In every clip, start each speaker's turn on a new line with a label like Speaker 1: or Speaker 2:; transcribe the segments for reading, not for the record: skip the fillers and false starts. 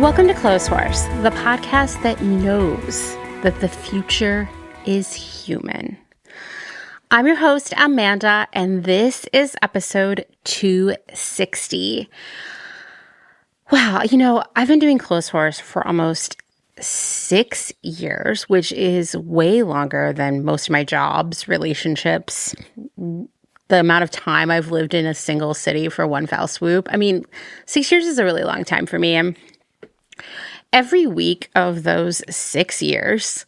Speaker 1: Welcome to Clotheshorse, the podcast that knows that the future is human. I'm your host, Amanda, and this is episode 260. Wow, I've been doing Clotheshorse for almost 6 years, which is way longer than most of my jobs, relationships, the amount of time I've lived in a single city for one foul swoop. 6 years is a really long time for me. And every week of those 6 years,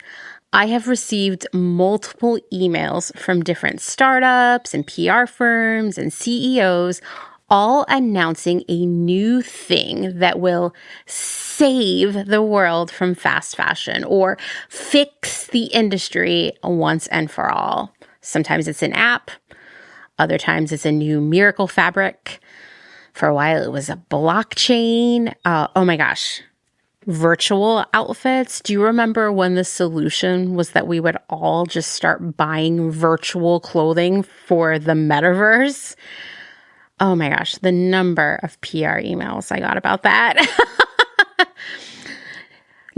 Speaker 1: I have received multiple emails from different startups and PR firms and CEOs, all announcing a new thing that will save the world from fast fashion or fix the industry once and for all. Sometimes it's an app. Other times it's a new miracle fabric. For a while it was a blockchain. Oh my gosh. Virtual outfits. Do you remember when the solution was that we would all just start buying virtual clothing for the metaverse? Oh my gosh, the number of PR emails I got about that.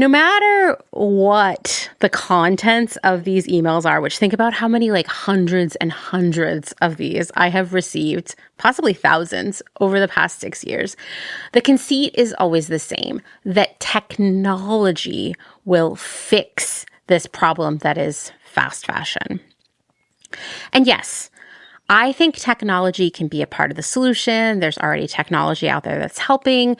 Speaker 1: No matter what the contents of these emails are, which think about how many hundreds and hundreds of these I have received, possibly thousands over the past 6 years, the conceit is always the same, that technology will fix this problem that is fast fashion. And yes, I think technology can be a part of the solution. There's already technology out there that's helping.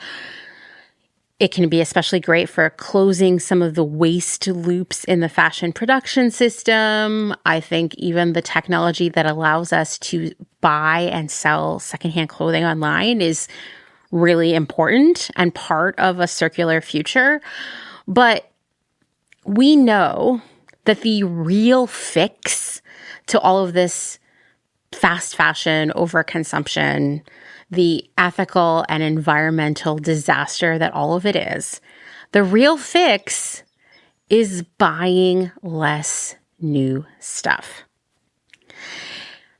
Speaker 1: It can be especially great for closing some of the waste loops in the fashion production system. I think even the technology that allows us to buy and sell secondhand clothing online is really important and part of a circular future. But we know that the real fix to all of this fast fashion overconsumption, the ethical and environmental disaster that all of it is, the real fix is buying less new stuff.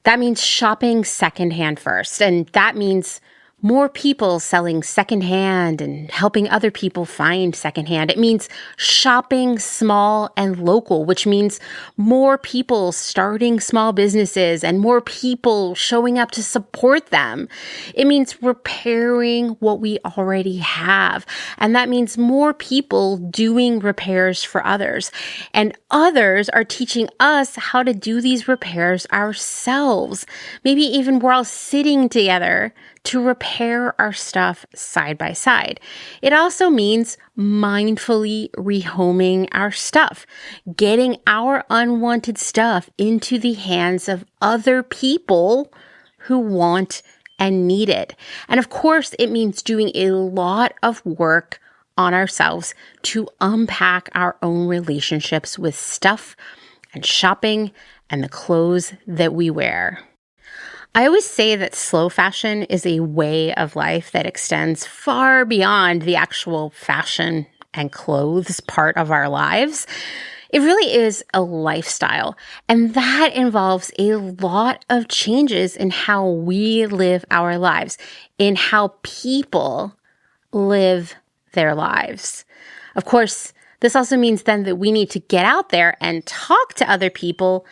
Speaker 1: That means shopping secondhand first, and that means more people selling secondhand and helping other people find secondhand. It means shopping small and local, which means more people starting small businesses and more people showing up to support them. It means repairing what we already have. And that means more people doing repairs for others. And others are teaching us how to do these repairs ourselves. Maybe even we're all sitting together to repair our stuff side by side. It also means mindfully rehoming our stuff, getting our unwanted stuff into the hands of other people who want and need it. And of course, it means doing a lot of work on ourselves to unpack our own relationships with stuff and shopping and the clothes that we wear. I always say that slow fashion is a way of life that extends far beyond the actual fashion and clothes part of our lives. It really is a lifestyle, and that involves a lot of changes in how we live our lives, in how people live their lives. Of course, this also means then that we need to get out there and talk to other people,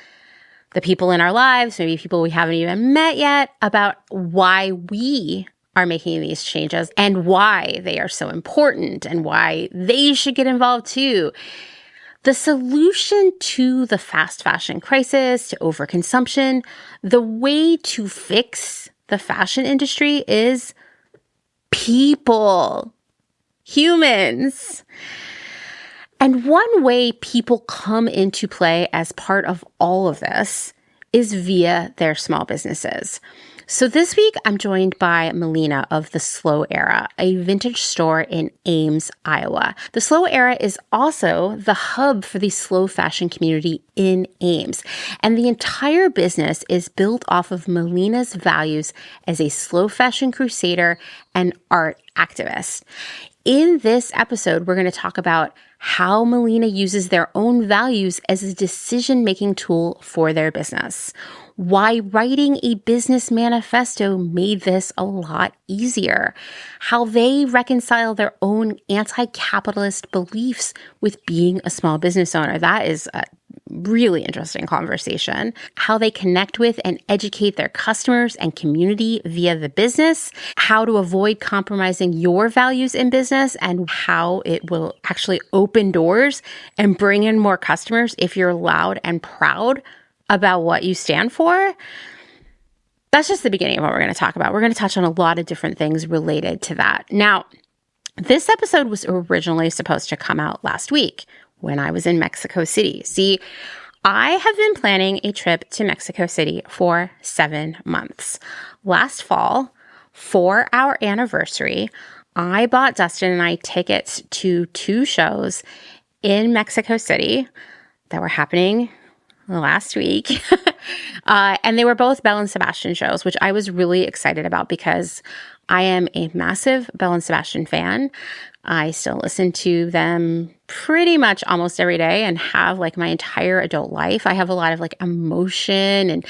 Speaker 1: the people in our lives, maybe people we haven't even met yet, about why we are making these changes and why they are so important and why they should get involved too. The solution to the fast fashion crisis, to overconsumption, the way to fix the fashion industry is people, humans. And one way people come into play as part of all of this is via their small businesses. So this week, I'm joined by Malena of The Slow Era, a vintage store in Ames, Iowa. The Slow Era is also the hub for the slow fashion community in Ames. And the entire business is built off of Malena's values as a slow fashion crusader and art activist. In this episode, we're going to talk about how Malena uses their own values as a decision-making tool for their business, why writing a business manifesto made this a lot easier, how they reconcile their own anti-capitalist beliefs with being a small business owner. That is a really interesting conversation. How they connect with and educate their customers and community via the business, how to avoid compromising your values in business, and how it will actually open doors and bring in more customers if you're loud and proud about what you stand for. That's just the beginning of what we're going to talk about. We're going to touch on a lot of different things related to that. Now, this episode was originally supposed to come out last week when I was in Mexico City. See, I have been planning a trip to Mexico City for 7 months. Last fall, for our anniversary, I bought Dustin and I tickets to 2 shows in Mexico City that were happening last week. And they were both Belle and Sebastian shows, which I was really excited about because I am a massive Belle and Sebastian fan. I still listen to them pretty much almost every day and have like my entire adult life. I have a lot of like emotion and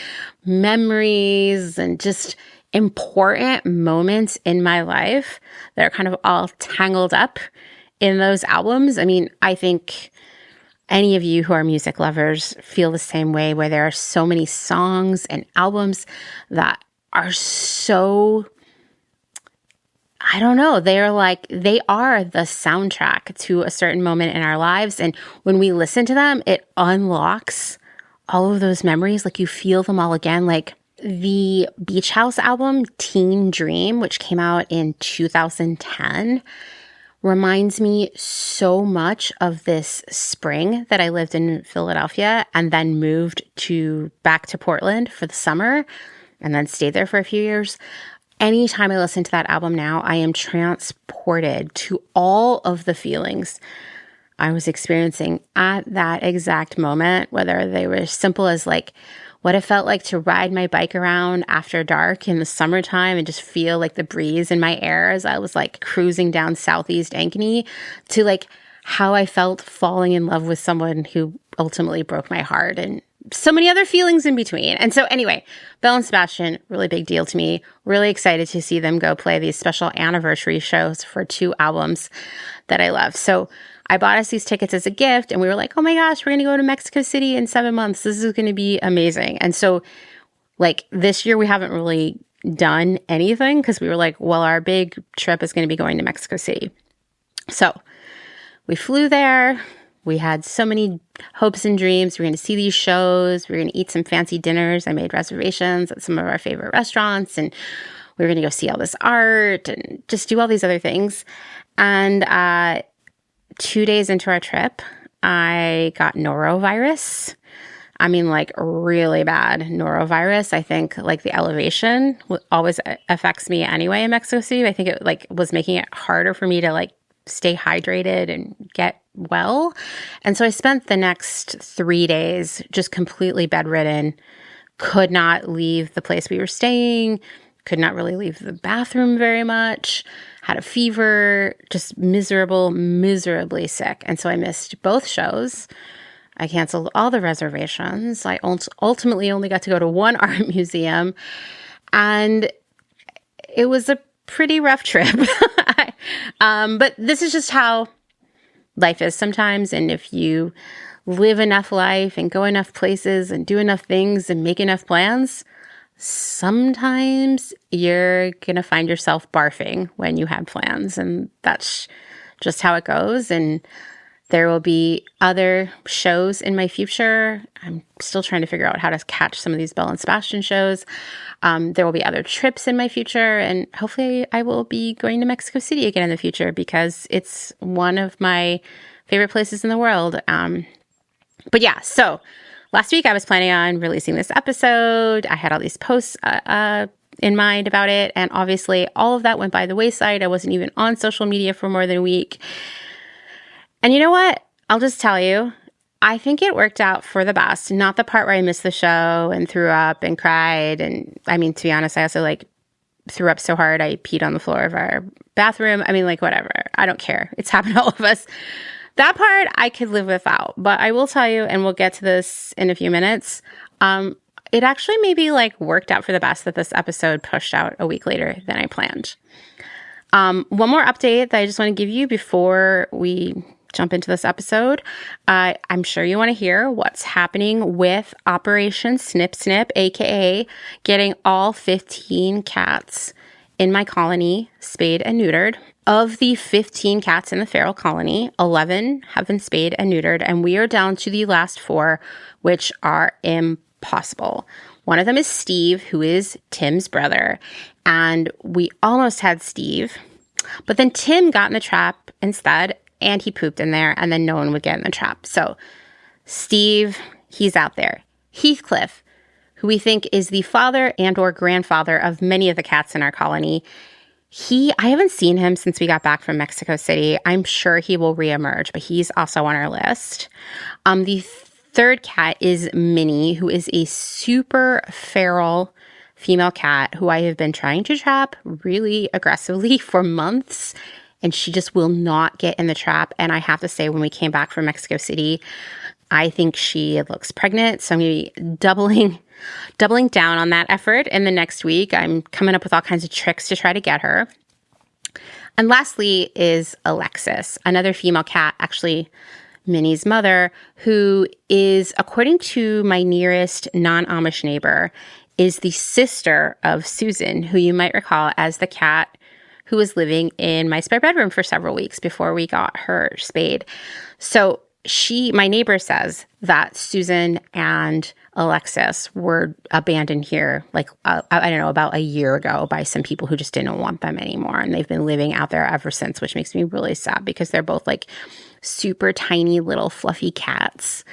Speaker 1: memories and just important moments in my life that are kind of all tangled up in those albums. I mean, I think any of you who are music lovers feel the same way, where there are so many songs and albums that are so, I don't know, they are the soundtrack to a certain moment in our lives. And when we listen to them, it unlocks all of those memories. Like you feel them all again. Like the Beach House album, Teen Dream, which came out in 2010, reminds me so much of this spring that I lived in Philadelphia and then moved back to Portland for the summer and then stayed there for a few years. Anytime I listen to that album now, I am transported to all of the feelings I was experiencing at that exact moment, whether they were as simple as like what it felt like to ride my bike around after dark in the summertime and just feel like the breeze in my hair as I was like cruising down Southeast Ankeny, to like how I felt falling in love with someone who ultimately broke my heart, and so many other feelings in between. And so anyway, Belle and Sebastian, really big deal to me. Really excited to see them go play these special anniversary shows for 2 albums that I love. So I bought us these tickets as a gift and we were like, oh my gosh, we're going to go to Mexico City in 7 months. This is going to be amazing. And so like this year we haven't really done anything because we were like, well, our big trip is going to be going to Mexico City. So we flew there. We had so many hopes and dreams. We're going to see these shows. We're going to eat some fancy dinners. I made reservations at some of our favorite restaurants, and we were going to go see all this art and just do all these other things. And 2 days into our trip, I got norovirus. I mean, like really bad norovirus. I think like the elevation always affects me anyway in Mexico City. I think it like was making it harder for me to like stay hydrated and get well. And so I spent the next 3 days just completely bedridden, could not leave the place we were staying, could not really leave the bathroom very much, had a fever, just miserably sick. And so I missed both shows. I canceled all the reservations. I ultimately only got to go to one art museum. And it was a pretty rough trip. But this is just how life is sometimes. And if you live enough life and go enough places and do enough things and make enough plans, sometimes you're going to find yourself barfing when you have plans. And that's just how it goes. And there will be other shows in my future. I'm still trying to figure out how to catch some of these Belle and Sebastian shows. There will be other trips in my future, and hopefully I will be going to Mexico City again in the future because it's one of my favorite places in the world. But yeah, so last week I was planning on releasing this episode. I had all these posts in mind about it, and obviously all of that went by the wayside. I wasn't even on social media for more than a week. And you know what? I'll just tell you, I think it worked out for the best. Not the part where I missed the show and threw up and cried. And I mean, to be honest, I also like threw up so hard I peed on the floor of our bathroom. I mean, like, whatever. I don't care. It's happened to all of us. That part I could live without. But I will tell you, and we'll get to this in a few minutes, it actually maybe like worked out for the best that this episode pushed out a week later than I planned. One more update that I just want to give you before we jump into this episode. I'm sure you want to hear what's happening with Operation Snip Snip, aka getting all 15 cats in my colony spayed and neutered. Of the 15 cats in the feral colony, 11 have been spayed and neutered, and we are down to the last 4, which are impossible. One of them is Steve, who is Tim's brother, and we almost had Steve, but then Tim got in the trap instead, and he pooped in there, and then no one would get in the trap. So Steve, he's out there. Heathcliff, who we think is the father and or grandfather of many of the cats in our colony, I haven't seen him since we got back from Mexico City. I'm sure he will reemerge, but he's also on our list. The third cat is Minnie, who is a super feral female cat who I have been trying to trap really aggressively for months, and she just will not get in the trap. And I have to say, when we came back from Mexico City, I think she looks pregnant. So I'm going to be doubling down on that effort in the next week. I'm coming up with all kinds of tricks to try to get her. And lastly is Alexis, another female cat, actually Minnie's mother, who is, according to my nearest non-Amish neighbor, is the sister of Susan, who you might recall as the cat who was living in my spare bedroom for several weeks before we got her spayed. So my neighbor says that Susan and Alexis were abandoned here, like, I don't know, about a year ago by some people who just didn't want them anymore. And they've been living out there ever since, which makes me really sad because they're both like super tiny little fluffy cats.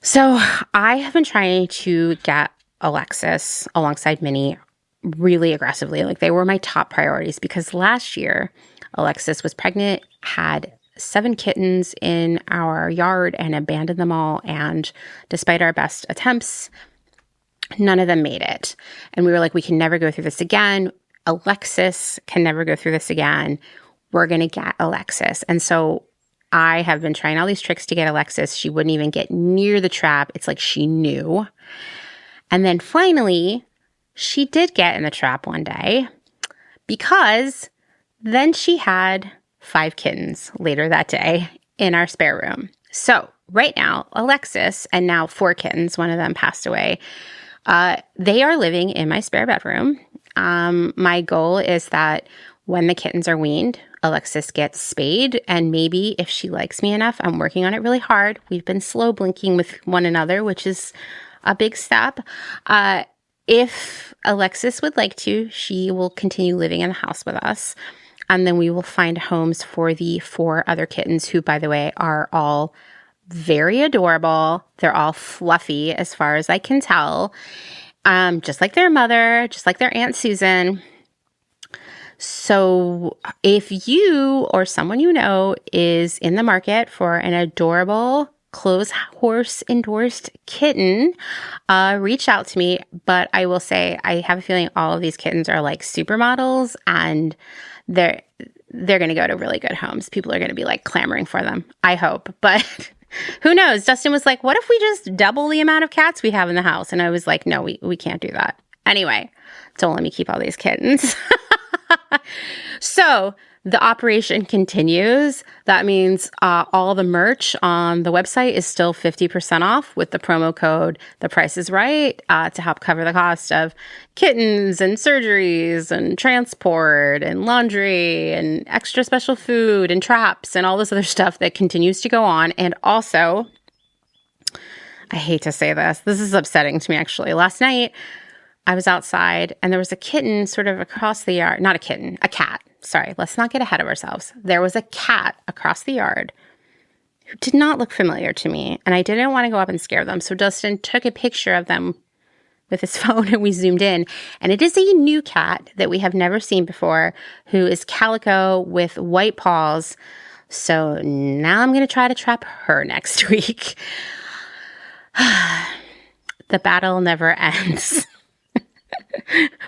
Speaker 1: So I have been trying to get Alexis alongside Minnie really aggressively. Like, they were my top priorities because last year Alexis was pregnant, had 7 kittens in our yard and abandoned them all. And despite our best attempts, none of them made it. And we were like, we can never go through this again. Alexis can never go through this again. We're going to get Alexis. And so I have been trying all these tricks to get Alexis. She wouldn't even get near the trap. It's like she knew. And then finally, she did get in the trap one day because then she had 5 kittens later that day in our spare room. So right now, Alexis and now 4 kittens, one of them passed away, they are living in my spare bedroom. My goal is that when the kittens are weaned, Alexis gets spayed, and maybe if she likes me enough, I'm working on it really hard. We've been slow blinking with one another, which is a big step. If Alexis would like to, she will continue living in the house with us. And then we will find homes for the 4 other kittens who, by the way, are all very adorable. They're all fluffy as far as I can tell. Just like their mother, just like their Aunt Susan. So if you or someone you know is in the market for an adorable Clotheshorse endorsed kitten, reach out to me. But I will say, I have a feeling all of these kittens are like supermodels, and they're going to go to really good homes. People are going to be like clamoring for them, I hope. But who knows? Dustin was like, what if we just double the amount of cats we have in the house? And I was like, no, we can't do that. Anyway, don't let me keep all these kittens. So the operation continues. That means all the merch on the website is still 50% off with the promo code The Price is Right to help cover the cost of kittens and surgeries and transport and laundry and extra special food and traps and all this other stuff that continues to go on. And also, I hate to say this is upsetting to me actually. Last night, I was outside and there was a kitten sort of across the yard. Not a kitten, a cat. Sorry, let's not get ahead of ourselves. There was a cat across the yard who did not look familiar to me, and I didn't want to go up and scare them. So Dustin took a picture of them with his phone and we zoomed in. And it is a new cat that we have never seen before, who is calico with white paws, So now I'm going to try to trap her next week. The battle never ends.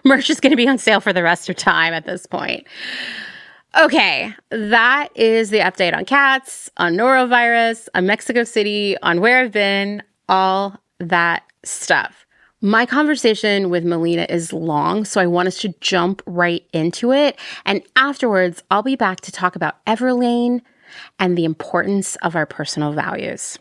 Speaker 1: Merch is going to be on sale for the rest of time at this point. Okay, that is the update on cats, on norovirus, on Mexico City, on where I've been, all that stuff. My conversation with Malena is long, so I want us to jump right into it. And afterwards, I'll be back to talk about Everlane and the importance of our personal values.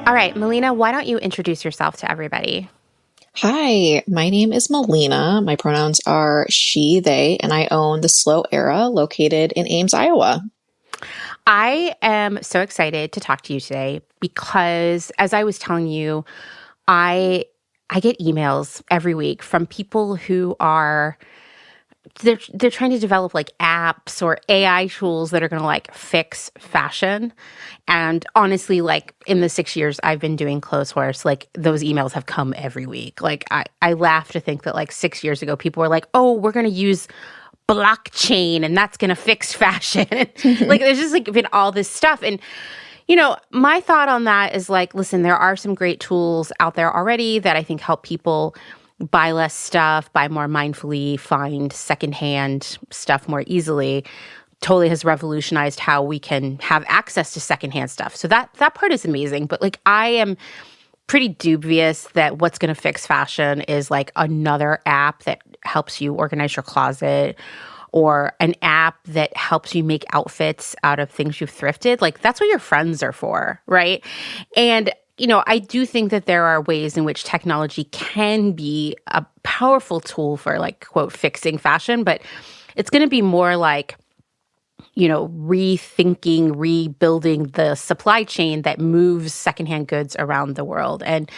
Speaker 1: All right, Malena, why don't you introduce yourself to everybody?
Speaker 2: Hi, my name is Malena. My pronouns are she, they, and I own the Slow Era located in Ames, Iowa.
Speaker 1: I am so excited to talk to you today because, as I was telling you, I get emails every week from people who are they're trying to develop like apps or AI tools that are going to like fix fashion. And honestly, like in the 6 years I've been doing Clotheshorse, like those emails have come every week. Like I laugh to think that like 6 years ago, people were like, oh, we're going to use blockchain and that's going to fix fashion. Like there's just like been all this stuff. And, you know, my thought on that is like, listen, there are some great tools out there already that I think help people buy less stuff, buy more mindfully, find secondhand stuff more easily. Totally has revolutionized how we can have access to secondhand stuff. So that part is amazing. But like I am pretty dubious that what's going to fix fashion is like another app that helps you organize your closet or an app that helps you make outfits out of things you've thrifted. Like that's what your friends are for, right? And you know, I do think that there are ways in which technology can be a powerful tool for like, quote, fixing fashion, but it's going to be more like, you know, rethinking, rebuilding the supply chain that moves secondhand goods around the world. And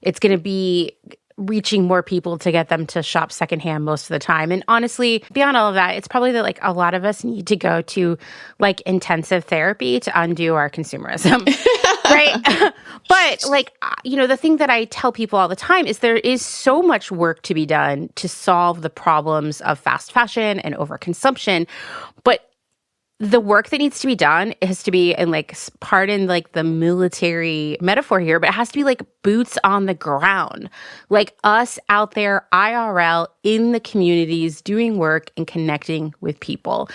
Speaker 1: it's going to be reaching more people to get them to shop secondhand most of the time. And honestly, beyond all of that, it's probably that like a lot of us need to go to like intensive therapy to undo our consumerism. Right. But like, you know, the thing that I tell people all the time is there is so much work to be done to solve the problems of fast fashion and overconsumption. But the work that needs to be done has to be, and like, pardon like the military metaphor here, but it has to be like boots on the ground, like us out there IRL in the communities doing work and connecting with people.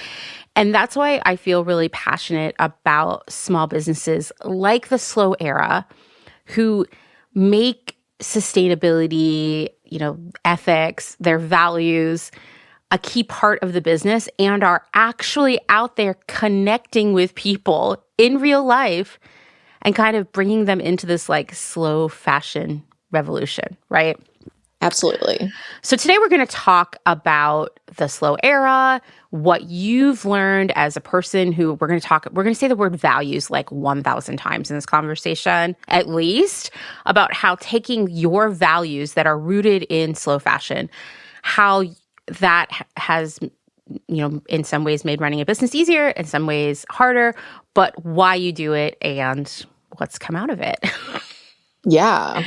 Speaker 1: And that's why I feel really passionate about small businesses like the Slow Era who make sustainability, you know, ethics, their values a key part of the business and are actually out there connecting with people in real life and kind of bringing them into this like slow fashion revolution, right?
Speaker 2: Absolutely.
Speaker 1: So today we're going to talk about the Slow Era, what you've learned as a person who we're going to say the word values like 1,000 times in this conversation, at least, about how taking your values that are rooted in slow fashion, how that has, you know, in some ways made running a business easier, in some ways harder, but why you do it and what's come out of it.
Speaker 2: Yeah.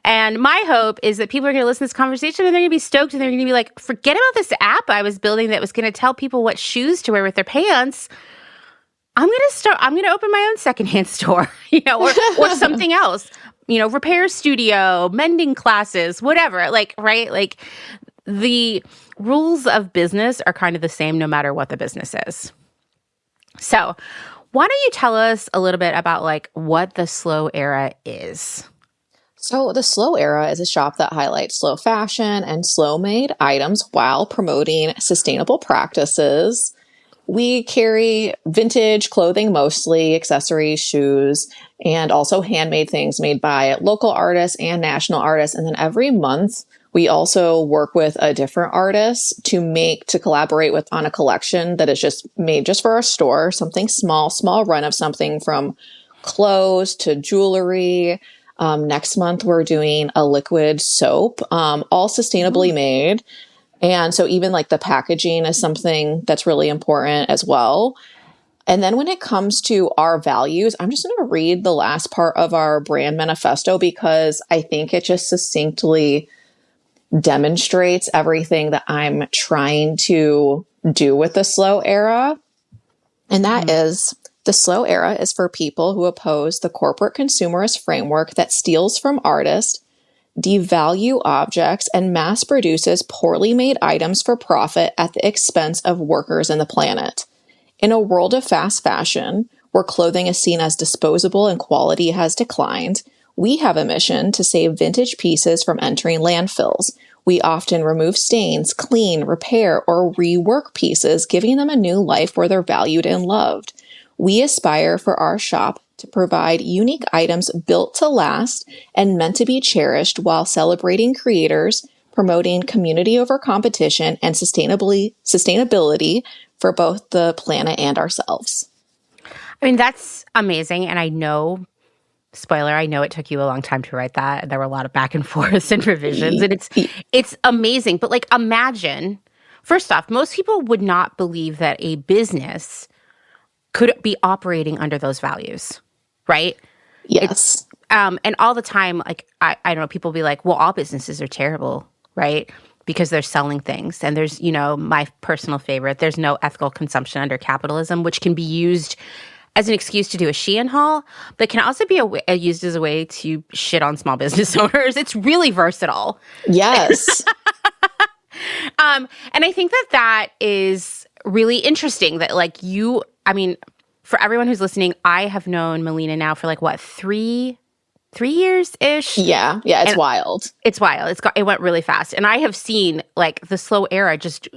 Speaker 1: And my hope is that people are going to listen to this conversation and they're going to be stoked and they're going to be like, forget about this app I was building that was going to tell people what shoes to wear with their pants. I'm going to open my own secondhand store, you know, or something else, you know, repair studio, mending classes, whatever. Like, right? Like the rules of business are kind of the same no matter what the business is. So why don't you tell us a little bit about like what the Slow Era is?
Speaker 2: So the Slow Era is a shop that highlights slow fashion and slow-made items while promoting sustainable practices. We carry vintage clothing mostly, accessories, shoes, and also handmade things made by local artists and national artists. And then every month, we also work with a different artist to collaborate with on a collection that is just made just for our store, something small run of something from clothes to jewelry. Next month, we're doing a liquid soap, all sustainably made. And so even like the packaging is something that's really important as well. And then when it comes to our values, I'm just going to read the last part of our brand manifesto because I think it just succinctly demonstrates everything that I'm trying to do with the slow era. And that is, the slow era is for people who oppose the corporate consumerist framework that steals from artists, devalue objects, and mass produces poorly made items for profit at the expense of workers and the planet. In a world of fast fashion, where clothing is seen as disposable and quality has declined, we have a mission to save vintage pieces from entering landfills. We often remove stains, clean, repair, or rework pieces, giving them a new life where they're valued and loved. We aspire for our shop to provide unique items built to last and meant to be cherished while celebrating creators, promoting community over competition, and sustainability for both the planet and ourselves.
Speaker 1: I mean, that's amazing. And I know, spoiler, I know it took you a long time to write that. There were a lot of back and forths and revisions, and it's amazing. But like, imagine, first off, most people would not believe that a business could be operating under those values, right?
Speaker 2: Yes.
Speaker 1: And all the time, like, I don't know, people be like, well, all businesses are terrible, right? Because they're selling things. And there's, my personal favorite, there's no ethical consumption under capitalism, which can be used as an excuse to do a SHEIN haul, but can also be used as a way to shit on small business owners. It's really versatile.
Speaker 2: Yes.
Speaker 1: And I think that is really interesting that for everyone who's listening, I have known Malena now for 3 years-ish.
Speaker 2: Yeah, it's wild.
Speaker 1: It's wild. It went really fast. And I have seen the slow era just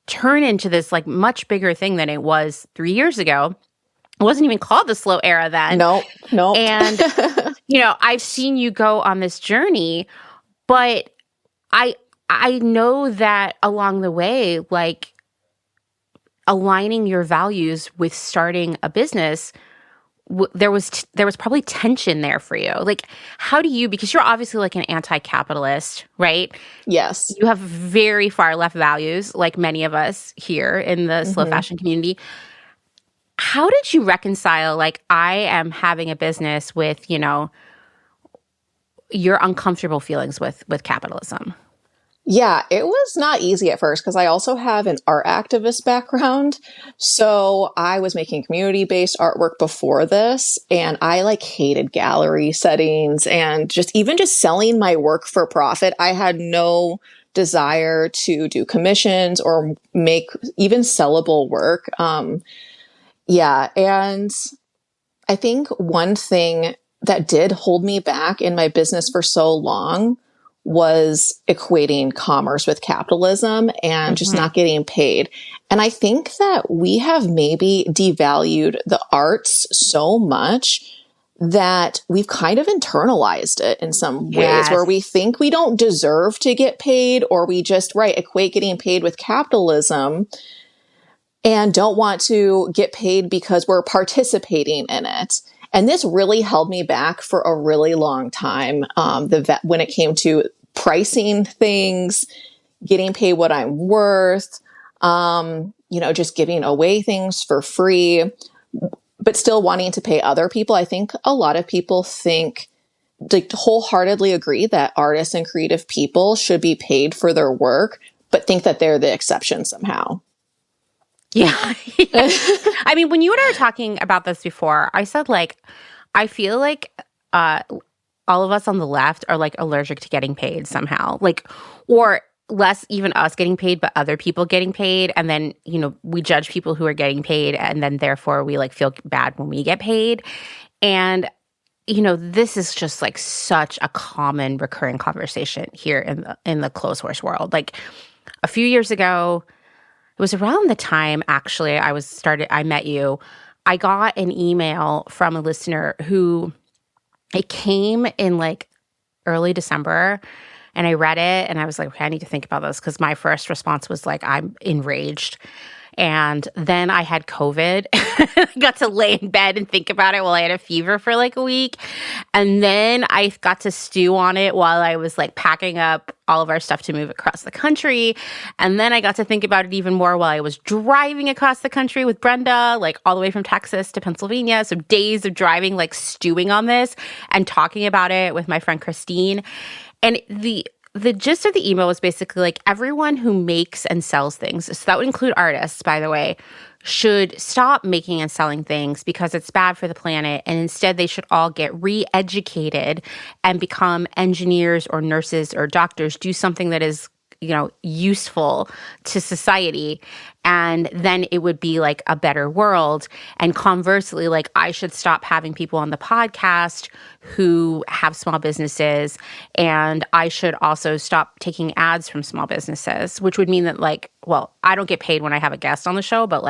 Speaker 1: turn into this much bigger thing than it was 3 years ago. It wasn't even called the slow era then.
Speaker 2: No.
Speaker 1: And, I've seen you go on this journey, but I know that along the way, aligning your values with starting a business, there was probably tension there for you. How do you, because you're obviously an anti-capitalist, right?
Speaker 2: Yes.
Speaker 1: You have very far left values, like many of us here in the slow fashion community. How did you reconcile, I am having a business with, your uncomfortable feelings with capitalism?
Speaker 2: Yeah, it was not easy at first because I also have an art activist background. So I was making community-based artwork before this, and I hated gallery settings and just selling my work for profit. I had no desire to do commissions or make even sellable work. Yeah, and I think one thing that did hold me back in my business for so long was equating commerce with capitalism and just not getting paid. And I think that we have maybe devalued the arts so much that we've kind of internalized it in some ways where we think we don't deserve to get paid, or we just, equate getting paid with capitalism and don't want to get paid because we're participating in it. And this really held me back for a really long time. When it came to pricing things, getting paid what I'm worth, just giving away things for free, but still wanting to pay other people. I think a lot of people wholeheartedly agree that artists and creative people should be paid for their work, but think that they're the exception somehow.
Speaker 1: Yeah. I mean, when you and I were talking about this before, I said, I feel all of us on the left are allergic to getting paid somehow, or less even us getting paid, but other people getting paid. And then, we judge people who are getting paid, and then therefore we feel bad when we get paid. And, this is just such a common recurring conversation here in the Clotheshorse world. A few years ago, it was around the time actually I met you. I got an email from a listener who, it came in early December, and I read it and I was like, okay, I need to think about this, because my first response was I'm enraged. And then I had COVID. I got to lay in bed and think about it while I had a fever for like a week. And then I got to stew on it while I was like packing up all of our stuff to move across the country. And then I got to think about it even more while I was driving across the country with Brenda, like all the way from Texas to Pennsylvania. So days of driving, like stewing on this and talking about it with my friend Christine. And the gist of the email was basically like everyone who makes and sells things, so that would include artists, by the way, should stop making and selling things because it's bad for the planet. And instead, they should all get re-educated and become engineers or nurses or doctors, do something that is, useful to society. And then it would be like a better world. And conversely, like I should stop having people on the podcast who have small businesses. And I should also stop taking ads from small businesses, which would mean that I don't get paid when I have a guest on the show, but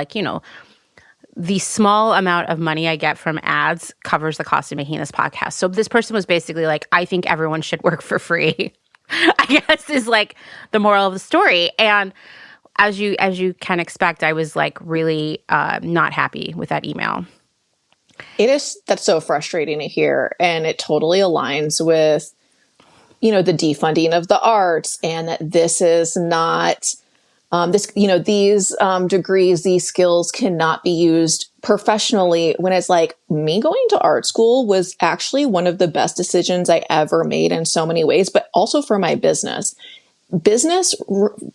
Speaker 1: the small amount of money I get from ads covers the cost of making this podcast. So this person was basically like, I think everyone should work for free. I guess is like the moral of the story. And as you can expect, I was like really not happy with that email.
Speaker 2: That's so frustrating to hear. And it totally aligns with, the defunding of the arts and that this is not these degrees, these skills cannot be used professionally, when it's like me going to art school was actually one of the best decisions I ever made in so many ways, but also for my business. Business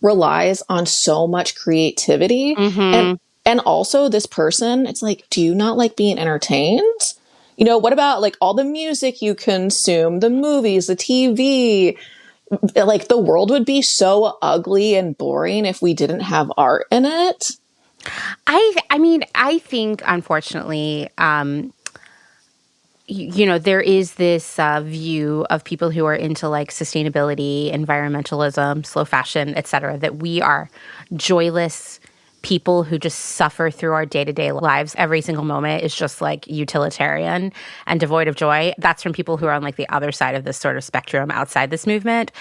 Speaker 2: relies on so much creativity.
Speaker 1: Mm-hmm.
Speaker 2: And also this person, it's like, do you not like being entertained? What about like all the music you consume, the movies, the TV? Like the world would be so ugly and boring if we didn't have art in it.
Speaker 1: I think, unfortunately, there is this view of people who are into like sustainability, environmentalism, slow fashion, et cetera, that we are joyless people who just suffer through our day-to-day lives. Every single moment is just like utilitarian and devoid of joy. That's from people who are on like the other side of this sort of spectrum outside this movement.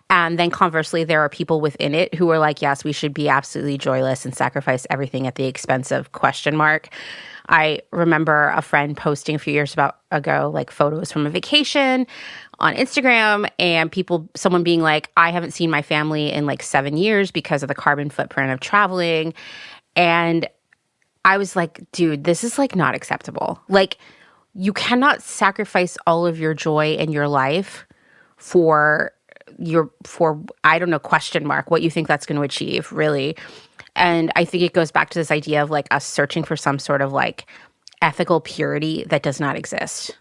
Speaker 1: And then conversely, there are people within it who are like, yes, we should be absolutely joyless and sacrifice everything at the expense of ? I remember a friend posting a few years ago, like photos from a vacation on Instagram, and someone being like, I haven't seen my family in like 7 years because of the carbon footprint of traveling. And I was like, dude, this is like not acceptable. Like you cannot sacrifice all of your joy in your life for I don't know, ? What you think that's going to achieve, really. And I think it goes back to this idea of like us searching for some sort of like ethical purity that does not exist.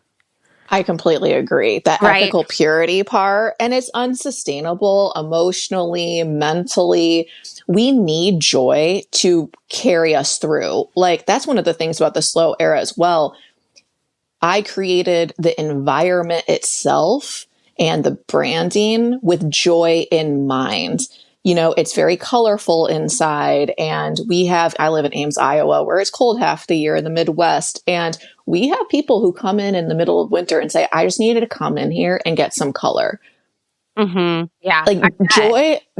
Speaker 2: I completely agree. That
Speaker 1: right?
Speaker 2: Ethical purity part, and it's unsustainable emotionally, mentally. We need joy to carry us through. Like that's one of the things about the slow era as well. I created the environment itself and the branding with joy in mind. It's very colorful inside. And I live in Ames, Iowa, where it's cold half the year in the Midwest. And we have people who come in the middle of winter and say, I just needed to come in here and get some color.
Speaker 1: Mm-hmm. Yeah.
Speaker 2: Like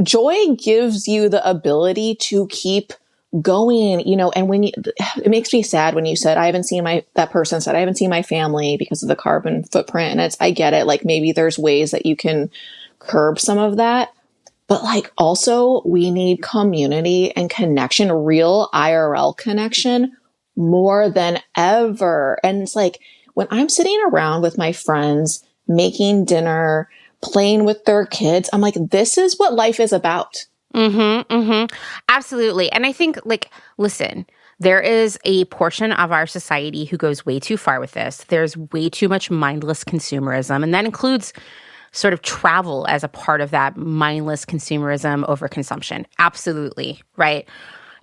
Speaker 2: joy gives you the ability to keep going, and it makes me sad when you said, that person said, I haven't seen my family because of the carbon footprint. And I get it. Like maybe there's ways that you can curb some of that. But like also we need community and connection, real IRL connection more than ever. And it's like when I'm sitting around with my friends, making dinner, playing with their kids, I'm like, this is what life is about.
Speaker 1: Mm-hmm, mm-hmm. Absolutely. And I think listen, there is a portion of our society who goes way too far with this. There's way too much mindless consumerism. And that includes sort of travel as a part of that mindless consumerism overconsumption. Absolutely, right?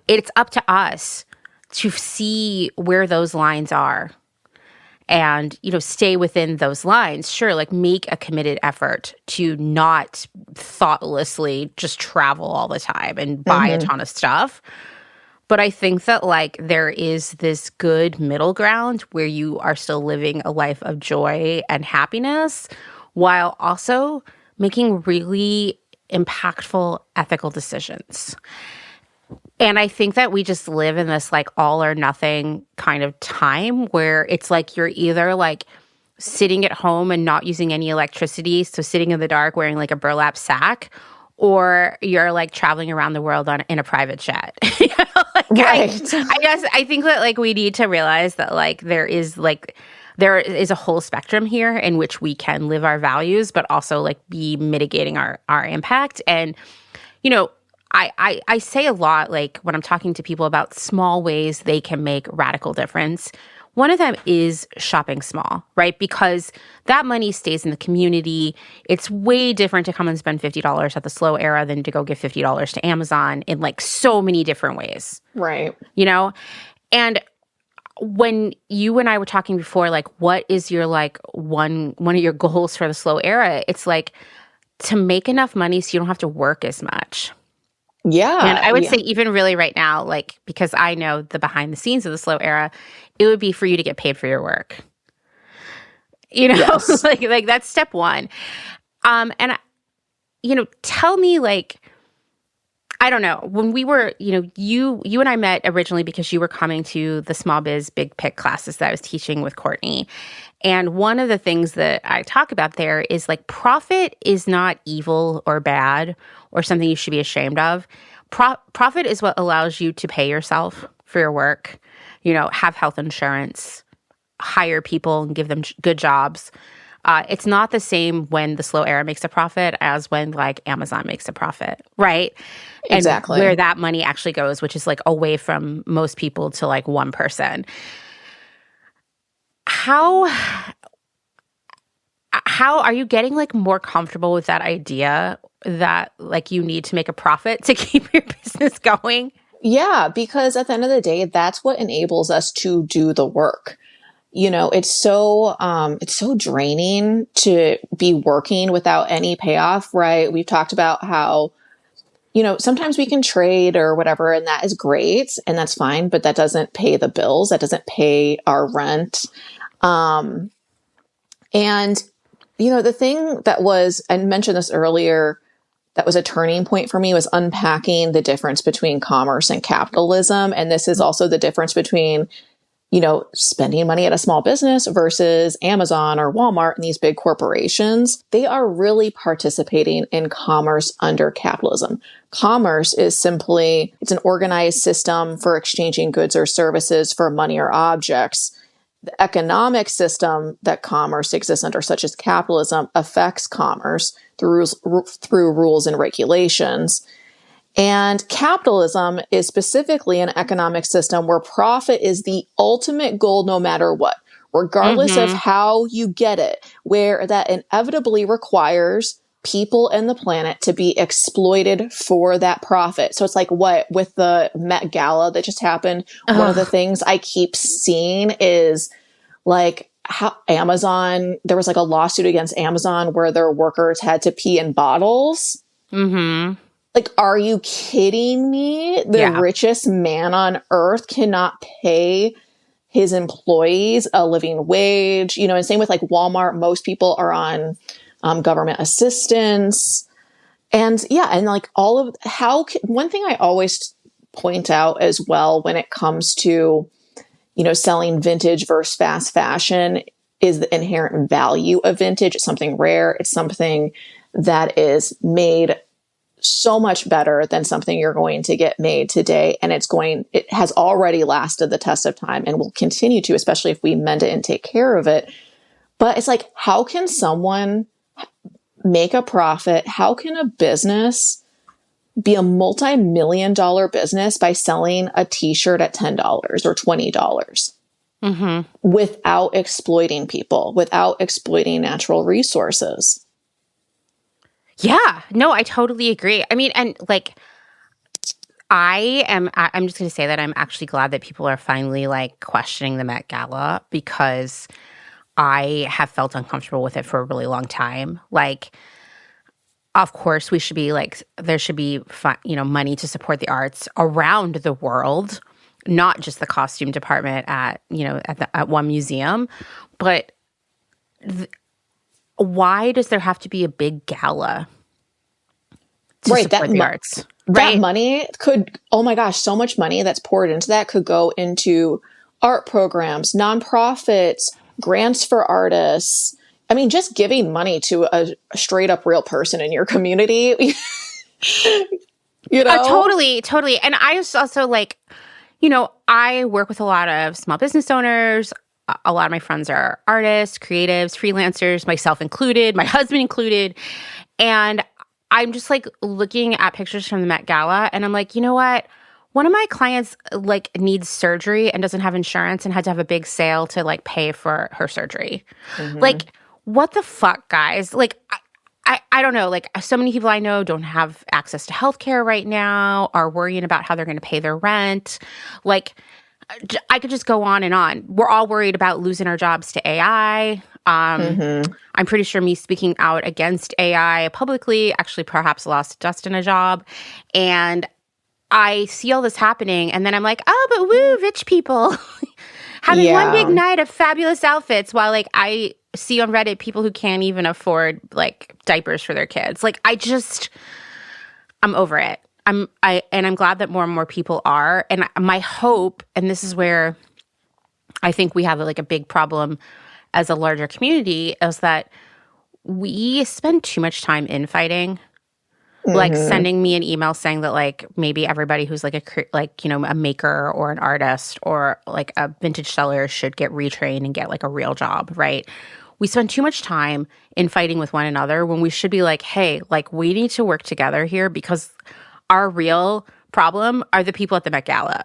Speaker 1: It's up to us to see where those lines are and, stay within those lines. Sure, like make a committed effort to not thoughtlessly just travel all the time and buy a ton of stuff. But I think that there is this good middle ground where you are still living a life of joy and happiness while also making really impactful ethical decisions. And I think that we just live in this like all or nothing kind of time where it's like you're either like sitting at home and not using any electricity, so sitting in the dark wearing like a burlap sack, or you're like traveling around the world in a private jet. You know, like,
Speaker 2: Right.
Speaker 1: I think that like we need to realize that like there is a whole spectrum here in which we can live our values, but also like be mitigating our impact. And you know, I say a lot, like when I'm talking to people about small ways they can make radical difference. One of them is shopping small, right? Because that money stays in the community. It's way different to come and spend $50 at the Slow Era than to go give $50 to Amazon in like so many different ways.
Speaker 2: Right.
Speaker 1: You know? And when you and I were talking before, like what is your like one of your goals for the Slow Era? It's like to make enough money so you don't have to work as much.
Speaker 2: Yeah.
Speaker 1: And I would say even really right now, like, because I know the behind the scenes of the Slow Era, it would be for you to get paid for your work. You know,
Speaker 2: Yes.
Speaker 1: like that's step one. And, tell me, like, I don't know, when we were, you and I met originally because you were coming to the Small Biz Big Pick classes that I was teaching with Courtney. And one of the things that I talk about there is like profit is not evil or bad or something you should be ashamed of. Profit is what allows you to pay yourself for your work, have health insurance, hire people and give them good jobs. It's not the same when the Slow Era makes a profit as when like Amazon makes a profit, right?
Speaker 2: Exactly.
Speaker 1: And where that money actually goes, which is like away from most people to like one person. How are you getting like more comfortable with that idea that like you need to make a profit to keep your business going?
Speaker 2: Yeah, because at the end of the day, that's what enables us to do the work. It's so draining to be working without any payoff, right? We've talked about how, sometimes we can trade or whatever, and that is great and that's fine, but that doesn't pay the bills. That doesn't pay our rent. And, the thing that was, I mentioned this earlier, that was a turning point for me was unpacking the difference between commerce and capitalism. And this is also the difference between, spending money at a small business versus Amazon or Walmart and these big corporations. They are really participating in commerce under capitalism. Commerce is simply, it's an organized system for exchanging goods or services for money or objects. The economic system that commerce exists under, such as capitalism, affects commerce through rules and regulations. And capitalism is specifically an economic system where profit is the ultimate goal no matter what, regardless of how you get it, where that inevitably requires people and the planet to be exploited for that profit. So it's like what with the Met Gala that just happened, one of the things I keep seeing is like how Amazon, there was like a lawsuit against Amazon where their workers had to pee in bottles. Like, are you kidding me? The richest man on earth cannot pay his employees a living wage, and same with like Walmart. Most people are on government assistance. And like all of one thing I always point out as well when it comes to, selling vintage versus fast fashion is the inherent value of vintage. It's something rare. It's something that is made so much better than something you're going to get made today. And it has already lasted the test of time and will continue to, especially if we mend it and take care of it. But it's like, how can someone make a profit? How can a business be a multi-million-dollar business by selling a t-shirt at $10 or $20 without exploiting people, without exploiting natural resources?
Speaker 1: Yeah, no, I totally agree. I mean, and like, I'm just going to say that I'm actually glad that people are finally like questioning the Met Gala because I have felt uncomfortable with it for a really long time. Like, of course, we should be like, there should be, money to support the arts around the world, not just the costume department at one museum, but why does there have to be a big gala to support the arts?
Speaker 2: that
Speaker 1: right?
Speaker 2: money could, oh my gosh, so much money that's poured into that could go into art programs, nonprofits, grants for artists. I mean, just giving money to a straight up real person in your community, you know?
Speaker 1: Totally, totally. And I was also like, I work with a lot of small business owners. A lot of my friends are artists, creatives, freelancers, myself included, my husband included. And I'm just like looking at pictures from the Met Gala, and I'm like, you know what? One of my clients like needs surgery and doesn't have insurance and had to have a big sale to like pay for her surgery.
Speaker 2: Mm-hmm.
Speaker 1: Like, what the fuck, guys? Like, I don't know. Like, so many people I know don't have access to healthcare right now, are worrying about how they're going to pay their rent. Like, I could just go on and on. We're all worried about losing our jobs to AI.
Speaker 2: Mm-hmm.
Speaker 1: I'm pretty sure me speaking out against AI publicly actually perhaps lost Dustin a job. And I see all this happening, and then I'm like, oh, but woo, rich people having one big
Speaker 2: Yeah.
Speaker 1: night of fabulous outfits, while like I see on Reddit people who can't even afford like diapers for their kids. Like, I'm over it. I'm glad that more and more people are. And my hope, and this is where I think we have like a big problem as a larger community, is that we spend too much time infighting. Like
Speaker 2: Mm-hmm.
Speaker 1: sending me an email saying that like maybe everybody who's like a maker or an artist or like a vintage seller should get retrained and get like a real job, right? We spend too much time infighting with one another when we should be like, hey, like we need to work together here, because our real problem are the people at the Met Gala.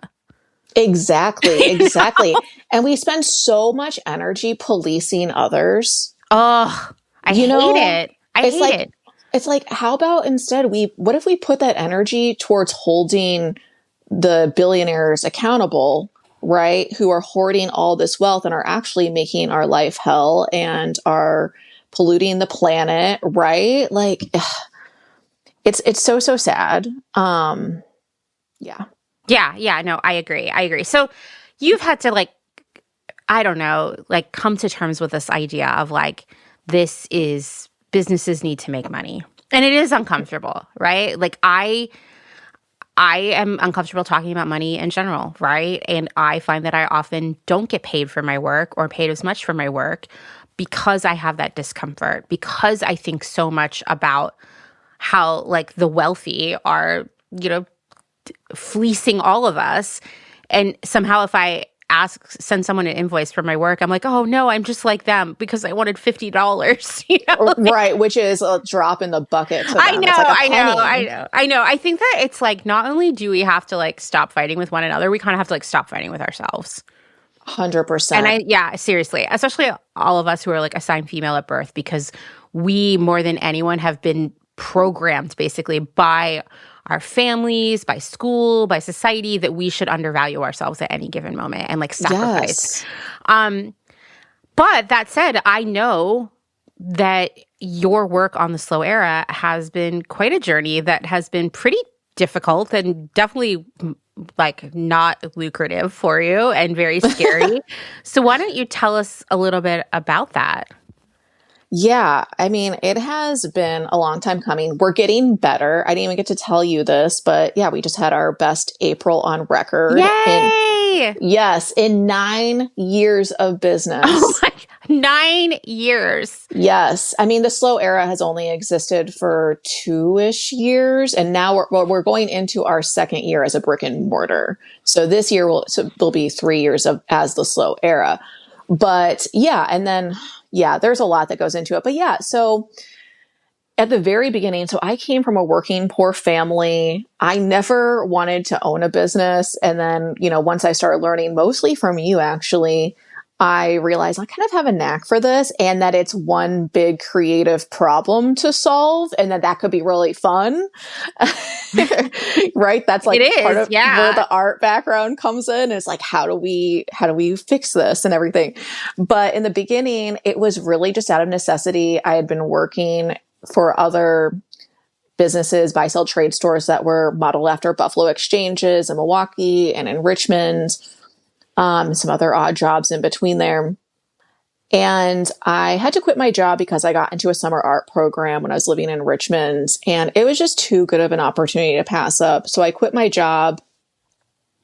Speaker 2: Exactly. Exactly. And we spend so much energy policing others.
Speaker 1: Oh, I
Speaker 2: You
Speaker 1: hate
Speaker 2: know,
Speaker 1: it. I
Speaker 2: it's
Speaker 1: hate
Speaker 2: like,
Speaker 1: it.
Speaker 2: it's like, how about instead what if we put that energy towards holding the billionaires accountable, right? Who are hoarding all this wealth and are actually making our life hell and are polluting the planet, right? Like, it's so sad. Yeah.
Speaker 1: Yeah, no, I agree. So you've had to like, I don't know, like come to terms with this idea of like, businesses need to make money. And it is uncomfortable, right? Like I am uncomfortable talking about money in general, right? And I find that I often don't get paid for my work or paid as much for my work because I have that discomfort, because I think so much about how like the wealthy are, fleecing all of us. And somehow if I send someone an invoice for my work, I'm like, oh no, I'm just like them because I wanted $50,
Speaker 2: Right, which is a drop in the bucket to them.
Speaker 1: I know,
Speaker 2: It's like a
Speaker 1: I know, I
Speaker 2: penny.
Speaker 1: know, I know. I think that it's like not only do we have to like stop fighting with one another, we kind of have to like stop fighting with ourselves.
Speaker 2: 100%.
Speaker 1: And yeah, seriously, especially all of us who are like assigned female at birth, because we more than anyone have been programmed basically by our families, by school, by society, that we should undervalue ourselves at any given moment and like sacrifice.
Speaker 2: Yes.
Speaker 1: But that said, I know that your work on the slow era has been quite a journey that has been pretty difficult and definitely like not lucrative for you and very scary. So why don't you tell us a little bit about that?
Speaker 2: Yeah, I mean, it has been a long time coming. We're getting better. I didn't even get to tell you this, but yeah, we just had our best April on record
Speaker 1: Yay!
Speaker 2: in 9 years of business.
Speaker 1: Oh my God, 9 years.
Speaker 2: Yes. I mean, the slow era has only existed for 2-ish years, and now we're going into our second year as a brick and mortar. So this year will be 3 years as the slow era. But yeah, and then there's a lot that goes into it. But yeah, so at the very beginning, so I came from a working poor family. I never wanted to own a business. And then, once I started learning mostly from you, actually, I realized I kind of have a knack for this and that it's one big creative problem to solve and that could be really fun. Right? That's like part of where the art background comes in. It's like, how do we fix this and everything? But in the beginning, it was really just out of necessity. I had been working for other businesses, buy sell trade stores that were modeled after Buffalo Exchanges in Milwaukee and in Richmond. Some other odd jobs in between there. And I had to quit my job because I got into a summer art program when I was living in Richmond, and it was just too good of an opportunity to pass up. So I quit my job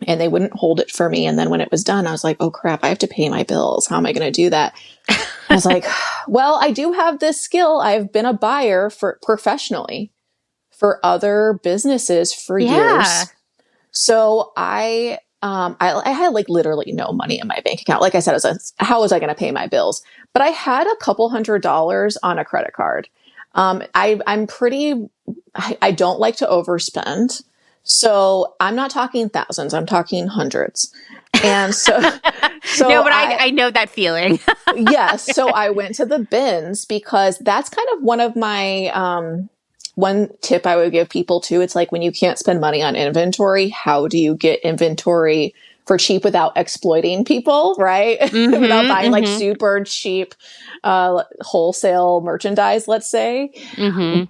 Speaker 2: and they wouldn't hold it for me. And then when it was done, I was like, oh crap, I have to pay my bills. How am I going to do that? I was like, well, I do have this skill. I've been a buyer for professionally for other businesses for years. So I had like literally no money in my bank account. Like I said, how was I going to pay my bills? But I had a couple $100s on a credit card. I don't like to overspend. So I'm not talking thousands, I'm talking hundreds. And so
Speaker 1: no, but I know that feeling.
Speaker 2: Yes. So I went to the bins because that's kind of one of my, one tip I would give people too. It's like when you can't spend money on inventory, how do you get inventory for cheap without exploiting people, right? Without buying like super cheap wholesale merchandise, let's say.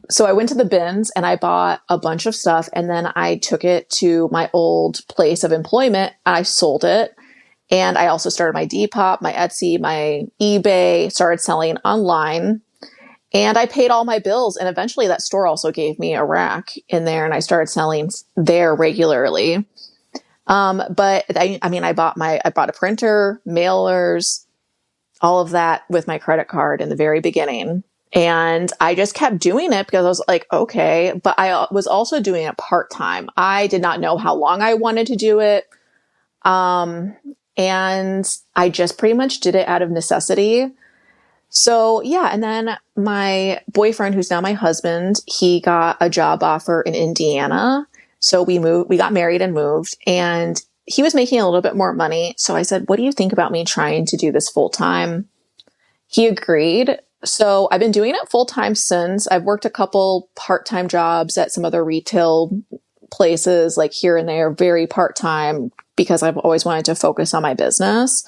Speaker 2: So I went to the bins and I bought a bunch of stuff, and then I took it to my old place of employment. I sold it. And I also started my Depop, my Etsy, my eBay, started selling online. And I paid all my bills. And eventually that store also gave me a rack in there, and I started selling there regularly. But I bought a printer, mailers, all of that with my credit card in the very beginning. And I just kept doing it because I was like, okay, but I was also doing it part-time. I did not know how long I wanted to do it. And I just pretty much did it out of necessity. So yeah. And then my boyfriend, who's now my husband, he got a job offer in Indiana. So we got married and moved, and he was making a little bit more money. So I said, what do you think about me trying to do this full time? He agreed. So I've been doing it full time since. I've worked a couple part-time jobs at some other retail places, like here and there, very part-time, because I've always wanted to focus on my business.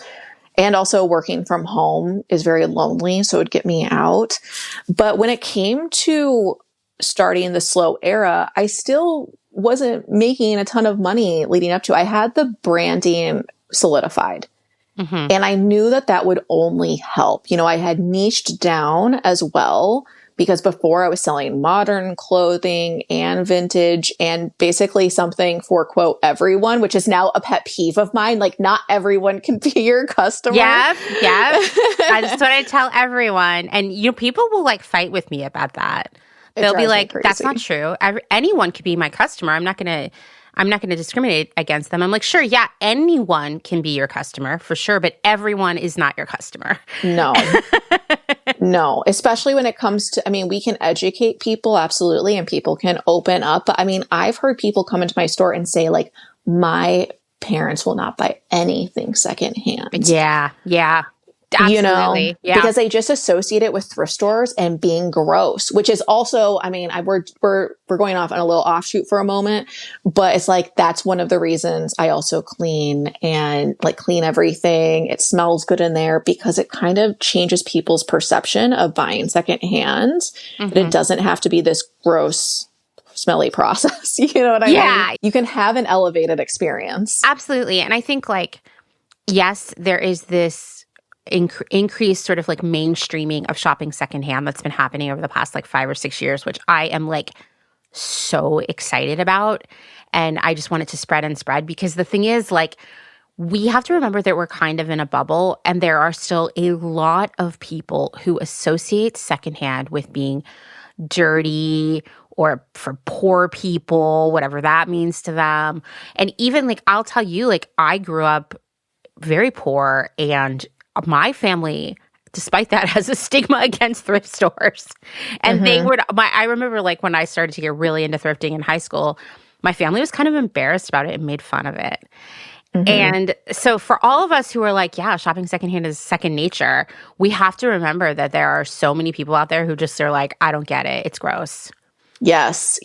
Speaker 2: And also working from home is very lonely, so it would get me out. But when it came to starting the slow era, I still wasn't making a ton of money leading up to. I had the branding solidified. And I knew that would only help. I had niched down as well, because before I was selling modern clothing and vintage and basically something for, quote, everyone, which is now a pet peeve of mine. Like, not everyone can be your customer.
Speaker 1: Yeah. That's what I tell everyone. And, people will like fight with me about that. They'll be like, that's not true. Anyone could be my customer. I'm not going to discriminate against them. I'm like, sure, yeah, anyone can be your customer for sure, but everyone is not your customer.
Speaker 2: No. No, especially when it comes to, we can educate people, absolutely, and people can open up. But I've heard people come into my store and say, like, my parents will not buy anything secondhand.
Speaker 1: Yeah. Absolutely.
Speaker 2: Because they just associate it with thrift stores and being gross, which is also, we're going off on a little offshoot for a moment, but it's like, that's one of the reasons I also clean and like clean everything. It smells good in there because it kind of changes people's perception of buying secondhand. But it doesn't have to be this gross, smelly process. You know what I mean? You can have an elevated experience.
Speaker 1: Absolutely. And I think like, yes, there is this increased sort of like mainstreaming of shopping secondhand that's been happening over the past like 5 or 6 years, which I am like so excited about. And I just want it to spread and spread, because the thing is, like, we have to remember that we're kind of in a bubble, and there are still a lot of people who associate secondhand with being dirty or for poor people, whatever that means to them. And even like, I'll tell you, like, I grew up very poor, and my family, despite that, has a stigma against thrift stores. And I remember like when I started to get really into thrifting in high school, my family was kind of embarrassed about it and made fun of it. And so for all of us who are like, yeah, shopping secondhand is second nature, we have to remember that there are so many people out there who just are like, I don't get it. It's gross.
Speaker 2: Yes.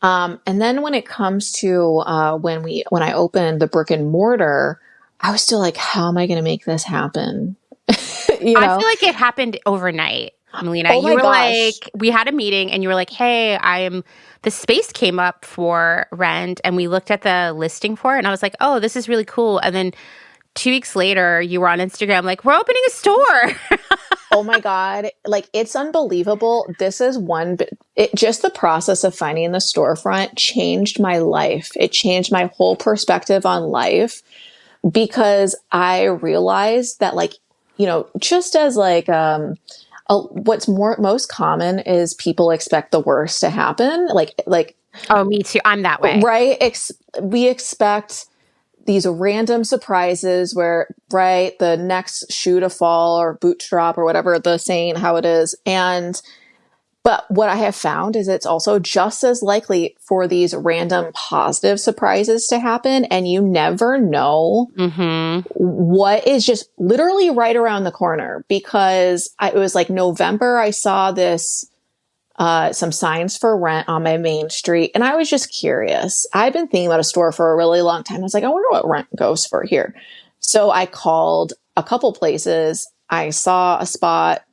Speaker 2: And then when it comes to when I opened the brick and mortar, I was still like, how am I going to make this happen?
Speaker 1: I feel like it happened overnight, Malena.
Speaker 2: Oh my
Speaker 1: you were
Speaker 2: gosh.
Speaker 1: like, we had a meeting and you were like, hey, the space came up for rent, and we looked at the listing for it, and I was like, oh, this is really cool. And then 2 weeks later, you were on Instagram like, we're opening a store.
Speaker 2: Oh my God. Like, it's unbelievable. This is just the process of finding the storefront changed my life. It changed my whole perspective on life because I realized that, like, just as like, what's most common is people expect the worst to happen. Like,
Speaker 1: oh, me too. I'm that way.
Speaker 2: Right. We expect these random surprises where, right, the next shoe to fall or boot to drop or whatever the saying, how it is. But what I have found is it's also just as likely for these random positive surprises to happen. And you never know what is just literally right around the corner, because it was like November, I saw some signs for rent on my main street. And I was just curious. I've been thinking about a store for a really long time. I was like, I wonder what rent goes for here. So I called a couple places. I saw a spot,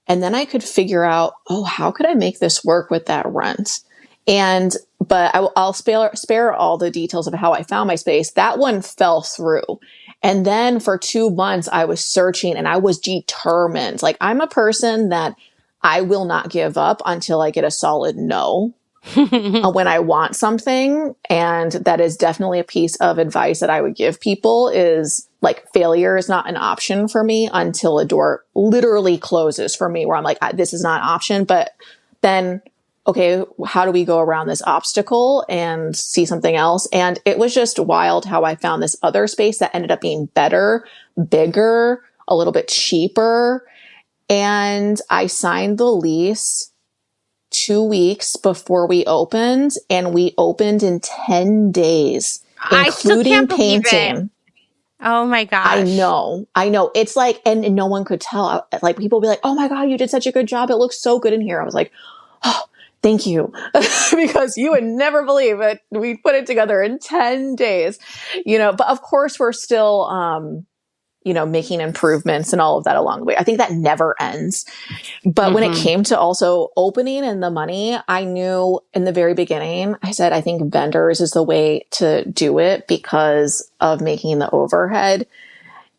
Speaker 2: and then I could figure out, how could I make this work with that rent? But I'll spare all the details of how I found my space. That one fell through. And then for 2 months, I was searching and I was determined. Like, I'm a person that I will not give up until I get a solid no when I want something. And that is definitely a piece of advice that I would give people is, like, failure is not an option for me until a door literally closes for me, where I'm like, this is not an option. But then, okay, how do we go around this obstacle and see something else? And it was just wild how I found this other space that ended up being better, bigger, a little bit cheaper. And I signed the lease 2 weeks before we opened, and we opened in 10 days,
Speaker 1: I still
Speaker 2: including
Speaker 1: can't believe
Speaker 2: painting.
Speaker 1: it. Oh my gosh.
Speaker 2: I know. It's like, and no one could tell. Like, people be like, oh my God, you did such a good job. It looks so good in here. I was like, oh, thank you. Because you would never believe it. We put it together in 10 days, but of course we're still, making improvements and all of that along the way. I think that never ends. But when it came to also opening and the money, I knew in the very beginning, I said, I think vendors is the way to do it because of making the overhead.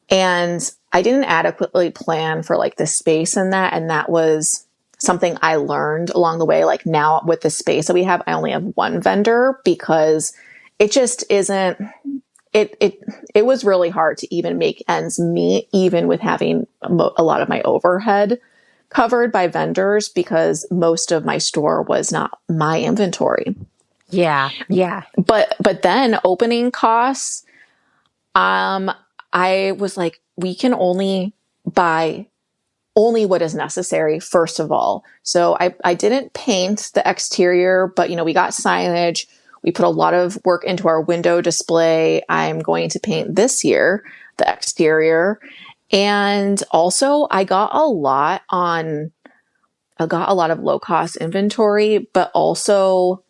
Speaker 2: And I didn't adequately plan for, like, the space in that. And that was something I learned along the way. Like, now with the space that we have, I only have one vendor because it just isn't. It was really hard to even make ends meet, even with having a lot of my overhead covered by vendors, because most of my store was not my inventory.
Speaker 1: Yeah. Yeah.
Speaker 2: But then opening costs, I was like, we can only buy what is necessary, first of all. So I didn't paint the exterior, but we got signage. We put a lot of work into our window display. I'm going to paint this year the exterior. And also I got a lot of low cost inventory, but also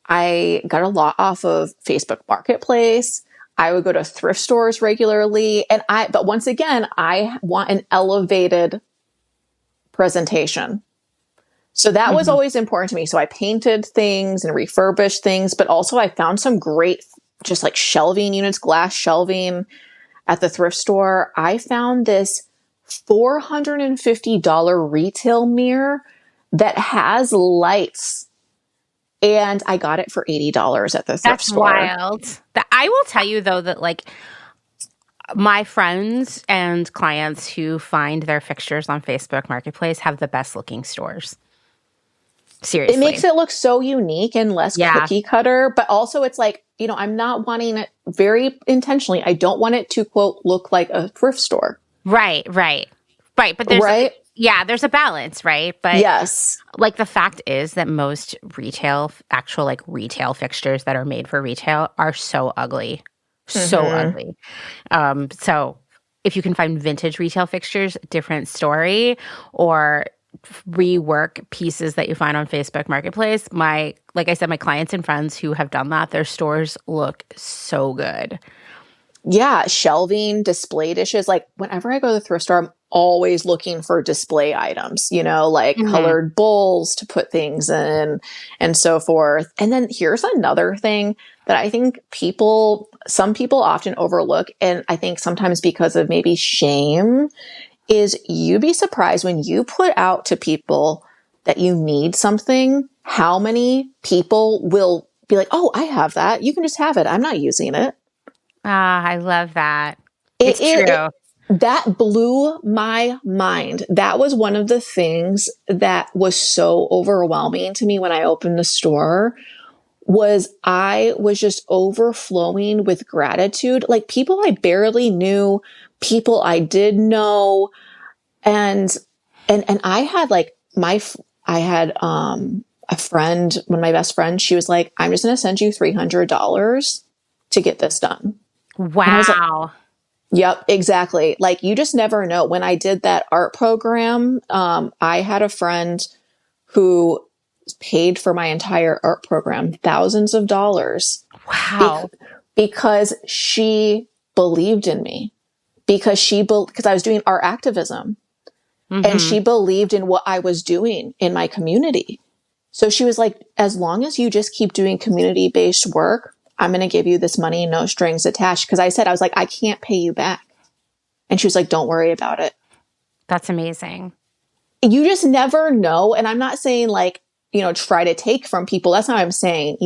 Speaker 2: I got a lot off of Facebook Marketplace. I would go to thrift stores regularly. But once again, I want an elevated presentation. So that was always important to me. So I painted things and refurbished things, but also I found some great, just like shelving units, glass shelving at the thrift store. I found this $450 retail mirror that has lights, and I got it for $80 at the thrift store.
Speaker 1: That's wild. I will tell you though that, like, my friends and clients who find their fixtures on Facebook Marketplace have the best looking stores. Seriously.
Speaker 2: It makes it look so unique and less cookie cutter, but also it's like, I'm not wanting it very intentionally. I don't want it to, quote, look like a thrift store.
Speaker 1: Right. But there's a balance, right? But
Speaker 2: yes,
Speaker 1: like, the fact is that most actual retail fixtures that are made for retail are so ugly. So ugly. So if you can find vintage retail fixtures, different story, or rework pieces that you find on Facebook Marketplace. Like I said, my clients and friends who have done that, their stores look so good.
Speaker 2: Yeah, shelving, display dishes. Like, whenever I go to the thrift store, I'm always looking for display items, like colored bowls to put things in and so forth. And then here's another thing that I think some people often overlook. And I think sometimes because of maybe shame is you'd be surprised when you put out to people that you need something, how many people will be like, oh, I have that. You can just have it. I'm not using it.
Speaker 1: Ah, I love that. It's true.
Speaker 2: That blew my mind. That was one of the things that was so overwhelming to me when I opened the store was I was just overflowing with gratitude. Like people I barely knew, people I did know. And I had like I had, a friend, one of my best friends, she was like, I'm just going to send you $300 to get this done.
Speaker 1: Wow.
Speaker 2: And I was like, yep, exactly. Like you just never know. When I did that art program, I had a friend who paid for my entire art program, thousands of dollars.
Speaker 1: Wow.
Speaker 2: Because she believed in me, because I was doing art activism and she believed in what I was doing in my community. So she was like, as long as you just keep doing community-based work, I'm going to give you this money, no strings attached. Because I was like, I can't pay you back. And she was like, don't worry about it.
Speaker 1: That's amazing.
Speaker 2: You just never know. And I'm not saying like, try to take from people. That's not what I'm saying,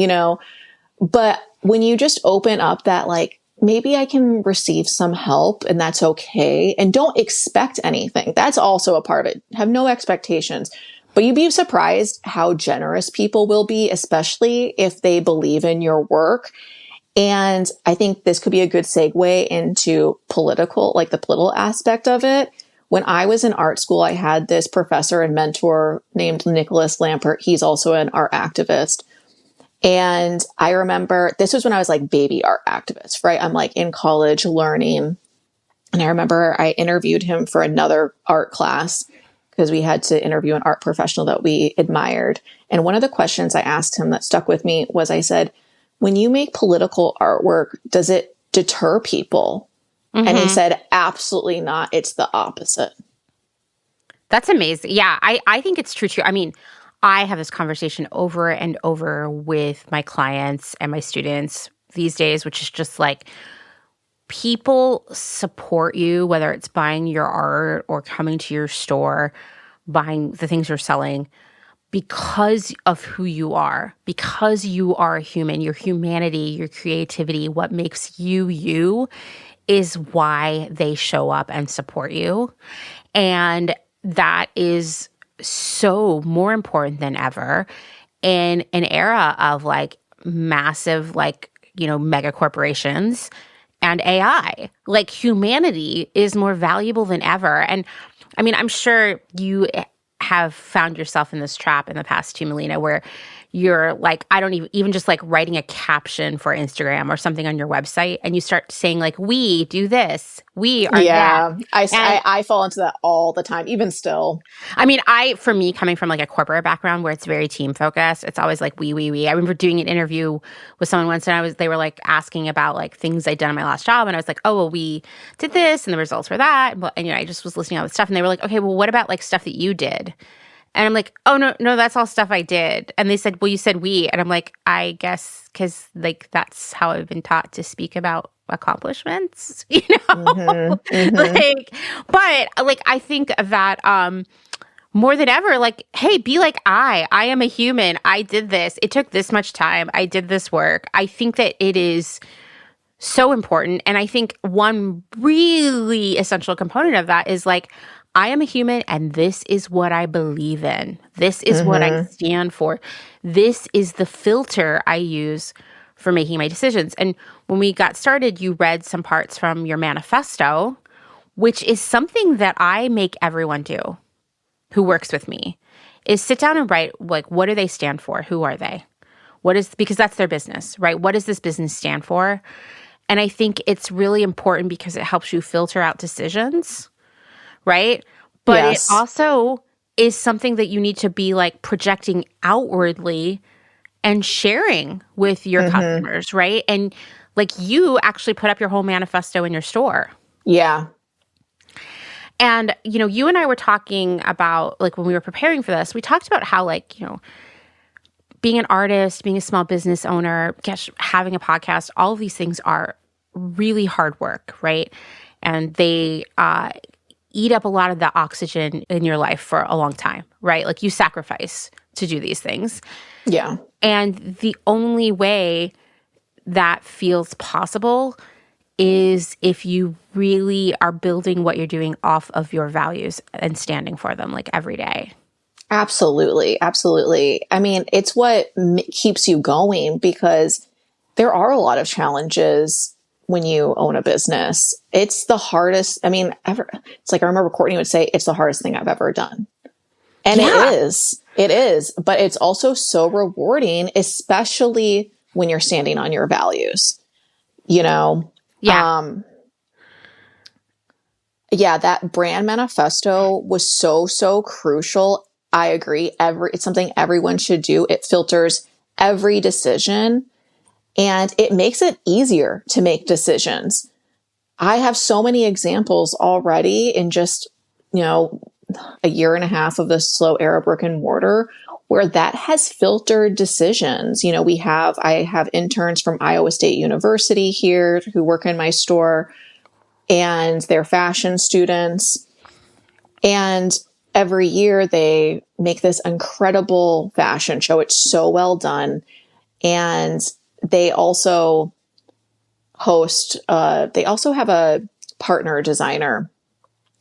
Speaker 2: but when you just open up that, like, maybe I can receive some help and that's okay. And don't expect anything. That's also a part of it. Have no expectations. But you'd be surprised how generous people will be, especially if they believe in your work. And I think this could be a good segue into the political aspect of it. When I was in art school, I had this professor and mentor named Nicholas Lampert. He's also an art activist. And I remember this was when I was like baby art activist, right? I'm like in college learning. And I remember I interviewed him for another art class because we had to interview an art professional that we admired. And one of the questions I asked him that stuck with me was, I said, when you make political artwork, does it deter people? And he said, absolutely not. It's the opposite.
Speaker 1: That's amazing. Yeah, I think it's true too. I mean, I have this conversation over and over with my clients and my students these days, which is just like, people support you, whether it's buying your art or coming to your store, buying the things you're selling, because of who you are, because you are a human, your humanity, your creativity, what makes you you is why they show up and support you. And that is so more important than ever in an era of like massive, like, mega corporations and AI. Like humanity is more valuable than ever. And I mean, I'm sure you have found yourself in this trap in the past too, Malena, where you're like, I don't even just like writing a caption for Instagram or something on your website, and you start saying like, we do this, we are that.
Speaker 2: I fall into that all the time, even still.
Speaker 1: I mean, for me, coming from like a corporate background where it's very team focused, it's always like we. I remember doing an interview with someone once, and they were like asking about like things I'd done in my last job, and I was like, oh, well, we did this, and the results were that, and I just was listening to all this stuff, and they were like, okay, well, what about like stuff that you did? And I'm like, oh, no, that's all stuff I did. And they said, well, you said we. And I'm like, I guess because like that's how I've been taught to speak about accomplishments, like, but like, I think that more than ever, like, hey, be like I am a human. I did this. It took this much time. I did this work. I think that it is so important. And I think one really essential component of that is like, I am a human and this is what I believe in. This is what I stand for. This is the filter I use for making my decisions. And when we got started, you read some parts from your manifesto, which is something that I make everyone do who works with me, is sit down and write, like, what do they stand for? Who are they? Because that's their business, right? What does this business stand for? And I think it's really important because it helps you filter out decisions, right? But it also is something that you need to be like projecting outwardly and sharing with your customers, right? And like you actually put up your whole manifesto in your store.
Speaker 2: Yeah.
Speaker 1: And, you and I were talking about, like, when we were preparing for this, we talked about how, like, being an artist, being a small business owner, gosh, having a podcast, all of these things are really hard work, right? And they eat up a lot of the oxygen in your life for a long time, right? Like, you sacrifice to do these things.
Speaker 2: Yeah.
Speaker 1: And the only way that feels possible is if you really are building what you're doing off of your values and standing for them, like, every day.
Speaker 2: Absolutely. Absolutely. I mean, it's what keeps you going, because there are a lot of challenges when you own a business. It's the hardest. I mean, ever. It's like, I remember Courtney would say, it's the hardest thing I've ever done. And
Speaker 1: Yeah.
Speaker 2: it is, but it's also so rewarding, especially when you're standing on your values,
Speaker 1: Yeah.
Speaker 2: Yeah, that brand manifesto was so crucial. I agree. It's something everyone should do. It filters every decision, and it makes it easier to make decisions. I have so many examples already in just, a year and a half of the slow era brick and mortar where that has filtered decisions. I have interns from Iowa State University here who work in my store, and they're fashion students. And every year they make this incredible fashion show. It's so well done. And they also they also have a partner designer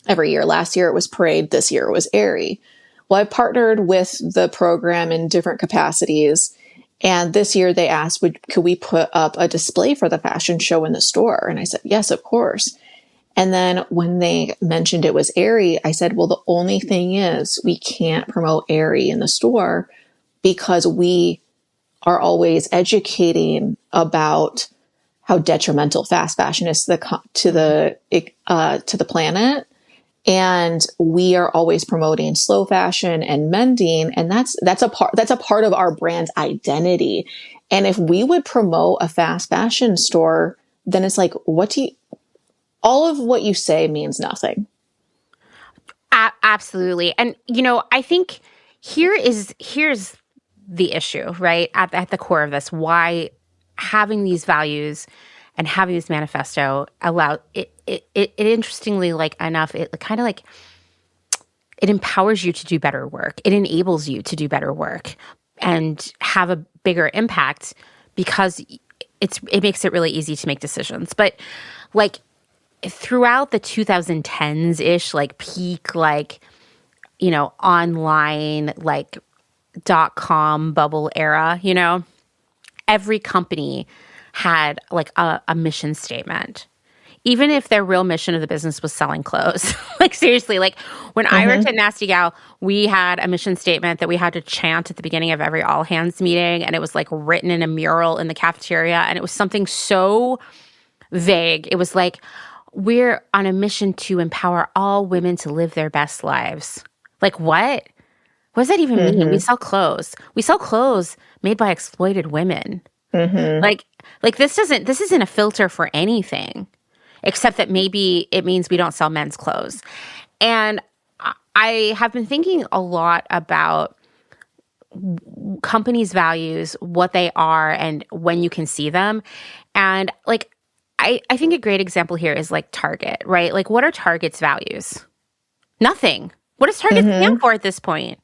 Speaker 2: every year. Last year it was Parade. This year it was Aerie. Well, I partnered with the program in different capacities. And this year they asked, could we put up a display for the fashion show in the store? And I said, yes, of course. And then when they mentioned it was Aerie, I said, well, the only thing is we can't promote Aerie in the store because we are always educating about how detrimental fast fashion is to the planet. And we are always promoting slow fashion and mending. And that's a part of our brand's identity. And if we would promote a fast fashion store, then it's like, all of what you say means nothing.
Speaker 1: Absolutely. And, I think here's the issue, right? At the core of this, why having these values and having this manifesto allow it interestingly, like, enough, it kind of like, it empowers you to do better work. It enables you to do better work and have a bigger impact because it makes it really easy to make decisions. But, like, throughout the 2010s-ish, like, peak, like, online, like, .com bubble era, every company had, like, a mission statement. Even if their real mission of the business was selling clothes. Like, seriously, like, when I worked at Nasty Gal, we had a mission statement that we had to chant at the beginning of every all hands meeting. And it was, like, written in a mural in the cafeteria. And it was something so vague. It was like, we're on a mission to empower all women to live their best lives. Like, what? What does that even mean? We sell clothes. We sell clothes made by exploited women. Like this isn't a filter for anything, except that maybe it means we don't sell men's clothes. And I have been thinking a lot about companies' values, what they are, and when you can see them. And, like, I think a great example here is, like, Target, right? Like, what are Target's values? Nothing. What does Target stand for at this point?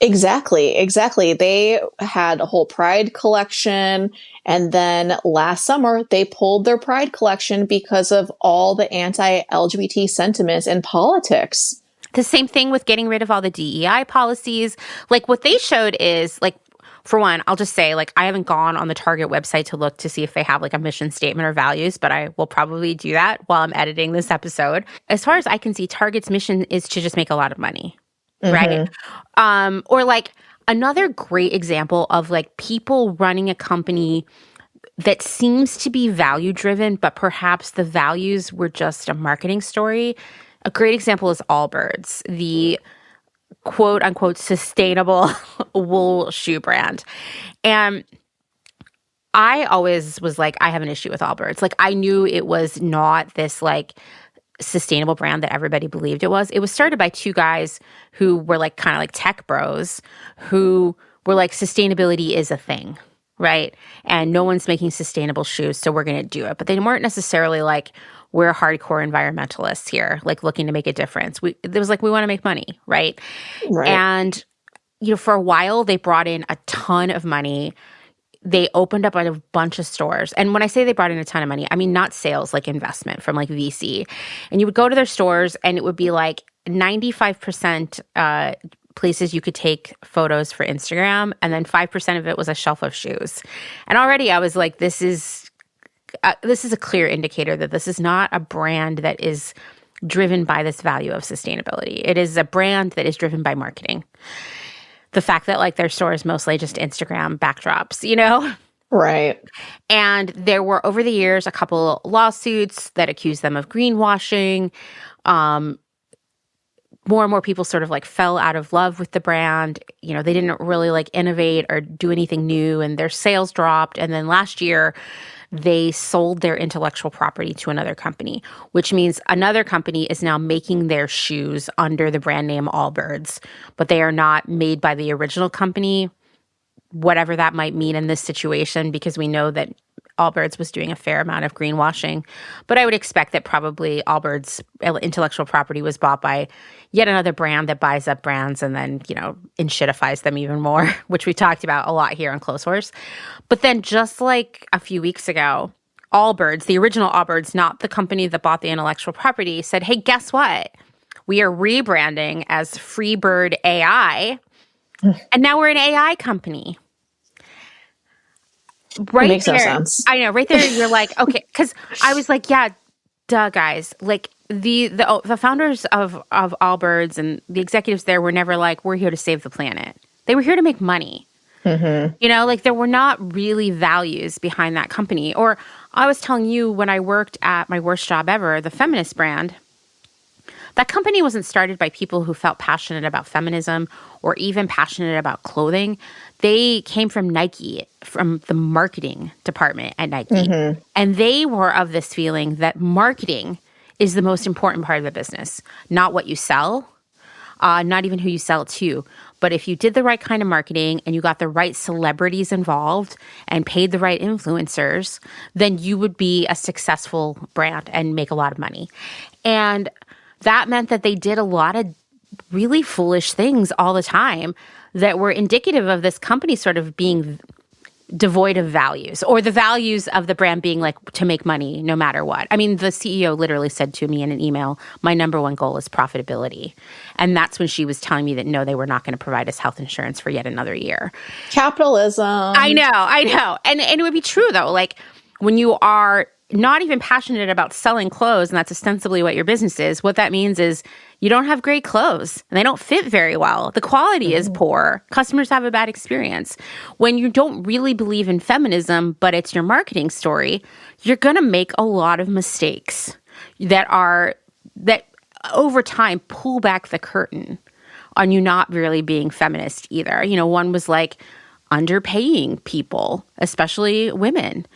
Speaker 2: Exactly. They had a whole Pride collection. And then last summer, they pulled their Pride collection because of all the anti-LGBT sentiments in politics.
Speaker 1: The same thing with getting rid of all the DEI policies. Like, what they showed is, like, for one, I'll just say, like, I haven't gone on the Target website to look to see if they have, like, a mission statement or values, but I will probably do that while I'm editing this episode. As far as I can see, Target's mission is to just make a lot of money, right? Or, like, another great example of, like, people running a company that seems to be value-driven, but perhaps the values were just a marketing story. A great example is Allbirds, the quote-unquote sustainable wool shoe brand. And I always was like, I have an issue with Allbirds. Like, I knew it was not this, like, sustainable brand that everybody believed it was. It was started by two guys who were like kind of like tech bros who were like, sustainability is a thing, right? And no one's making sustainable shoes, so we're going to do it. But they weren't necessarily like, we're hardcore environmentalists here, like looking to make a difference. It was like, we want to make money, right?
Speaker 2: Right.
Speaker 1: And, for a while, they brought in a ton of money. They opened up a bunch of stores. And when I say they brought in a ton of money, I mean not sales, like investment from like VC. And you would go to their stores and it would be like 95% places you could take photos for Instagram, and then 5% of it was a shelf of shoes. And already I was like, this is a clear indicator that this is not a brand that is driven by this value of sustainability. It is a brand that is driven by marketing. The fact that like their store is mostly just Instagram backdrops,
Speaker 2: Right.
Speaker 1: And there were over the years a couple lawsuits that accused them of greenwashing. More and more people sort of like fell out of love with the brand. They didn't really like innovate or do anything new, and their sales dropped. And then last year, they sold their intellectual property to another company, which means another company is now making their shoes under the brand name Allbirds, but they are not made by the original company, whatever that might mean in this situation, because we know that Allbirds was doing a fair amount of greenwashing. But I would expect that probably Allbirds' intellectual property was bought by yet another brand that buys up brands and then, enshittifies them even more, which we talked about a lot here on Clotheshorse. But then just like a few weeks ago, Allbirds, the original Allbirds, not the company that bought the intellectual property, said, hey, guess what? We are rebranding as Freebird AI, and now we're an AI company. Right,
Speaker 2: makes
Speaker 1: there,
Speaker 2: no sense.
Speaker 1: I know. Right there, you're like, okay, because I was like, yeah, duh, guys. Like the founders of Allbirds and the executives there were never like, we're here to save the planet. They were here to make money.
Speaker 2: Mm-hmm.
Speaker 1: Like there were not really values behind that company. Or I was telling you when I worked at my worst job ever, the feminist brand. That company wasn't started by people who felt passionate about feminism or even passionate about clothing. They came from Nike, from the marketing department at Nike. Mm-hmm. And they were of this feeling that marketing is the most important part of the business, not what you sell, not even who you sell it to. But if you did the right kind of marketing and you got the right celebrities involved and paid the right influencers, then you would be a successful brand and make a lot of money. And that meant that they did a lot of really foolish things all the time that were indicative of this company sort of being devoid of values, or the values of the brand being like to make money no matter what. I mean, the CEO literally said to me in an email, my number one goal is profitability. And that's when she was telling me that no, they were not going to provide us health insurance for yet another year.
Speaker 2: Capitalism.
Speaker 1: I know. And it would be true though. Like when you are not even passionate about selling clothes, and that's ostensibly what your business is, what that means is you don't have great clothes and they don't fit very well. The quality is poor. Customers have a bad experience. When you don't really believe in feminism, but it's your marketing story, you're going to make a lot of mistakes that over time pull back the curtain on you not really being feminist either. One was like underpaying people, especially women,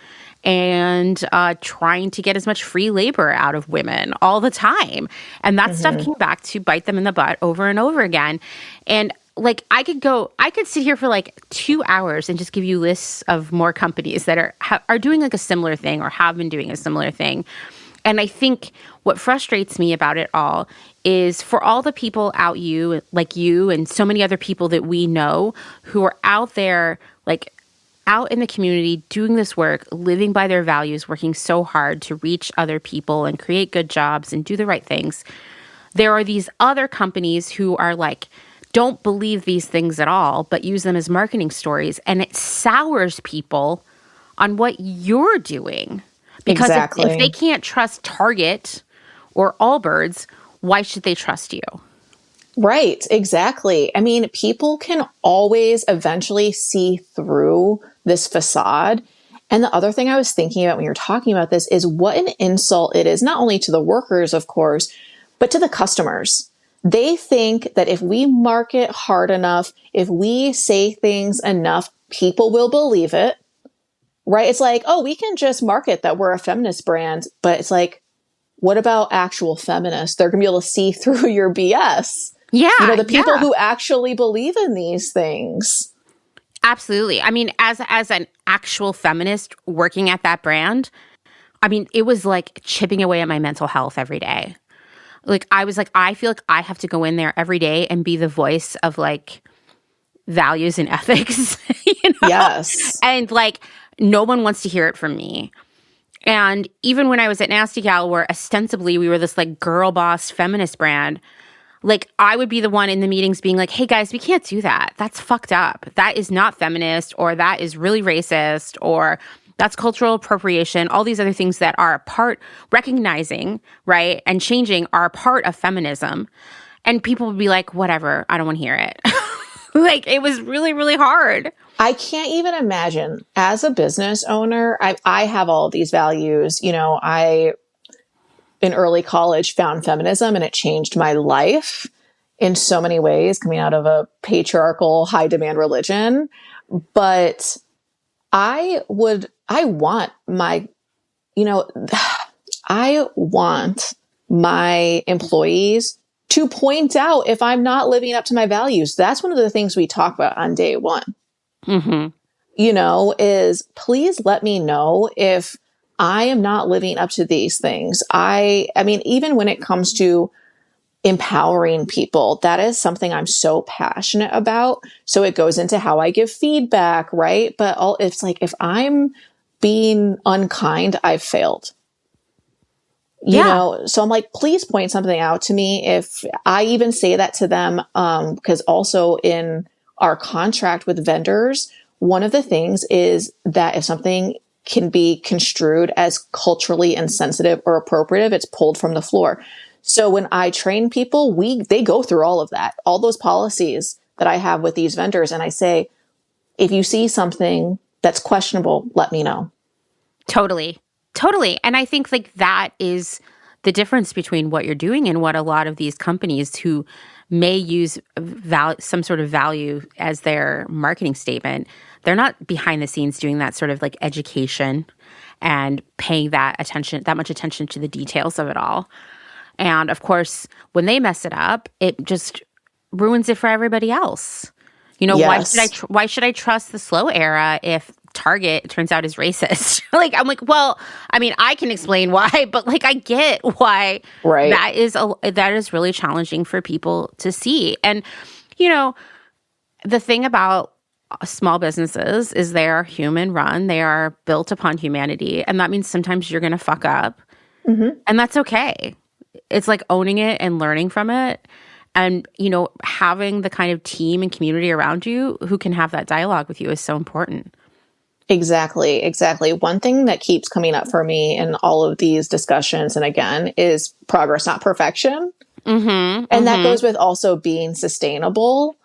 Speaker 1: and trying to get as much free labor out of women all the time. And that stuff came back to bite them in the butt over and over again. And like I could sit here for like 2 hours and just give you lists of more companies that are doing like a similar thing or have been doing a similar thing. And I think what frustrates me about it all is for all the people like you and so many other people that we know who are out there, like out in the community, doing this work, living by their values, working so hard to reach other people and create good jobs and do the right things. There are these other companies who are like, don't believe these things at all, but use them as marketing stories. And it sours people on what you're doing. Because if they can't trust Target or Allbirds, why should they trust you?
Speaker 2: Right, exactly. I mean, people can always eventually see through this facade. And the other thing I was thinking about when you're talking about this is what an insult it is, not only to the workers, of course, but to the customers. They think that if we market hard enough, if we say things enough, people will believe it, right? It's like, oh, we can just market that we're a feminist brand, but it's like, what about actual feminists? They're going to be able to see through your BS.
Speaker 1: Yeah.
Speaker 2: The people who actually believe in these things.
Speaker 1: Absolutely. I mean, as an actual feminist working at that brand, I mean, it was like chipping away at my mental health every day. Like, I was like, I feel like I have to go in there every day and be the voice of like values and ethics,
Speaker 2: Yes.
Speaker 1: And like, no one wants to hear it from me. And even when I was at Nasty Gal, where ostensibly we were this like girl boss feminist brand, like I would be the one in the meetings being like, hey guys, we can't do that. That's fucked up. That is not feminist, or that is really racist, or that's cultural appropriation. All these other things that are recognizing, right, and changing are part of feminism. And people would be like, whatever, I don't want to hear it. Like, it was really, really hard.
Speaker 2: I can't even imagine as a business owner, I have all of these values. I, in early college, found feminism and it changed my life in so many ways, coming out of a patriarchal, high demand religion. But I want my employees to point out if I'm not living up to my values. That's one of the things we talk about on day one.
Speaker 1: Mm-hmm.
Speaker 2: Is please let me know if I am not living up to these things. I mean, even when it comes to empowering people, that is something I'm so passionate about. So it goes into how I give feedback, right? But it's like, if I'm being unkind, I've failed. So I'm like, please point something out to me. If I even say that to them, because also in our contract with vendors, one of the things is that if something can be construed as culturally insensitive or appropriative, it's pulled from the floor. So when I train people, they go through all of that, all those policies that I have with these vendors. And I say, if you see something that's questionable, let me know. Totally.
Speaker 1: And I think like that is the difference between what you're doing and what a lot of these companies who may use some sort of value as their marketing statement, they're not behind the scenes doing that sort of like education and paying that much attention to the details of it all. And of course, when they mess it up, it just ruins it for everybody else.
Speaker 2: Yes.
Speaker 1: Why should I trust the slow era if Target turns out is racist? Like, I'm like, well, I mean, I can explain why, but like, I get why
Speaker 2: right.
Speaker 1: that is really challenging for people to see. And, the thing about small businesses is they are human run. They are built upon humanity. And that means sometimes you're going to fuck up.
Speaker 2: Mm-hmm.
Speaker 1: And that's okay. It's like owning it and learning from it. And, having the kind of team and community around you who can have that dialogue with you is so important.
Speaker 2: Exactly. One thing that keeps coming up for me in all of these discussions, and again, is progress, not perfection.
Speaker 1: Mm-hmm,
Speaker 2: and that goes with also being sustainable.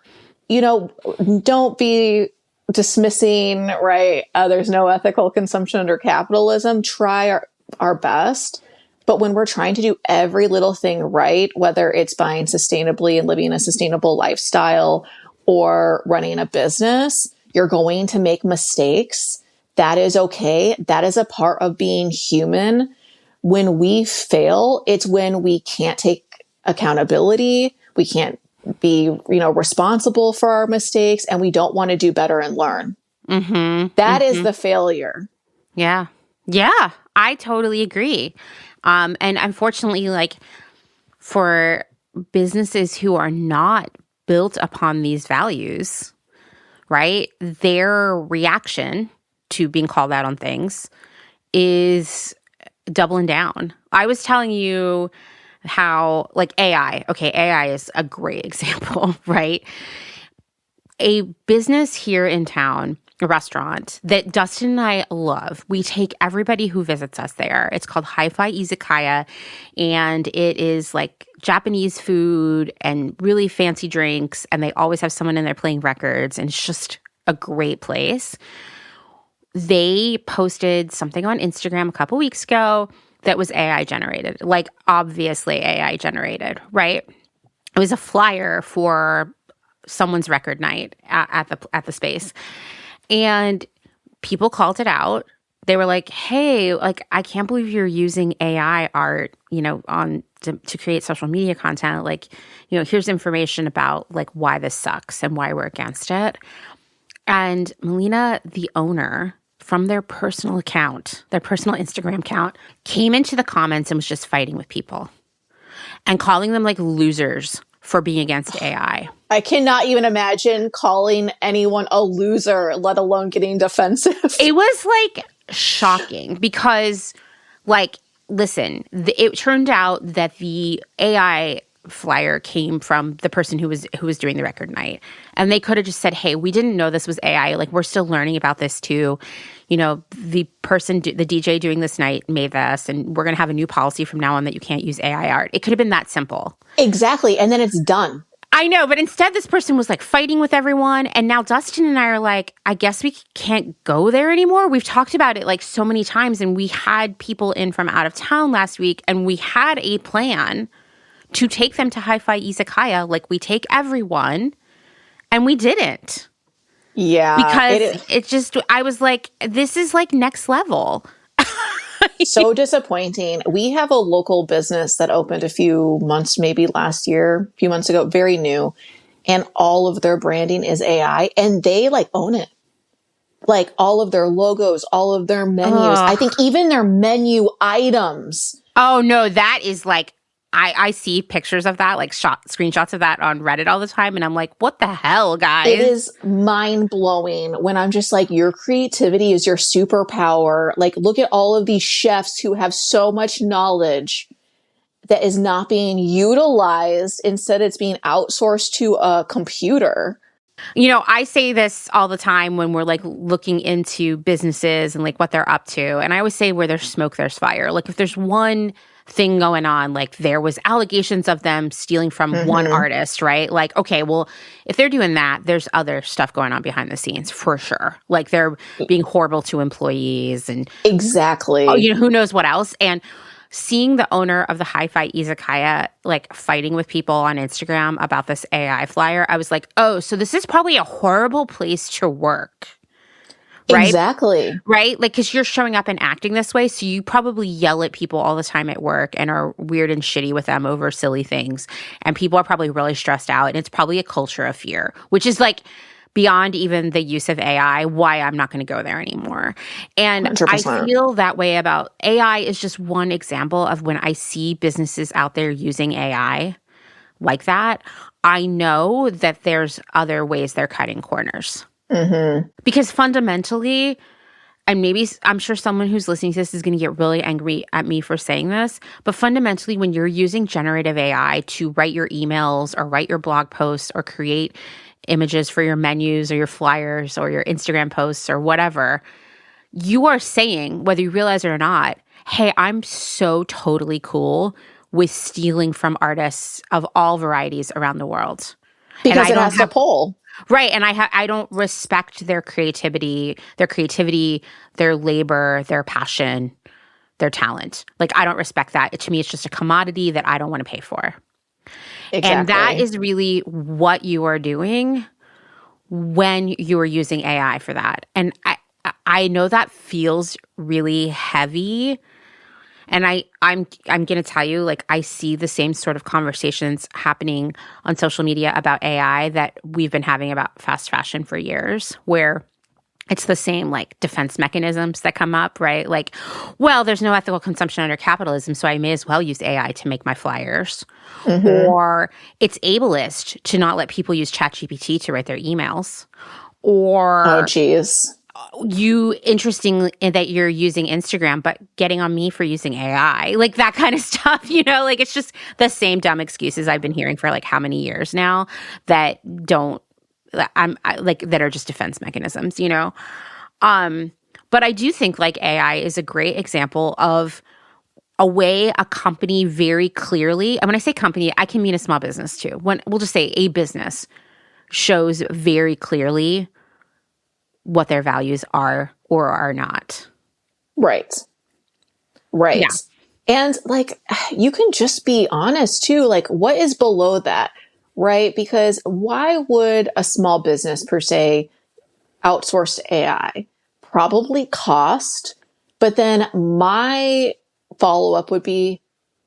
Speaker 2: Don't be dismissing, right? There's no ethical consumption under capitalism. Try our best. But when we're trying to do every little thing right, whether it's buying sustainably and living a sustainable lifestyle or running a business, you're going to make mistakes. That is okay. That is a part of being human. When we fail, it's when we can't take accountability. We can't be, responsible for our mistakes, and we don't want to do better and learn.
Speaker 1: Mm-hmm.
Speaker 2: That is the failure.
Speaker 1: Yeah, I totally agree. And unfortunately, like for businesses who are not built upon these values, right, their reaction to being called out on things is doubling down. I was telling you how, like, AI is a great example, right? A business here in town, a restaurant that Dustin and I love. We take everybody who visits us there. It's called Hi-Fi Izakaya, and it is like Japanese food and really fancy drinks, and they always have someone in there playing records, and it's just a great place. They posted something on Instagram a couple weeks ago that was AI generated, like obviously AI generated, right? It was a flyer for someone's record night at the space. And people called it out. they were like, hey, like, I can't believe you're using AI art, to create social media content. Like, here's information about like why this sucks and why we're against it. And Malena, the owner, from their personal account, their personal Instagram account, came into the comments and was just fighting with people and calling them like losers for being against AI.
Speaker 2: I cannot even imagine calling anyone a loser, let alone getting defensive.
Speaker 1: It was like shocking because, like, listen, it turned out that the AI flyer came from the person who was doing the record night, and they could have just said, "Hey, we didn't know this was AI. Like, we're still learning about this too. The person, the DJ doing this night made this, and we're going to have a new policy from now on that you can't use AI art." It could have been that simple.
Speaker 2: Exactly, and then it's done.
Speaker 1: I know, but instead this person was like fighting with everyone. And now Dustin and I are like, I guess we can't go there anymore. We've talked about it like so many times, and we had people in from out of town last week, and we had a plan to take them to Hi-Fi Izakaya like we take everyone, and we didn't.
Speaker 2: Yeah.
Speaker 1: Because I was like, this is like next level.
Speaker 2: So disappointing. We have a local business that opened a few months, maybe last year, a few months ago, very new. And all of their branding is AI, and they like own it. Like all of their logos, all of their menus. I think even their menu items.
Speaker 1: Oh no, that is like, I see pictures of that, like screenshots of that on Reddit all the time. And I'm like, what the hell, guys?
Speaker 2: It is mind blowing when I'm just like, your creativity is your superpower. Like, look at all of these chefs who have so much knowledge that is not being utilized. Instead, it's being outsourced to a computer.
Speaker 1: I say this all the time when we're like looking into businesses and like what they're up to. And I always say, where there's smoke, there's fire. Like, if there's one thing going on, like there was allegations of them stealing from one artist, right? Like, okay, well, if they're doing that, there's other stuff going on behind the scenes for sure. Like, they're being horrible to employees and
Speaker 2: exactly.
Speaker 1: Who knows what else. And seeing the owner of the Hi-Fi Izakaya like fighting with people on Instagram about this AI flyer, I was like, oh, so this is probably a horrible place to work. Right?
Speaker 2: Exactly.
Speaker 1: Right? Like, because you're showing up and acting this way, so you probably yell at people all the time at work and are weird and shitty with them over silly things. And people are probably really stressed out. And it's probably a culture of fear, which is like beyond even the use of AI, why I'm not going to go there anymore. And 100%. I feel that way about AI is just one example of when I see businesses out there using AI like that, I know that there's other ways they're cutting corners. Because fundamentally, and maybe I'm sure someone who's listening to this is going to get really angry at me for saying this, but fundamentally, when you're using generative AI to write your emails or write your blog posts or create images for your menus or your flyers or your Instagram posts or whatever, you are saying, whether you realize it or not, hey, I'm so totally cool with stealing from artists of all varieties around the world.
Speaker 2: Because it has to pull.
Speaker 1: Right. And I don't respect their creativity, their labor, their passion, their talent. Like, I don't respect that. To me, it's just a commodity that I don't want to pay for. Exactly. And that is really what you are doing when you are using AI for that. And I know that feels really heavy. And I'm going to tell you, like, I see the same sort of conversations happening on social media about AI that we've been having about fast fashion for years, where it's the same, like, defense mechanisms that come up, right? Like, well, there's no ethical consumption under capitalism, so I may as well use AI to make my flyers. Or it's ableist to not let people use ChatGPT to write their emails. Or
Speaker 2: oh, geez.
Speaker 1: Interesting that you're using Instagram, but getting on me for using AI, like that kind of stuff, like it's just the same dumb excuses I've been hearing for like how many years now that that are just defense mechanisms, But I do think like AI is a great example of a way a company very clearly, and when I say company, I can mean a small business too. When we'll just say a business shows very clearly what their values are or are not.
Speaker 2: Right. Yeah. And like, you can just be honest too. Like, what is below that? Right? Because why would a small business per se outsource AI? Probably cost, But then my follow-up would be,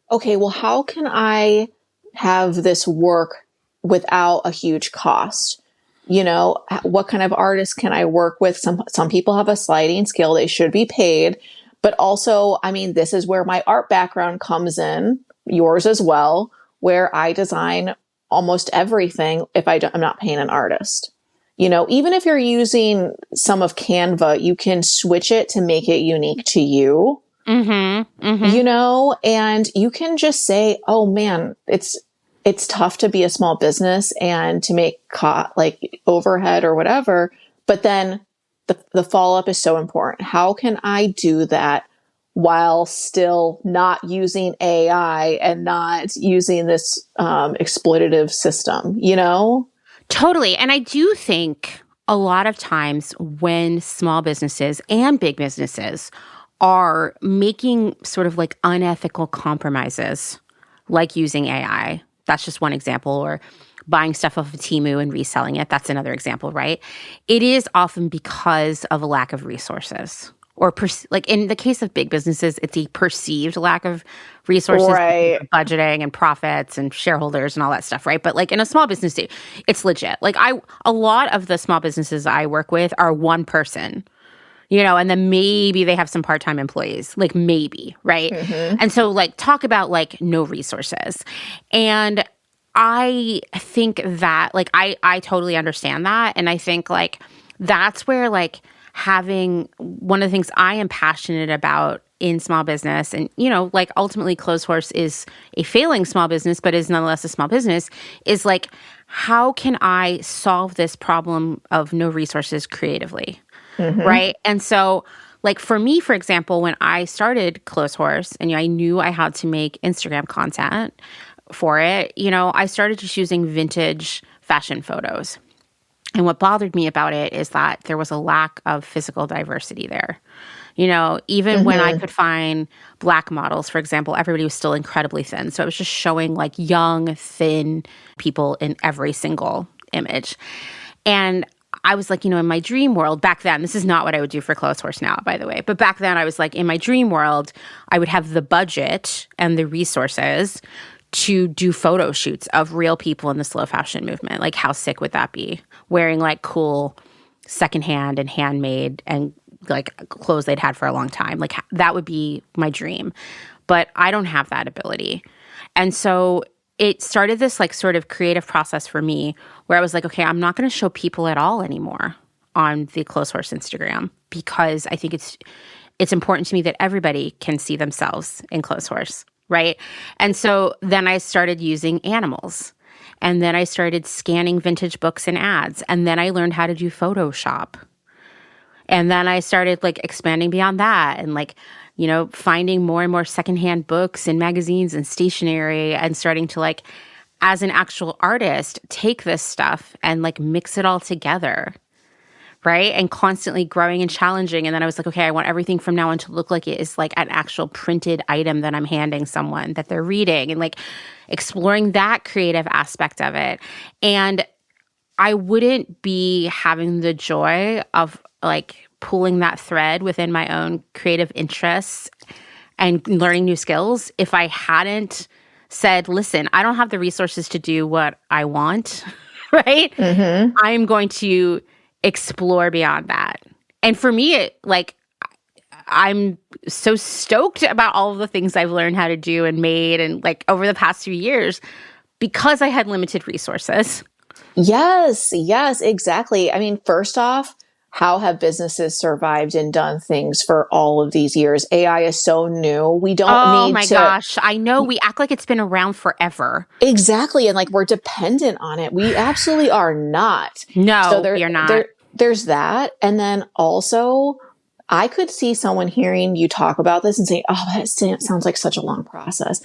Speaker 2: okay, well, how can I have this work without a huge cost? You know, what kind of artists can I work with? Some people have a sliding scale. They should be paid. But also, I mean, this is where my art background comes in, yours as well, where I design almost everything if I'm not paying an artist. You know, even if you're using some of Canva, you can switch it to make it unique to you. You know, and you can just say, oh man, it's tough to be a small business and to make like overhead or whatever. But then the follow up is so important. How can I do that while still not using AI and not using this exploitative system, you know?
Speaker 1: Totally. And I do think a lot of times when small businesses and big businesses are making sort of like unethical compromises, like using AI. That's just one example, or buying stuff off of Temu and reselling it. That's another example, right? It is often because of a lack of resources. Or like in the case of big businesses, it's a perceived lack of resources,
Speaker 2: Right.
Speaker 1: budgeting and profits and shareholders and all that stuff, right? But like in a small business, it's legit. Like a lot of the small businesses I work with are one person, you know, and then maybe they have some part-time employees, like maybe, right? And so like talk about like no resources. And I think that like I totally understand that. And I think like that's where like having one of the things I am passionate about in small business, and you know, like ultimately Clotheshorse is a failing small business, but is nonetheless a small business, is like how can I solve this problem of no resources creatively? Right. And so, like for me, for example, when I started Clotheshorse and I knew I had to make Instagram content for it, you know, I started just using vintage fashion photos. And what bothered me about it is that there was a lack of physical diversity there. You know, even when I could find Black models, for example, everybody was still incredibly thin. So it was just showing like young, thin people in every single image. And I was like, you know, in my dream world back then, this is not what I would do for Clotheshorse now, by the way. But back then I was like, in my dream world, I would have the budget and the resources to do photo shoots of real people in the slow fashion movement. Like, how sick would that be? Wearing like cool secondhand and handmade and like clothes they'd had for a long time. Like that would be my dream. But I don't have that ability. And so it started this like sort of creative process for me where I was like, okay, I'm not going to show people at all anymore on the Clotheshorse Instagram because I think it's important to me that everybody can see themselves in Clotheshorse, right? And so then I started using animals. And then I started scanning vintage books and ads. And then I learned how to do Photoshop. And then I started like expanding beyond that and like, you know, finding more and more secondhand books and magazines and stationery and starting to like, as an actual artist, take this stuff and like mix it all together, right? And constantly growing and challenging. And then I was like, okay, I want everything from now on to look like it is like an actual printed item that I'm handing someone that they're reading and like exploring that creative aspect of it. And I wouldn't be having the joy of like pulling that thread within my own creative interests and learning new skills if I hadn't said, listen, I don't have the resources to do what I want, right? I'm going to explore beyond that. And for me, I'm so stoked about all of the things I've learned how to do and made and like over the past few years because I had limited resources.
Speaker 2: Yes, exactly. I mean, first off, how have businesses survived and done things for all of these years? AI is so new. We don't
Speaker 1: Oh
Speaker 2: need
Speaker 1: my gosh. I know we act like it's been around forever.
Speaker 2: Exactly. And like we're dependent on it. We absolutely are not. So
Speaker 1: No, you're not.
Speaker 2: there's that. And then also, I could see someone hearing you talk about this and say, oh, that sounds like such a long process.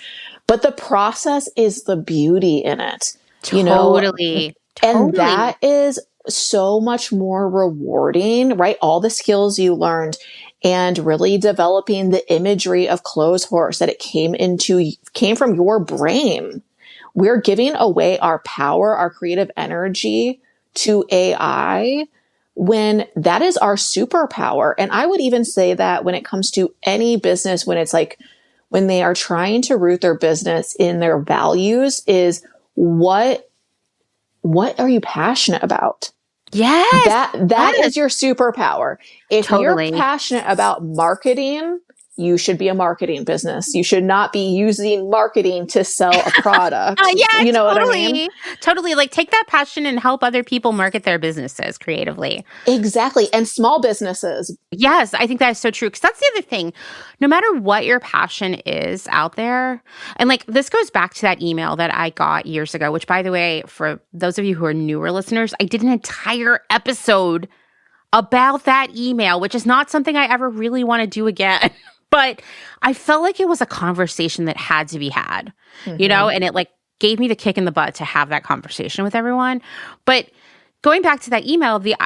Speaker 2: But the process is the beauty in it. You know?
Speaker 1: Totally.
Speaker 2: And that is so much more rewarding, right? All the skills you learned and really developing the imagery of Clotheshorse that it came from your brain. We're giving away our power, our creative energy to AI when that is our superpower. And I would even say that when it comes to any business, when it's like, when they are trying to root their business in their values, is what are you passionate about?
Speaker 1: Yes.
Speaker 2: That is your superpower. If
Speaker 1: Totally.
Speaker 2: you're passionate about marketing, you should be a marketing business. You should not be using marketing to sell a product.
Speaker 1: Yeah,
Speaker 2: you know
Speaker 1: totally.
Speaker 2: what I mean?
Speaker 1: Totally. Like, take that passion and help other people market their businesses creatively.
Speaker 2: Exactly. And small businesses.
Speaker 1: Yes, I think that is so true. Because that's the other thing. No matter what your passion is out there, and like this goes back to that email that I got years ago, which, by the way, for those of you who are newer listeners, I did an entire episode about that email, which is not something I ever really want to do again. But I felt like it was a conversation that had to be had, you know, and it like gave me the kick in the butt to have that conversation with everyone. But going back to that email, the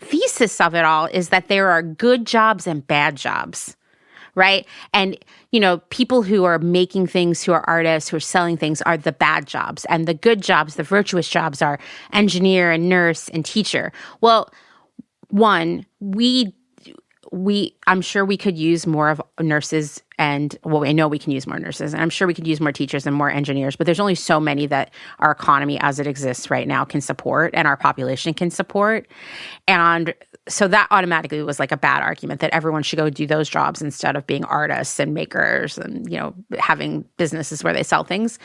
Speaker 1: thesis of it all is that there are good jobs and bad jobs, right? And, you know, people who are making things, who are artists, who are selling things are the bad jobs. And the good jobs, the virtuous jobs are engineer and nurse and teacher. Well, one, I'm sure we could use more of nurses and, well, I know we can use more nurses, and I'm sure we could use more teachers and more engineers, but there's only so many that our economy as it exists right now can support and our population can support. And so that automatically was like a bad argument that everyone should go do those jobs instead of being artists and makers and, you know, having businesses where they sell things.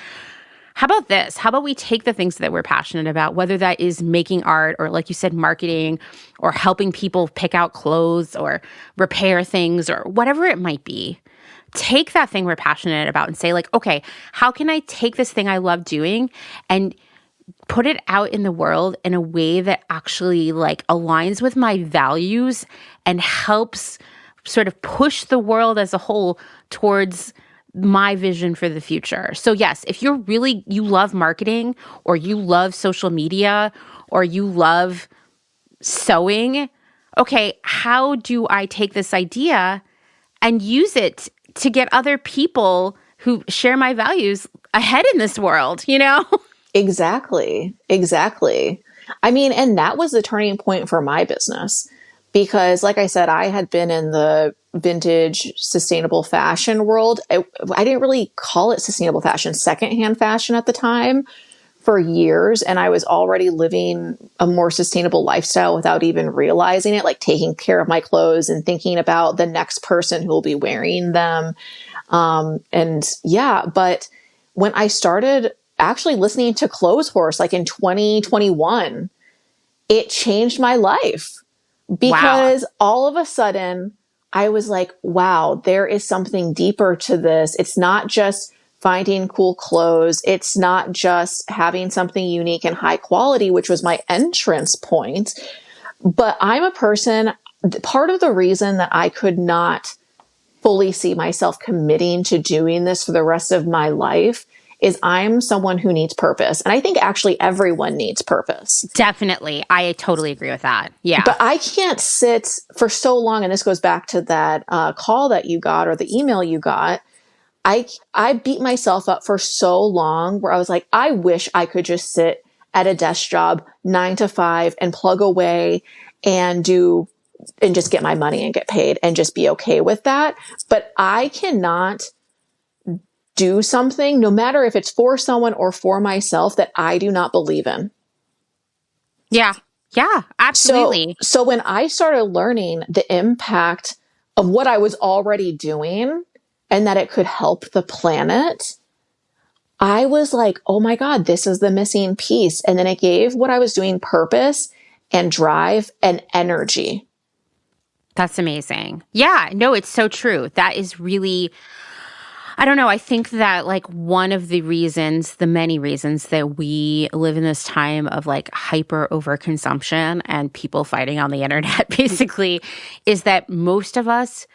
Speaker 1: How about this? How about we take the things that we're passionate about, whether that is making art or, like you said, marketing or helping people pick out clothes or repair things or whatever it might be. Take that thing we're passionate about and say, like, okay, how can I take this thing I love doing and put it out in the world in a way that actually like aligns with my values and helps sort of push the world as a whole towards my vision for the future. So yes, if you love marketing or you love social media or you love sewing, okay, how do I take this idea and use it to get other people who share my values ahead in this world, you know?
Speaker 2: Exactly. I mean, and that was the turning point for my business because, like I said, I had been in the vintage sustainable fashion world. I didn't really call it sustainable fashion, secondhand fashion at the time for years. And I was already living a more sustainable lifestyle without even realizing it, like taking care of my clothes and thinking about the next person who will be wearing them. But when I started actually listening to Clotheshorse, like in 2021, it changed my life because all of a sudden I was like, wow, there is something deeper to this. It's not just finding cool clothes. It's not just having something unique and high quality, which was my entrance point. But I'm a person, part of the reason that I could not fully see myself committing to doing this for the rest of my life is I'm someone who needs purpose. And I think actually everyone needs purpose.
Speaker 1: Definitely. I totally agree with that. Yeah.
Speaker 2: But I can't sit for so long. And this goes back to that call that you got or the email you got. I beat myself up for so long where I was like, I wish I could just sit at a desk job 9 to 5 and plug away and just get my money and get paid and just be okay with that. But I cannot do something, no matter if it's for someone or for myself, that I do not believe in.
Speaker 1: Yeah, absolutely.
Speaker 2: So when I started learning the impact of what I was already doing and that it could help the planet, I was like, oh my God, this is the missing piece. And then it gave what I was doing purpose and drive and energy.
Speaker 1: That's amazing. Yeah, no, it's so true. That is really, I don't know. I think that like one of the many reasons that we live in this time of like hyper overconsumption and people fighting on the internet basically is that most of us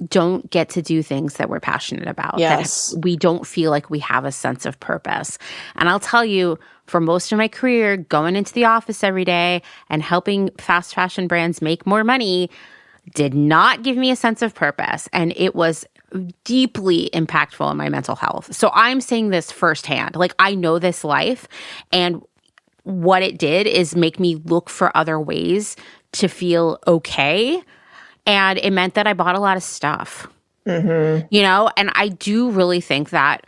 Speaker 1: don't get to do things that we're passionate about.
Speaker 2: Yes.
Speaker 1: That we don't feel like we have a sense of purpose. And I'll tell you, for most of my career, going into the office every day and helping fast fashion brands make more money did not give me a sense of purpose. And it was deeply impactful on my mental health. So I'm saying this firsthand. Like, I know this life, and what it did is make me look for other ways to feel okay. And it meant that I bought a lot of stuff, you know? And I do really think that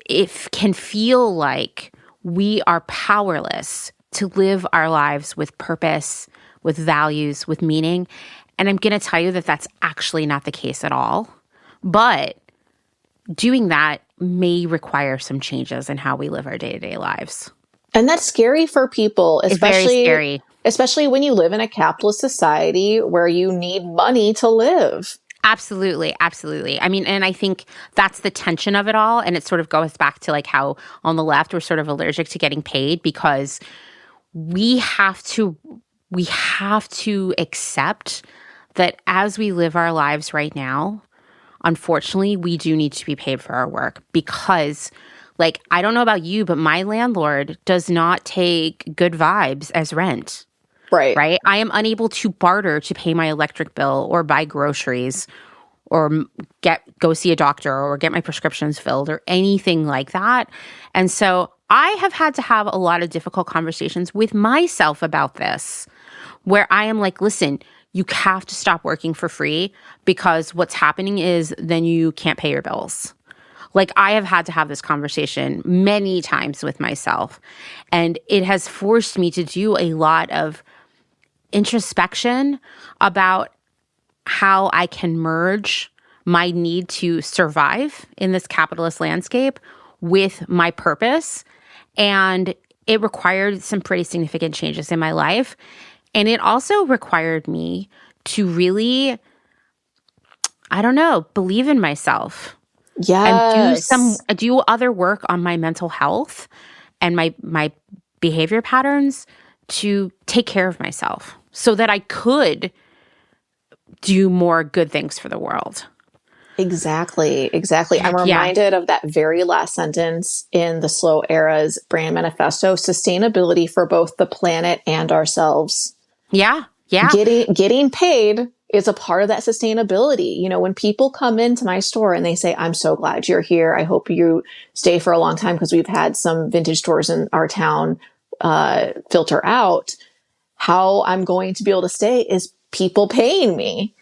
Speaker 1: it can feel like we are powerless to live our lives with purpose, with values, with meaning. And I'm going to tell you that that's actually not the case at all. But doing that may require some changes in how we live our day-to-day lives.
Speaker 2: And that's scary for people,
Speaker 1: It's very scary.
Speaker 2: Especially when you live in a capitalist society where you need money to live.
Speaker 1: Absolutely. Absolutely. I mean, and I think that's the tension of it all. And it sort of goes back to like how on the left, we're sort of allergic to getting paid because we have to accept that as we live our lives right now, unfortunately, we do need to be paid for our work because, like, I don't know about you, but my landlord does not take good vibes as rent. Right? I am unable to barter to pay my electric bill or buy groceries or go see a doctor or get my prescriptions filled or anything like that. And so I have had to have a lot of difficult conversations with myself about this, where I am like, listen, you have to stop working for free because what's happening is then you can't pay your bills. Like, I have had to have this conversation many times with myself, and it has forced me to do a lot of introspection about how I can merge my need to survive in this capitalist landscape with my purpose. And it required some pretty significant changes in my life. And it also required me to really, I don't know, believe in myself.
Speaker 2: Yes.
Speaker 1: And do other work on my mental health and my behavior patterns to take care of myself so that I could do more good things for the world.
Speaker 2: Exactly. I'm reminded of that very last sentence in the Slow Era's brand manifesto: sustainability for both the planet and ourselves.
Speaker 1: Yeah.
Speaker 2: Getting paid is a part of that sustainability. You know, when people come into my store and they say, I'm so glad you're here, I hope you stay for a long time, because we've had some vintage stores in our town filter out, how I'm going to be able to stay is people paying me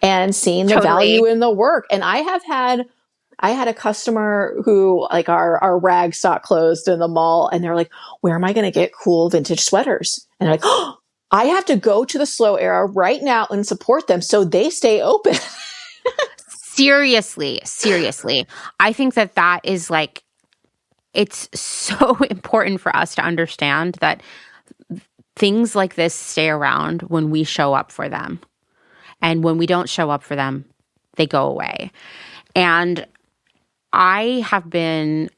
Speaker 2: and seeing the value in the work. And I had a customer who, like, our rag stock closed in the mall, and they're like, where am I going to get cool vintage sweaters? And they're like, oh, I have to go to the Slow Era right now and support them so they stay open.
Speaker 1: Seriously. I think that is like, it's so important for us to understand that things like this stay around when we show up for them. And when we don't show up for them, they go away. And I have been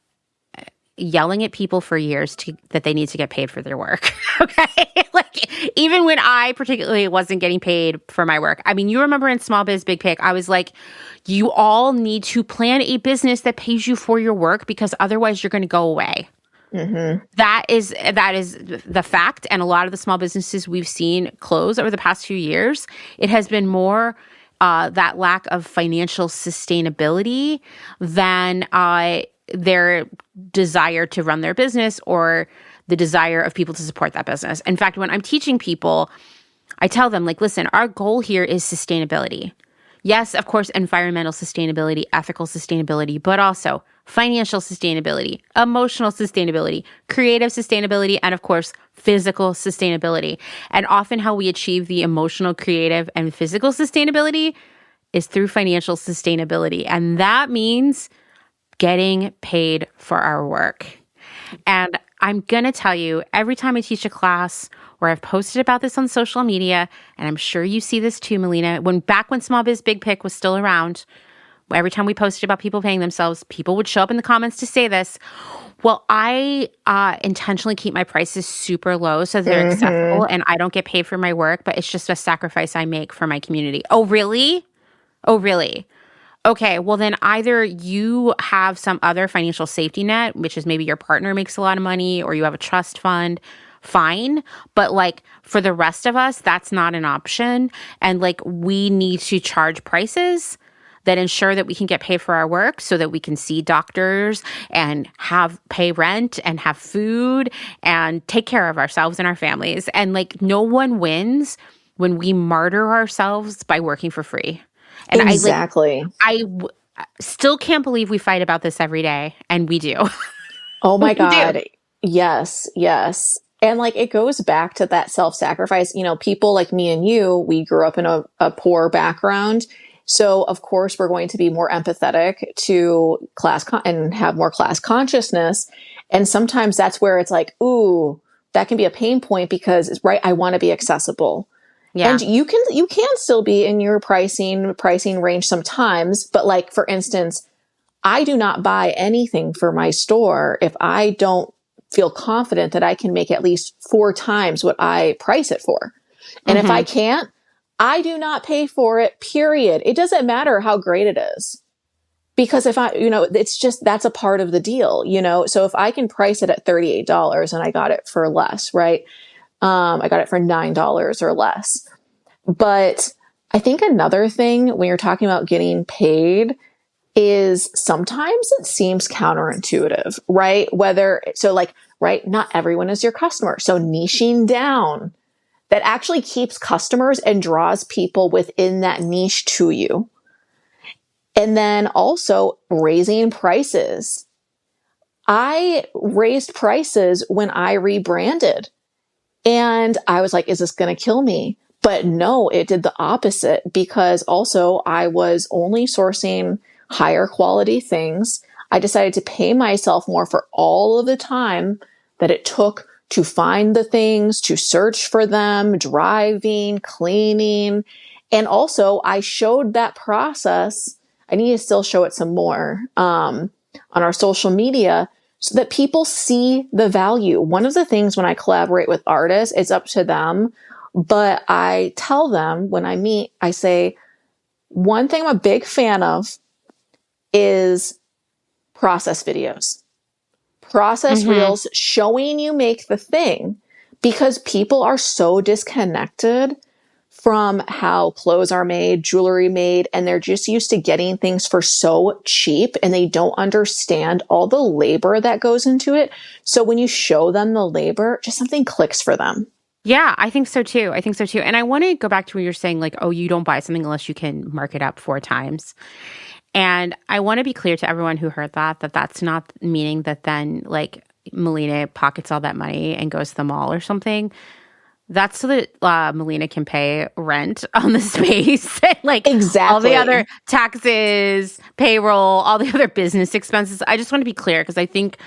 Speaker 1: yelling at people for years that they need to get paid for their work. Okay? Like, even when I particularly wasn't getting paid for my work. I mean, you remember in Small Biz Big Pick, I was like, you all need to plan a business that pays you for your work, because otherwise you're going to go away. Mm-hmm. That is the fact. And a lot of the small businesses we've seen close over the past few years, it has been more that lack of financial sustainability than their desire to run their business or the desire of people to support that business. In fact, when I'm teaching people, I tell them, like, listen, our goal here is sustainability. Yes, of course, environmental sustainability, ethical sustainability, but also financial sustainability, emotional sustainability, creative sustainability, and of course, physical sustainability. And often how we achieve the emotional, creative, and physical sustainability is through financial sustainability. And that means getting paid for our work. And I'm going to tell you, every time I teach a class, or I've posted about this on social media, and I'm sure you see this too, Malena, back when Small Biz Big Pick was still around, every time we posted about people paying themselves, people would show up in the comments to say this. Well, I intentionally keep my prices super low so they're accessible, and I don't get paid for my work, but it's just a sacrifice I make for my community. Oh, really? Okay, well then either you have some other financial safety net, which is maybe your partner makes a lot of money, or you have a trust fund, fine. But like, for the rest of us, that's not an option. And like, we need to charge prices that ensure that we can get paid for our work so that we can see doctors and pay rent and have food and take care of ourselves and our families. And like no one wins when we martyr ourselves by working for free. And
Speaker 2: exactly.
Speaker 1: I still can't believe we fight about this every day, and we do.
Speaker 2: Oh my
Speaker 1: We do.
Speaker 2: God. Yes, yes. And like it goes back to that self-sacrifice. You know, people like me and you, we grew up in a poor background. So of course we're going to be more empathetic to and have more class consciousness. And sometimes that's where it's like, ooh, that can be a pain point because it's right. I want to be accessible.
Speaker 1: Yeah.
Speaker 2: And you can still be in your pricing range sometimes. But like, for instance, I do not buy anything for my store if I don't feel confident that I can make at least 4 times what I price it for. And if I can't, I do not pay for it, period. It doesn't matter how great it is. Because if it's just, that's a part of the deal, So if I can price it at $38 and I got it for less, right? I got it for $9 or less. But I think another thing when you're talking about getting paid is sometimes it seems counterintuitive, right? Not everyone is your customer. So niching down, that actually keeps customers and draws people within that niche to you. And then also raising prices. I raised prices when I rebranded and I was like, is this going to kill me? But no, it did the opposite because also I was only sourcing higher quality things. I decided to pay myself more for all of the time that it took to find the things, to search for them, driving, cleaning. And also I showed that process. I need to still show it some more on our social media so that people see the value. One of the things when I collaborate with artists, it's up to them. But I tell them when I meet, I say, one thing I'm a big fan of is process videos, process reels showing you make the thing because people are so disconnected from how clothes are made, jewelry made, and they're just used to getting things for so cheap and they don't understand all the labor that goes into it. So when you show them the labor, just something clicks for them.
Speaker 1: Yeah, I think so too. And I want to go back to where you're saying like, oh, you don't buy something unless you can mark it up 4 times. And I want to be clear to everyone who heard that's not meaning that then like Malena pockets all that money and goes to the mall or something. That's so that Malena can pay rent on the space, like
Speaker 2: exactly.
Speaker 1: all the other taxes, payroll, all the other business expenses. I just want to be clear because I think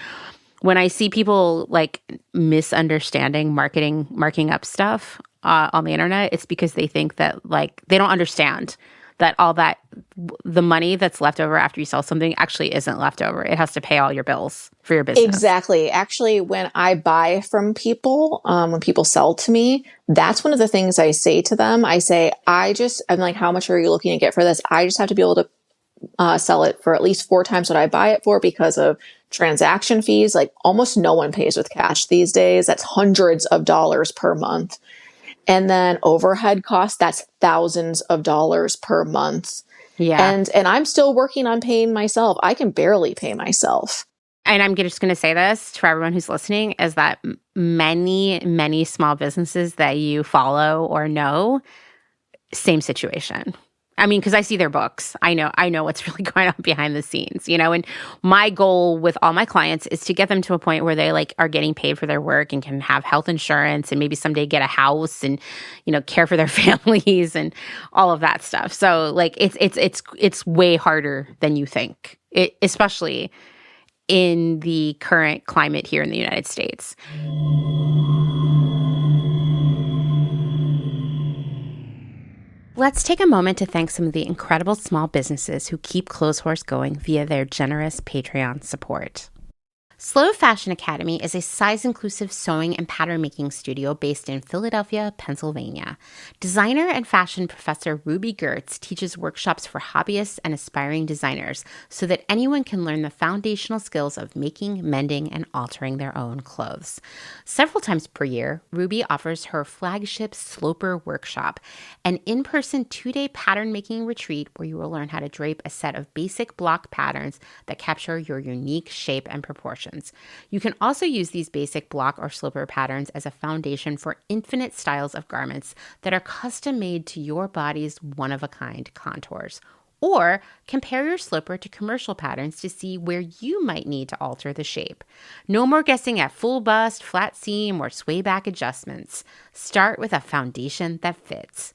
Speaker 1: when I see people like misunderstanding marking up stuff on the internet, it's because they think that like they don't understand that all that the money that's left over after you sell something actually isn't left over. It has to pay all your bills for your business.
Speaker 2: Exactly. Actually, when I buy from people, when people sell to me, that's one of the things I say to them. I say, I'm like, how much are you looking to get for this? I just have to be able to sell it for at least 4 times what I buy it for because of transaction fees. Like almost no one pays with cash these days. That's hundreds of dollars per month. And then overhead costs, that's thousands of dollars per month.
Speaker 1: Yeah.
Speaker 2: And I'm still working on paying myself. I can barely pay myself.
Speaker 1: And I'm just going to say this for everyone who's listening is that many, many small businesses that you follow or know, same situation. I mean, because I see their books. I know what's really going on behind the scenes, and my goal with all my clients is to get them to a point where they like are getting paid for their work and can have health insurance and maybe someday get a house and, care for their families and all of that stuff. So like it's way harder than you think, especially in the current climate here in the United States. Let's take a moment to thank some of the incredible small businesses who keep Clotheshorse going via their generous Patreon support. Slow Fashion Academy is a size-inclusive sewing and pattern-making studio based in Philadelphia, Pennsylvania. Designer and fashion professor Ruby Gertz teaches workshops for hobbyists and aspiring designers so that anyone can learn the foundational skills of making, mending, and altering their own clothes. Several times per year, Ruby offers her flagship Sloper workshop, an in-person 2-day pattern-making retreat where you will learn how to drape a set of basic block patterns that capture your unique shape and proportions. You can also use these basic block or sloper patterns as a foundation for infinite styles of garments that are custom made to your body's one-of-a-kind contours. Or compare your sloper to commercial patterns to see where you might need to alter the shape. No more guessing at full bust, flat seam, or sway back adjustments. Start with a foundation that fits.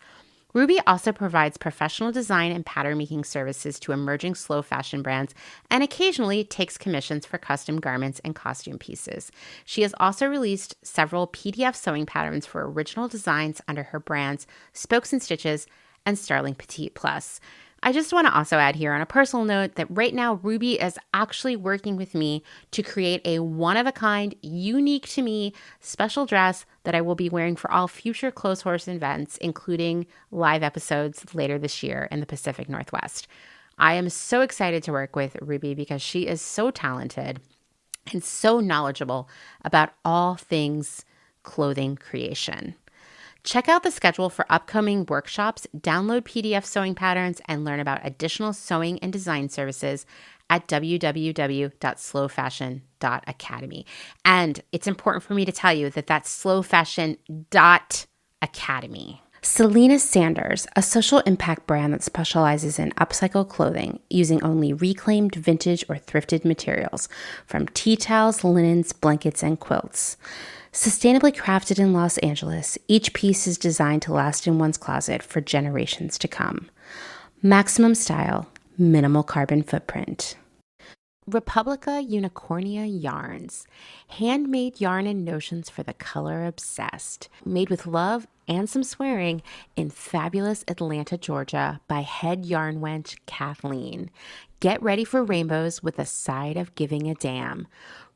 Speaker 1: Ruby also provides professional design and pattern making services to emerging slow fashion brands and occasionally takes commissions for custom garments and costume pieces. She has also released several PDF sewing patterns for original designs under her brands Spokes and Stitches and Starling Petite Plus. I just want to also add here on a personal note that right now Ruby is actually working with me to create a one-of-a-kind, unique to me special dress that I will be wearing for all future Clotheshorse events, including live episodes later this year in the Pacific Northwest. I am so excited to work with Ruby because she is so talented and so knowledgeable about all things clothing creation. Check out the schedule for upcoming workshops, download PDF sewing patterns, and learn about additional sewing and design services at www.slowfashion.academy. And it's important for me to tell you that that's slowfashion.academy. Selena Sanders, a social impact brand that specializes in upcycle clothing using only reclaimed, vintage, or thrifted materials from tea towels, linens, blankets, and quilts. Sustainably crafted in Los Angeles, each piece is designed to last in one's closet for generations to come. Maximum style, minimal carbon footprint. Republica Unicornia Yarns, handmade yarn and notions for the color obsessed. Made with love and some swearing in fabulous Atlanta, Georgia by head yarn wench Kathleen. Get ready for rainbows with a side of giving a damn.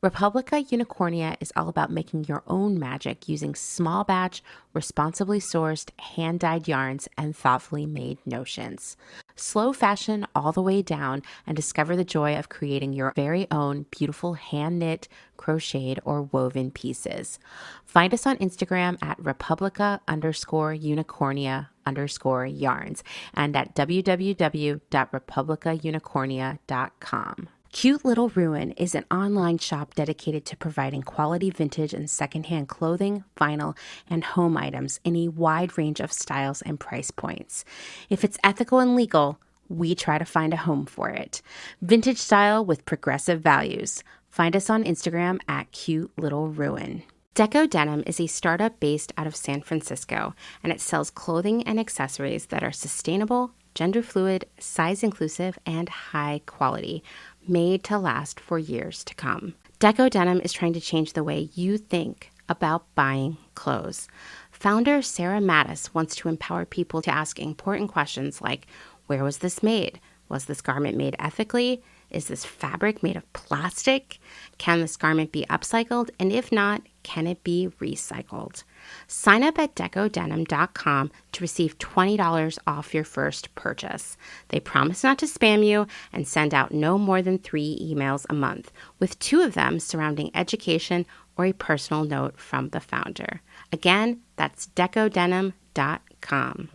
Speaker 1: Republica Unicornia is all about making your own magic using small batch, responsibly sourced, hand-dyed yarns and thoughtfully made notions. Slow fashion all the way down and discover the joy of creating your very own beautiful hand-knit, crocheted, or woven pieces. Find us on Instagram at Republica_Unicornia_yarns and at www.republicaunicornia.com. Cute Little Ruin is an online shop dedicated to providing quality vintage and secondhand clothing, vinyl, and home items in a wide range of styles and price points. If it's ethical and legal, we try to find a home for it. Vintage style with progressive values. Find us on Instagram at Cute Little Ruin. Deco Denim is a startup based out of San Francisco, and it sells clothing and accessories that are sustainable, gender fluid, size inclusive, and high quality, made to last for years to come. Deco Denim is trying to change the way you think about buying clothes. Founder Sarah Mattis wants to empower people to ask important questions like, where was this made? Was this garment made ethically? Is this fabric made of plastic? Can this garment be upcycled? And if not, can it be recycled? Sign up at decodenim.com to receive $20 off your first purchase. They promise not to spam you and send out no more than 3 emails a month, with 2 of them surrounding education or a personal note from the founder. Again, that's decodenim.com.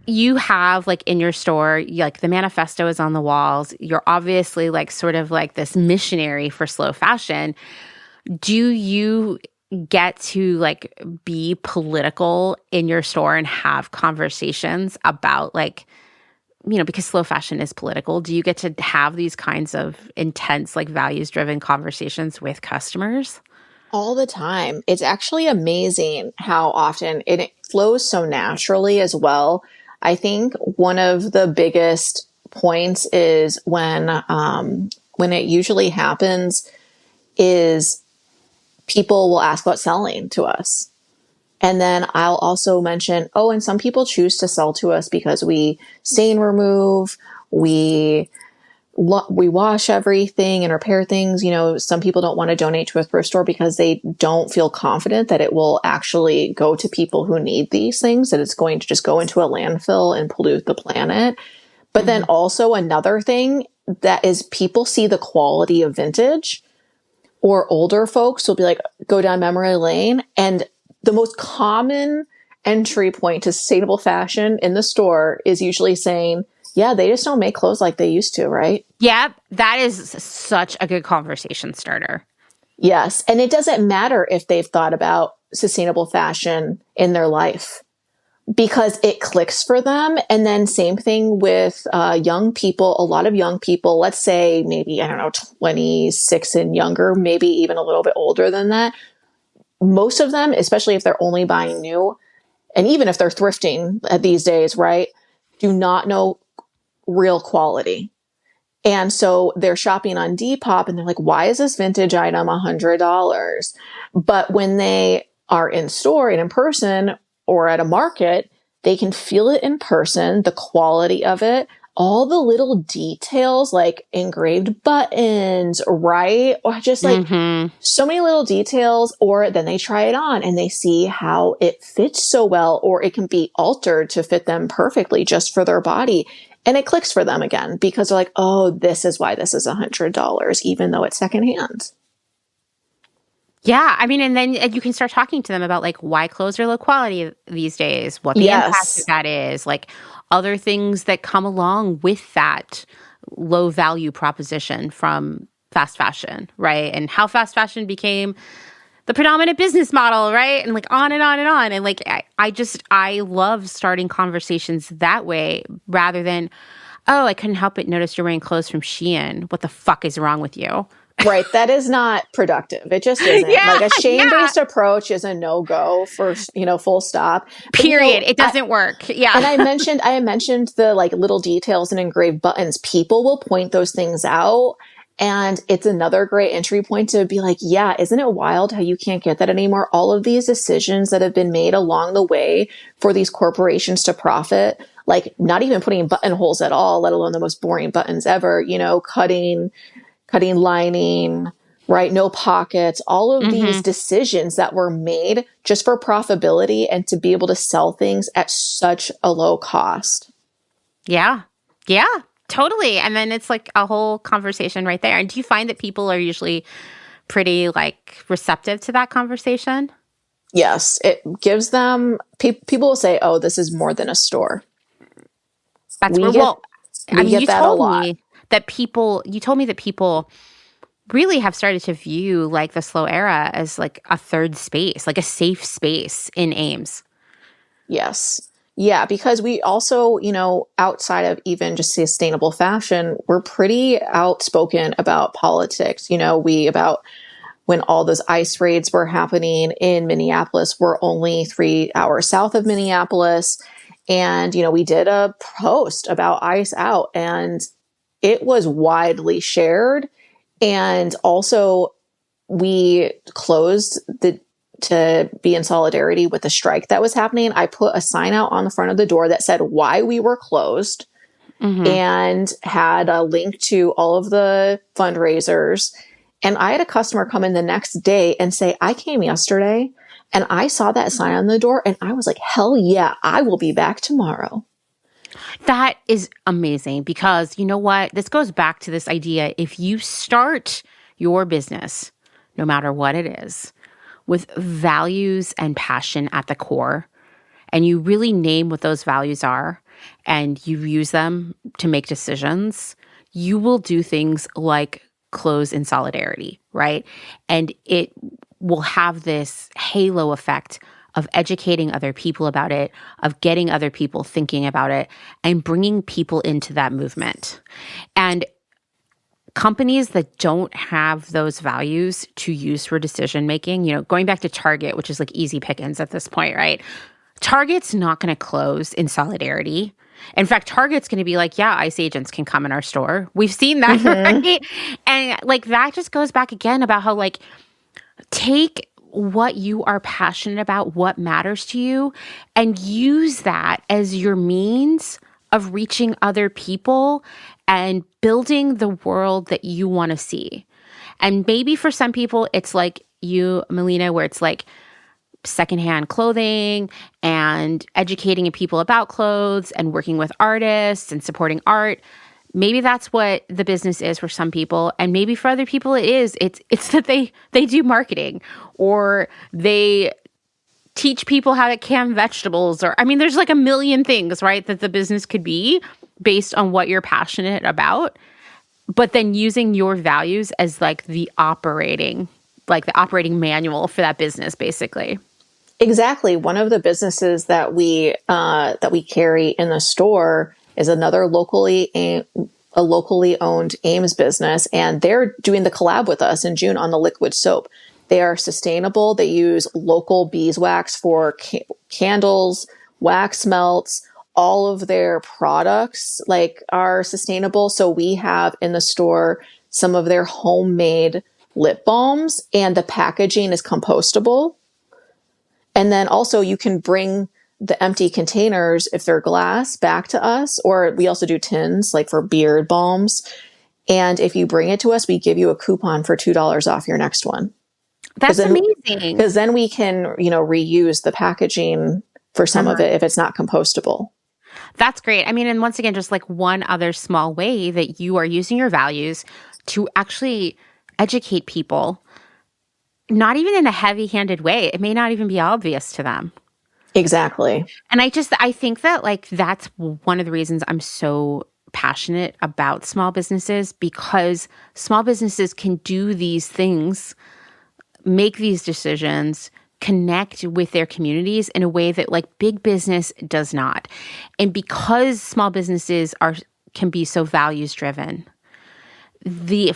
Speaker 1: You have like in your store, like the manifesto is on the walls. You're obviously like sort of like this missionary for slow fashion. Do you get to like be political in your store and have conversations about like, you know, because slow fashion is political, do you get to have these kinds of intense, like values-driven conversations with customers?
Speaker 2: All the time. It's actually amazing how often it flows so naturally as well. I think one of the biggest points is when it usually happens is people will ask about selling to us. And then I'll also mention, oh, and some people choose to sell to us because we stain remove, We wash everything and repair things. Some people don't want to donate to a thrift store because they don't feel confident that it will actually go to people who need these things, that it's going to just go into a landfill and pollute the planet. But then also another thing that is, people see the quality of vintage, or older folks will be like, go down memory lane. And the most common entry point to sustainable fashion in the store is usually saying, yeah, they just don't make clothes like they used to, right?
Speaker 1: Yep. That is such a good conversation starter.
Speaker 2: Yes. And it doesn't matter if they've thought about sustainable fashion in their life, because it clicks for them. And then same thing with young people, a lot of young people, let's say maybe, 26 and younger, maybe even a little bit older than that. Most of them, especially if they're only buying new, and even if they're thrifting these days, right, do not know real quality. And so they're shopping on Depop and they're like, why is this vintage item $100? But when they are in store and in person or at a market, they can feel it in person, the quality of it, all the little details like engraved buttons, right? Or just like so many little details. Or then they try it on and they see how it fits so well, or it can be altered to fit them perfectly just for their body. And it clicks for them again because they're like, oh, this is why this is $100, even though it's secondhand.
Speaker 1: Yeah. I mean, and then you can start talking to them about like why clothes are low quality these days, what the impact of that is, like other things that come along with that low value proposition from fast fashion, right? And how fast fashion became the predominant business model, right? And like on and on and on. And like, I love starting conversations that way rather than, oh, I couldn't help but notice you're wearing clothes from SHEIN. What the fuck is wrong with you?
Speaker 2: Right. That is not productive. It just isn't. Like a shame-based approach is a no-go for, full stop.
Speaker 1: Period. It doesn't work. Yeah.
Speaker 2: And I mentioned the like little details and engraved buttons. People will point those things out. And it's another great entry point to be like, yeah, isn't it wild how you can't get that anymore? All of these decisions that have been made along the way for these corporations to profit, like not even putting buttonholes at all, let alone the most boring buttons ever, cutting lining, right? No pockets, all of these decisions that were made just for profitability and to be able to sell things at such a low cost.
Speaker 1: Yeah. Yeah, totally. And then it's like a whole conversation right there. And do you find that people are usually pretty like receptive to that conversation?
Speaker 2: Yes. It gives them, people will say, oh, this is more than a store.
Speaker 1: That's
Speaker 2: we get that a lot.
Speaker 1: You told me that people really have started to view like the slow era as like a third space, like a safe space in Ames.
Speaker 2: Yes. Yeah, because we also, outside of even just sustainable fashion, we're pretty outspoken about politics. About when all those ICE raids were happening in Minneapolis, we're only 3 hours south of Minneapolis. And, we did a post about ICE out, and it was widely shared. And also we closed to be in solidarity with the strike that was happening. I put a sign out on the front of the door that said why we were closed and had a link to all of the fundraisers. And I had a customer come in the next day and say, I came yesterday and I saw that sign on the door and I was like, hell yeah, I will be back tomorrow.
Speaker 1: That is amazing because you know what? This goes back to this idea. If you start your business, no matter what it is, with values and passion at the core, and you really name what those values are, and you use them to make decisions, you will do things like close in solidarity, right? And it will have this halo effect of educating other people about it, of getting other people thinking about it, and bringing people into that movement. And companies that don't have those values to use for decision making, going back to Target, which is like easy pickings at this point, right? Target's not going to close in solidarity. In fact, Target's going to be like, yeah, ICE agents can come in our store. We've seen that, right? And like that just goes back again about how like take what you are passionate about, what matters to you, and use that as your means of reaching other people and building the world that you want to see. And maybe for some people, it's like you, Malena, where it's like secondhand clothing and educating people about clothes and working with artists and supporting art. Maybe that's what the business is for some people. And maybe for other people it is. It's that they do marketing, or they teach people how to can vegetables, or I mean, there's like a million things, right, that the business could be based on what you're passionate about. But then using your values as like the operating manual for that business, basically.
Speaker 2: Exactly. One of the businesses that we carry in the store is another locally owned Ames business, and they're doing the collab with us in June on the liquid soap. They are sustainable. They use local beeswax for candles, wax melts. All of their products like are sustainable. So we have in the store some of their homemade lip balms, and the packaging is compostable. And then also you can bring the empty containers, if they're glass, back to us, or we also do tins like for beard balms. And if you bring it to us, we give you a coupon for $2 off your next one.
Speaker 1: That's amazing.
Speaker 2: Because then we can, reuse the packaging for some of it if it's not compostable.
Speaker 1: That's great. I mean, and once again, just like one other small way that you are using your values to actually educate people, not even in a heavy-handed way. It may not even be obvious to them.
Speaker 2: Exactly.
Speaker 1: And I think that like that's one of the reasons I'm so passionate about small businesses, because small businesses can do these things, make these decisions, connect with their communities in a way that like big business does not. And because small businesses can be so values driven, the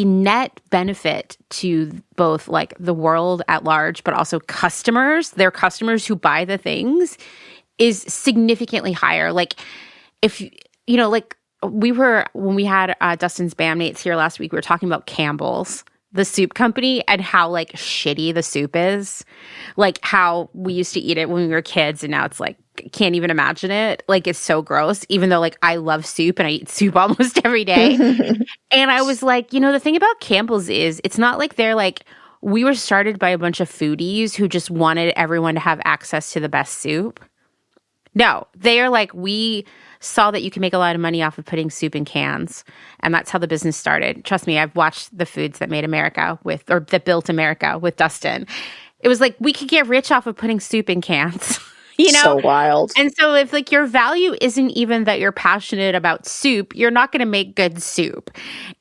Speaker 1: net benefit to both like the world at large, but also their customers who buy the things, is significantly higher. Like if, like when we had Dustin's bandmates here last week, we were talking about Campbell's, the soup company, and how like shitty the soup is, like how we used to eat it when we were kids, and now it's like, can't even imagine it. Like it's so gross, even though like I love soup and I eat soup almost every day. And I was like, the thing about Campbell's is it's not like they're like, we were started by a bunch of foodies who just wanted everyone to have access to the best soup. No, they are like, we saw that you can make a lot of money off of putting soup in cans. And that's how the business started. Trust me, I've watched the Foods That Made America that Built America with Dustin. It was like, we could get rich off of putting soup in cans.
Speaker 2: So wild.
Speaker 1: And so if like your value isn't even that you're passionate about soup, you're not going to make good soup.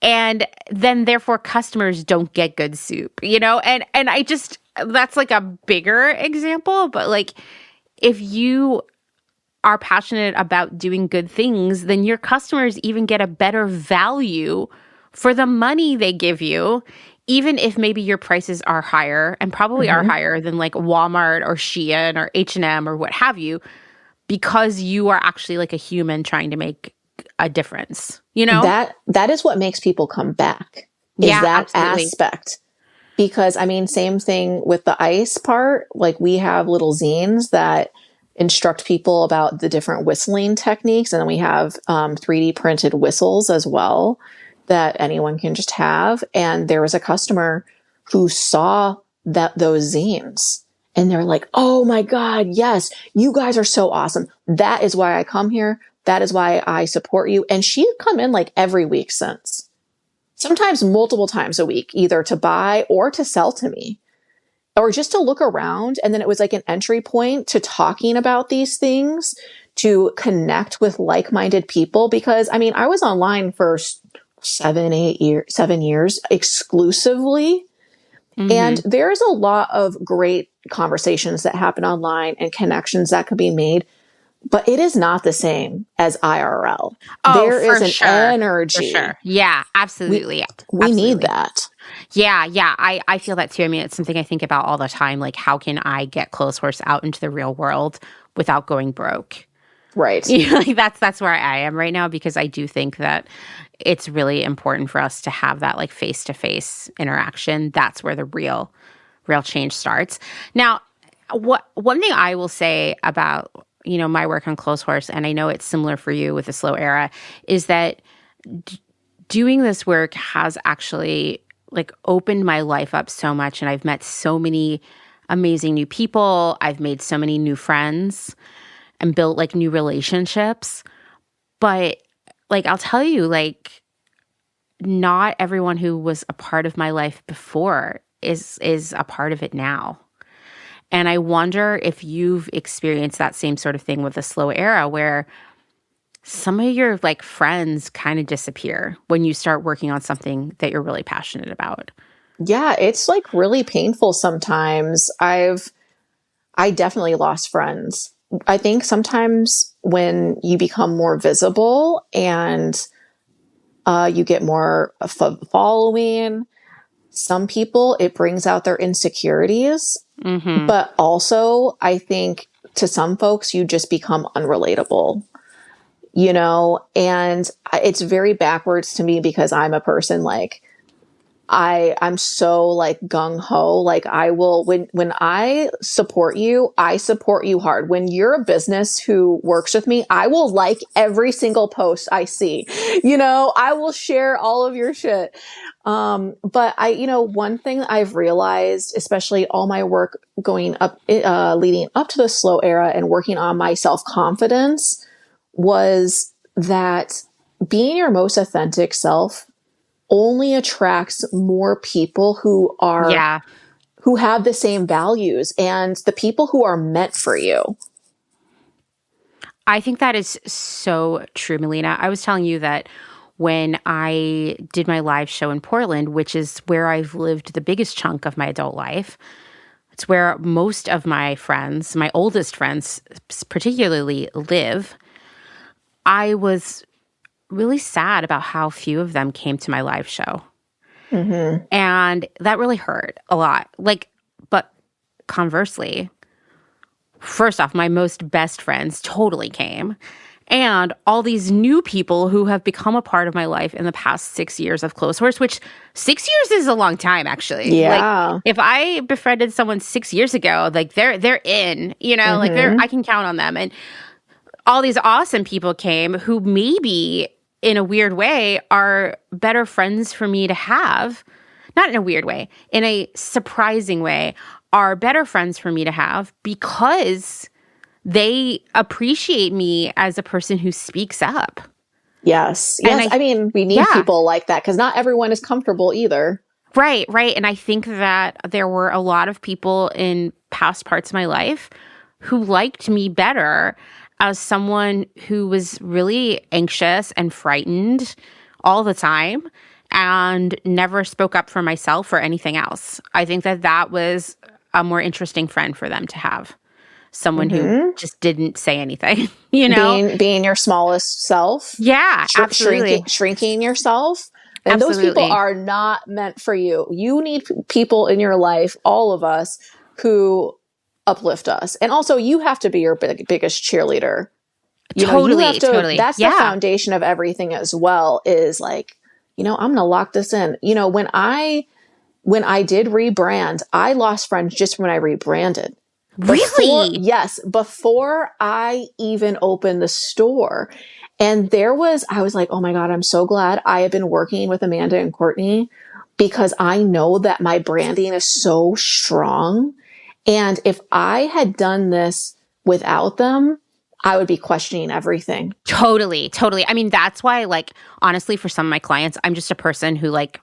Speaker 1: And then therefore customers don't get good soup, And I just, that's like a bigger example, but like if you are passionate about doing good things, then your customers even get a better value for the money they give you, even if maybe your prices are higher, and probably are higher than like Walmart or SHEIN or H&M or what have you, because you are actually like a human trying to make a difference,
Speaker 2: That is what makes people come back. That absolutely. Aspect. Because I mean, same thing with the ice part. Like we have little zines that instruct people about the different whistling techniques. And then we have 3D printed whistles as well that anyone can just have. And there was a customer who saw those zines, and they're like, oh my God, yes, you guys are so awesome. That is why I come here. That is why I support you. And she'd come in like every week since, sometimes multiple times a week, either to buy or to sell to me, or just to look around. And then it was like an entry point to talking about these things, to connect with like-minded people. Because I mean, I was online for 7 years exclusively. And there's a lot of great conversations that happen online and connections that could be made, but it is not the same as IRL. There is an energy.
Speaker 1: For sure. Yeah, absolutely.
Speaker 2: We need that.
Speaker 1: Yeah. I feel that too. I mean, it's something I think about all the time. Like, how can I get Clotheshorse out into the real world without going broke?
Speaker 2: Right.
Speaker 1: Like that's where I am right now, because I do think that it's really important for us to have that like face-to-face interaction. That's where the real change starts. Now, one thing I will say about my work on Clotheshorse, and I know it's similar for you with the slow era, is that doing this work has actually like opened my life up so much, and I've met so many amazing new people. I've made so many new friends and built like new relationships. But like, I'll tell you, like, not everyone who was a part of my life before is a part of it now. And I wonder if you've experienced that same sort of thing with the slow era, where some of your like friends kind of disappear when you start working on something that you're really passionate about.
Speaker 2: Yeah, it's like really painful sometimes. I definitely lost friends. I think sometimes when you become more visible and you get more of a following, some people, it brings out their insecurities.
Speaker 1: Mm-hmm.
Speaker 2: But also, I think to some folks, you just become unrelatable, and it's very backwards to me because I'm a person like, I'm so like gung ho. Like I will, when I support you hard. When you're a business who works with me, I will like every single post I see, I will share all of your shit. But one thing that I've realized, especially all my work going up, leading up to the slow era and working on my self-confidence, was that being your most authentic self only attracts more people who have the same values and the people who are meant for you.
Speaker 1: I think that is so true, Malena. I was telling you that when I did my live show in Portland, which is where I've lived the biggest chunk of my adult life, it's where most of my friends, my oldest friends particularly, live. I was really sad about how few of them came to my live show.
Speaker 2: Mm-hmm.
Speaker 1: And that really hurt a lot. But conversely, first off, my most best friends totally came. And all these new people who have become a part of my life in the past 6 years of Clotheshorse, which 6 years is a long time, actually.
Speaker 2: Yeah.
Speaker 1: Like, if I befriended someone 6 years ago, like they're in, like I can count on them. And all these awesome people came who maybe in a weird way are better friends for me to have. Not in a weird way, in a surprising way, are better friends for me to have because they appreciate me as a person who speaks up.
Speaker 2: Yes. I mean, we need people like that because not everyone is comfortable either.
Speaker 1: Right. And I think that there were a lot of people in past parts of my life who liked me better as someone who was really anxious and frightened all the time and never spoke up for myself or anything else. I think that was a more interesting friend for them to have. Someone who just didn't say anything,
Speaker 2: Being your smallest self.
Speaker 1: Yeah, absolutely.
Speaker 2: Shrinking yourself. And
Speaker 1: absolutely.
Speaker 2: Those people are not meant for you. You need people in your life, all of us, who uplift us. And also, you have to be your biggest cheerleader.
Speaker 1: Totally.
Speaker 2: That's the foundation of everything as well, is like, I'm going to lock this in. When I did rebrand, I lost friends just when I rebranded.
Speaker 1: Really?
Speaker 2: Yes. Before I even opened the store. And I was like, oh my God, I'm so glad I have been working with Amanda and Courtney, because I know that my branding is so strong. And if I had done this without them, I would be questioning everything.
Speaker 1: Totally. I mean, that's why, like, honestly, for some of my clients, I'm just a person who, like,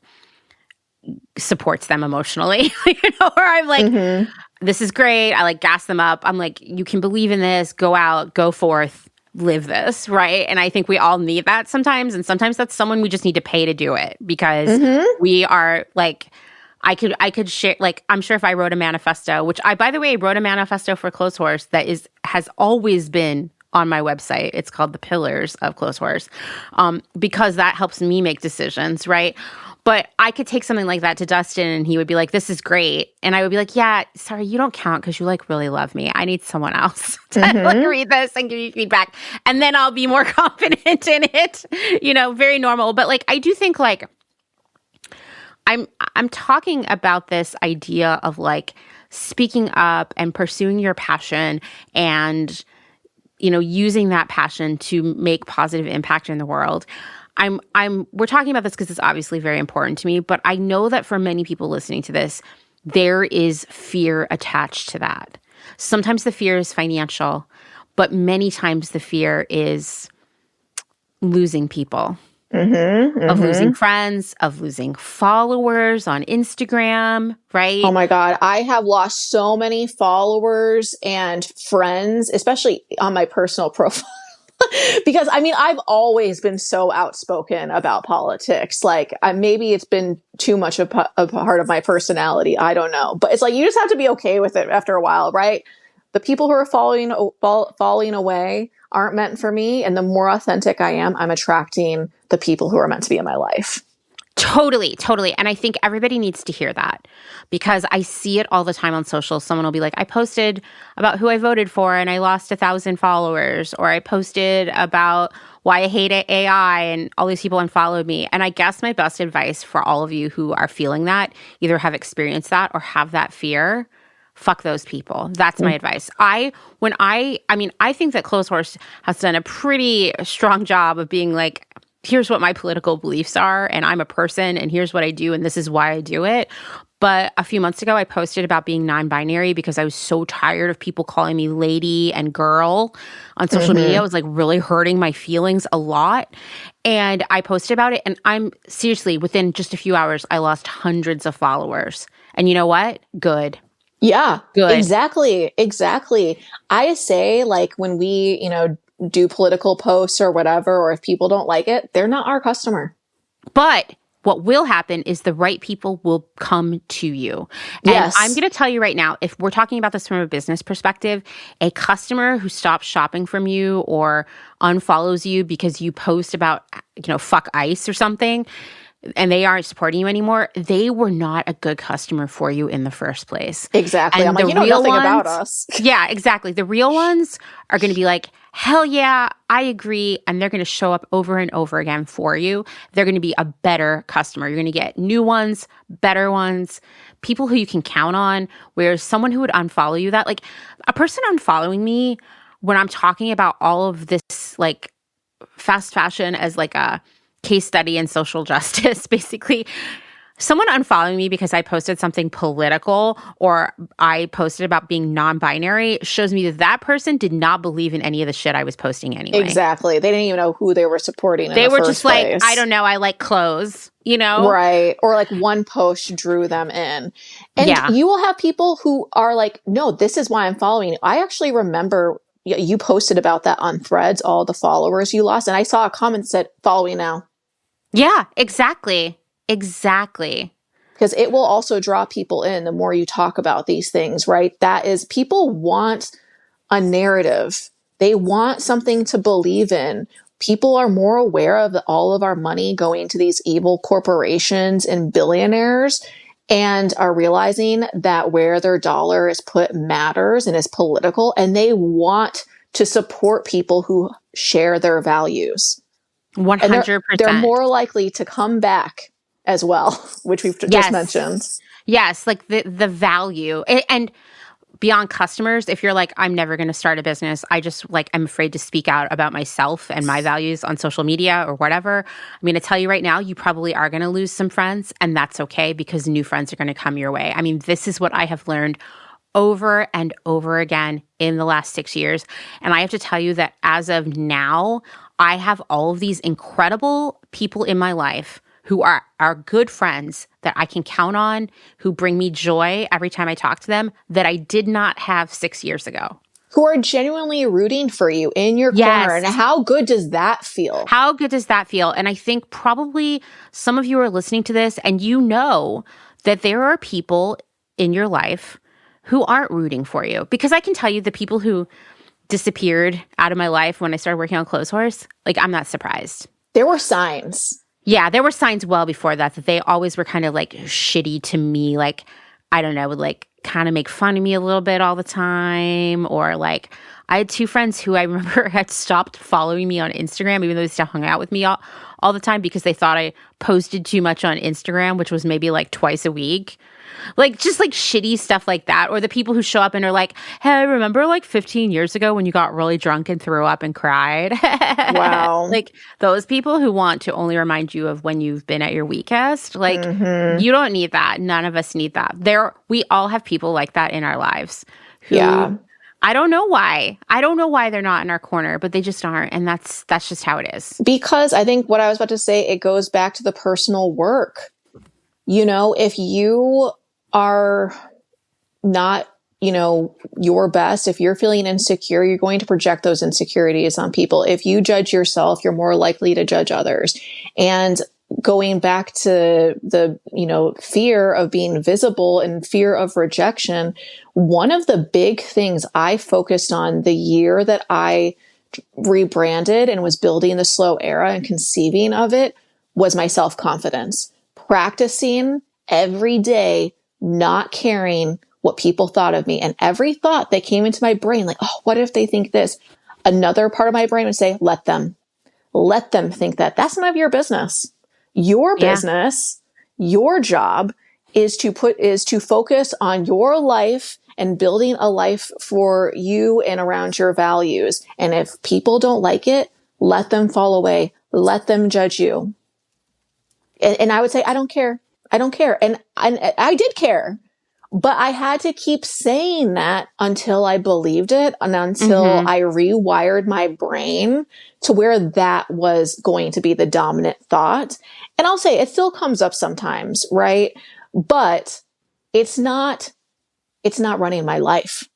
Speaker 1: supports them emotionally, where I'm like, this is great. I like gas them up. I'm like, you can believe in this. Go out, go forth, live this, right? And I think we all need that sometimes. And sometimes that's someone we just need to pay to do it, because we are like, I could share, like, I'm sure if I wrote a manifesto, which I, by the way, wrote a manifesto for Clotheshorse that has always been on my website. It's called The Pillars of Clotheshorse, because that helps me make decisions, right? But I could take something like that to Dustin and he would be like, this is great. And I would be like, yeah, sorry, you don't count because you like really love me. I need someone else to like read this and give you feedback. And then I'll be more confident in it, very normal. But like, I do think like, I'm talking about this idea of like speaking up and pursuing your passion and using that passion to make positive impact in the world. We're talking about this because it's obviously very important to me, but I know that for many people listening to this, there is fear attached to that. Sometimes the fear is financial, but many times the fear is losing people, of losing friends, of losing followers on Instagram, right?
Speaker 2: Oh my God. I have lost so many followers and friends, especially on my personal profile. Because I've always been so outspoken about politics. Like maybe it's been too much of a part of my personality. I don't know. But it's like, you just have to be okay with it after a while, right? The people who are falling away aren't meant for me. And the more authentic I am, I'm attracting the people who are meant to be in my life.
Speaker 1: Totally. And I think everybody needs to hear that, because I see it all the time on social. Someone will be like, I posted about who I voted for and I lost 1,000 followers, or I posted about why I hate AI and all these people unfollowed me. And I guess my best advice for all of you who are feeling that, either have experienced that or have that fear, fuck those people. That's my advice. I think that Clotheshorse has done a pretty strong job of being like, here's what my political beliefs are, and I'm a person, and here's what I do, and this is why I do it. But a few months ago, I posted about being non-binary because I was so tired of people calling me lady and girl on social media. It was like really hurting my feelings a lot. And I posted about it, and I'm seriously, within just a few hours, I lost hundreds of followers. And you know what? Good.
Speaker 2: Yeah,
Speaker 1: Good.
Speaker 2: Exactly. I say, like, when we, do political posts or whatever, or if people don't like it, they're not our customer.
Speaker 1: But what will happen is the right people will come to you. And
Speaker 2: Yes.
Speaker 1: I'm going to tell you right now, if we're talking about this from a business perspective, a customer who stops shopping from you or unfollows you because you post about, fuck ICE or something, and they aren't supporting you anymore, they were not a good customer for you in the first place.
Speaker 2: Exactly.
Speaker 1: And
Speaker 2: I'm like, you know nothing about us.
Speaker 1: Yeah, exactly. The real ones are going to be like, hell yeah, I agree. And they're going to show up over and over again for you. They're going to be a better customer. You're going to get new ones, better ones, people who you can count on. Whereas someone who would unfollow you, that like a person unfollowing me when I'm talking about all of this like fast fashion as like a case study in social justice, basically. Someone unfollowing me because I posted something political or I posted about being non-binary shows me that that person did not believe in any of the shit I was posting anyway.
Speaker 2: Exactly. They didn't even know who they were supporting.
Speaker 1: They were just
Speaker 2: place.
Speaker 1: Like, I don't know, I like clothes,
Speaker 2: Right. Or like one post drew them in. And you will have people who are like, no, this is why I'm following you. I actually remember you posted about that on Threads, all the followers you lost. And I saw a comment that said, follow me now.
Speaker 1: Yeah, exactly.
Speaker 2: Because it will also draw people in the more you talk about these things, right? That is, people want a narrative. They want something to believe in. People are more aware of all of our money going to these evil corporations and billionaires and are realizing that where their dollar is put matters and is political. And they want to support people who share their values.
Speaker 1: 100%.
Speaker 2: They're more likely to come back as well, which we've just mentioned.
Speaker 1: Yes, like the value. And beyond customers, if you're like, I'm never going to start a business, I just like, I'm afraid to speak out about myself and my values on social media or whatever. I'm going to tell you right now, you probably are going to lose some friends, and that's okay because new friends are going to come your way. I mean, this is what I have learned over and over again in the last 6 years. And I have to tell you that as of now, I have all of these incredible people in my life who are good friends that I can count on, who bring me joy every time I talk to them, that I did not have 6 years ago.
Speaker 2: Who are genuinely rooting for you in your corner. And how good does that feel?
Speaker 1: How good does that feel? And I think probably some of you are listening to this and you know that there are people in your life who aren't rooting for you. Because I can tell you the people who disappeared out of my life when I started working on Clotheshorse, like I'm not surprised.
Speaker 2: There were signs.
Speaker 1: Yeah, there were signs well before that they always were kind of like shitty to me. Like, I don't know, would like kind of make fun of me a little bit all the time. Or like I had two friends who I remember had stopped following me on Instagram, even though they still hung out with me all all the time because they thought I posted too much on Instagram, which was maybe like twice a week. Like, just like shitty stuff like that. Or the people who show up and are like, hey, remember like 15 years ago when you got really drunk and threw up and cried?
Speaker 2: Wow.
Speaker 1: Like those people who want to only remind you of when you've been at your weakest. Like, you don't need that. None of us need that. We all have people like that in our lives who I don't know why. I don't know why they're not in our corner, but they just aren't. And that's just how it is.
Speaker 2: Because I think what I was about to say, it goes back to the personal work. If you are not, your best, if you're feeling insecure, you're going to project those insecurities on people. If you judge yourself, you're more likely to judge others. And going back to the, fear of being visible and fear of rejection, one of the big things I focused on the year that I rebranded and was building the slow era and conceiving of it was my self-confidence. Practicing every day, not caring what people thought of me. And every thought that came into my brain, like, oh, what if they think this? Another part of my brain would say, let them think that. That's none of your business. Your business, your job is to focus on your life and building a life for you and around your values. And if people don't like it, let them fall away. Let them judge you. And I would say, I don't care. I don't care. And I did care, but I had to keep saying that until I believed it and until I rewired my brain to where that was going to be the dominant thought. And I'll say it still comes up sometimes, right? But it's not running my life.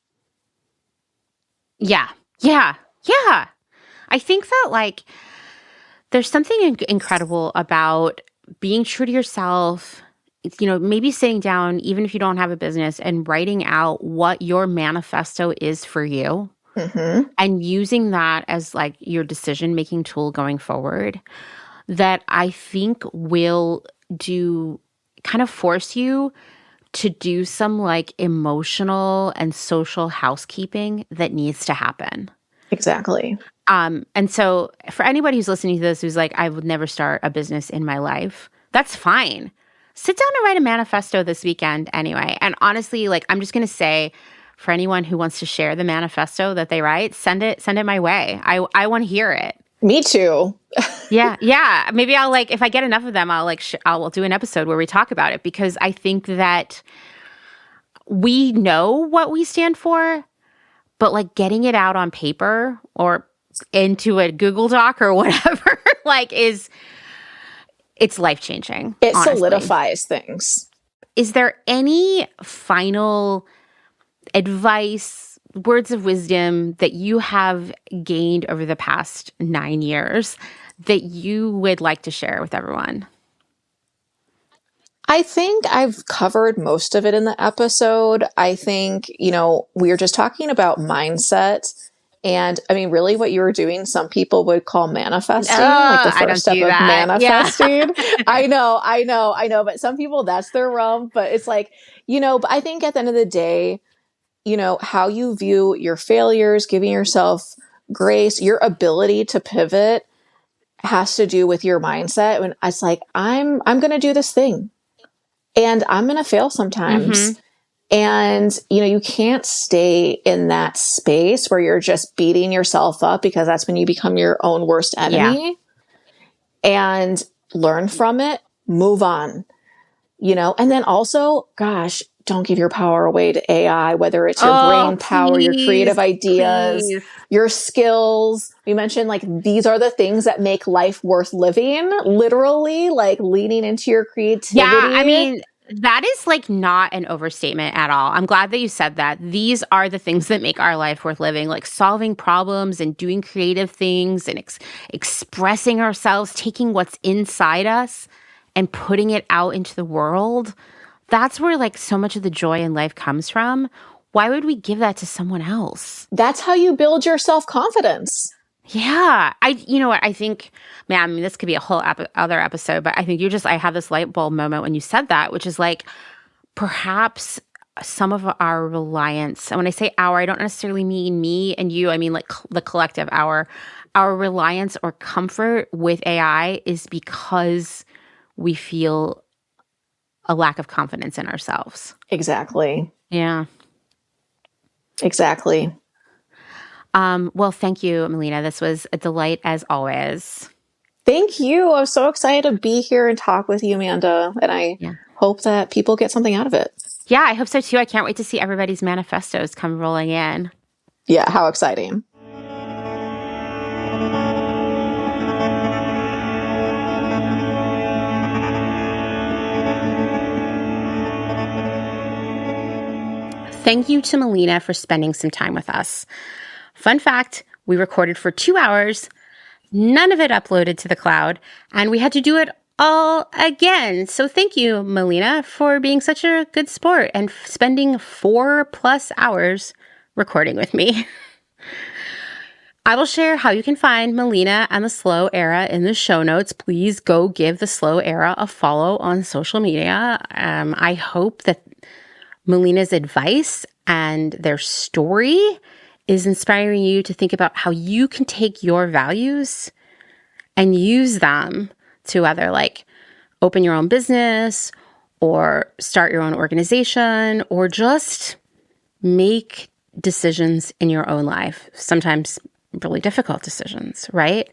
Speaker 1: Yeah. I think that like there's something incredible about being true to yourself, maybe sitting down, even if you don't have a business, and writing out what your manifesto is for you and using that as like your decision-making tool going forward, that I think will kind of force you to do some like emotional and social housekeeping that needs to happen.
Speaker 2: Exactly.
Speaker 1: And so for anybody who's listening to this, who's like, I would never start a business in my life, that's fine. Sit down and write a manifesto this weekend anyway. And honestly, like, I'm just going to say for anyone who wants to share the manifesto that they write, send it my way. I want to hear it.
Speaker 2: Me too.
Speaker 1: Yeah. Maybe I'll like, if I get enough of them, I'll like, I'll do an episode where we talk about it, because I think that we know what we stand for, but like getting it out on paper or into a Google Doc or whatever, like it's life-changing.
Speaker 2: It
Speaker 1: honestly.
Speaker 2: Solidifies things.
Speaker 1: Is there any final advice, words of wisdom that you have gained over the past 9 years that you would like to share with everyone?
Speaker 2: I think I've covered most of it in the episode. I think, we were just talking about mindset. And I mean, really what you were doing, some people would call manifesting, like the first step of manifesting. Yeah. I know. But some people, that's their realm. But it's like, but I think at the end of the day, how you view your failures, giving yourself grace, your ability to pivot has to do with your mindset. When it's like, I'm going to do this thing and I'm going to fail sometimes. And, you can't stay in that space where you're just beating yourself up, because that's when you become your own worst enemy. And learn from it, move on, and then also, gosh, don't give your power away to AI, whether it's your brain power, your creative ideas, your skills. We mentioned like, these are the things that make life worth living, literally, like leaning into your creativity.
Speaker 1: Yeah, I mean, that is like not an overstatement at all. I'm glad that you said that. These are the things that make our life worth living, like solving problems and doing creative things and expressing ourselves, taking what's inside us and putting it out into the world. That's where like so much of the joy in life comes from. Why would we give that to someone else?
Speaker 2: That's how you build your self-confidence.
Speaker 1: Yeah. You know what? I think, man, I mean, this could be a whole other episode, but I think I had this light bulb moment when you said that, which is like, perhaps some of our reliance, and when I say our, I don't necessarily mean me and you, I mean like the collective our our reliance or comfort with AI is because we feel a lack of confidence in ourselves.
Speaker 2: Exactly.
Speaker 1: Yeah.
Speaker 2: Exactly.
Speaker 1: Well, thank you, Malena. This was a delight as always.
Speaker 2: Thank you. I'm so excited to be here and talk with you, Amanda. And I
Speaker 1: Yeah.
Speaker 2: hope that people get something out of it.
Speaker 1: Yeah, I hope so too. I can't wait to see everybody's manifestos come rolling in.
Speaker 2: Yeah, how exciting.
Speaker 1: Thank you to Malena for spending some time with us. Fun fact, we recorded for 2 hours, none of it uploaded to the cloud, and we had to do it all again. So thank you, Malena, for being such a good sport and spending 4+ hours recording with me. I will share how you can find Malena and the Slow Era in the show notes. Please go give the Slow Era a follow on social media. I hope that Malena's advice and their story is inspiring you to think about how you can take your values and use them to either like open your own business or start your own organization or just make decisions in your own life. Sometimes really difficult decisions, right?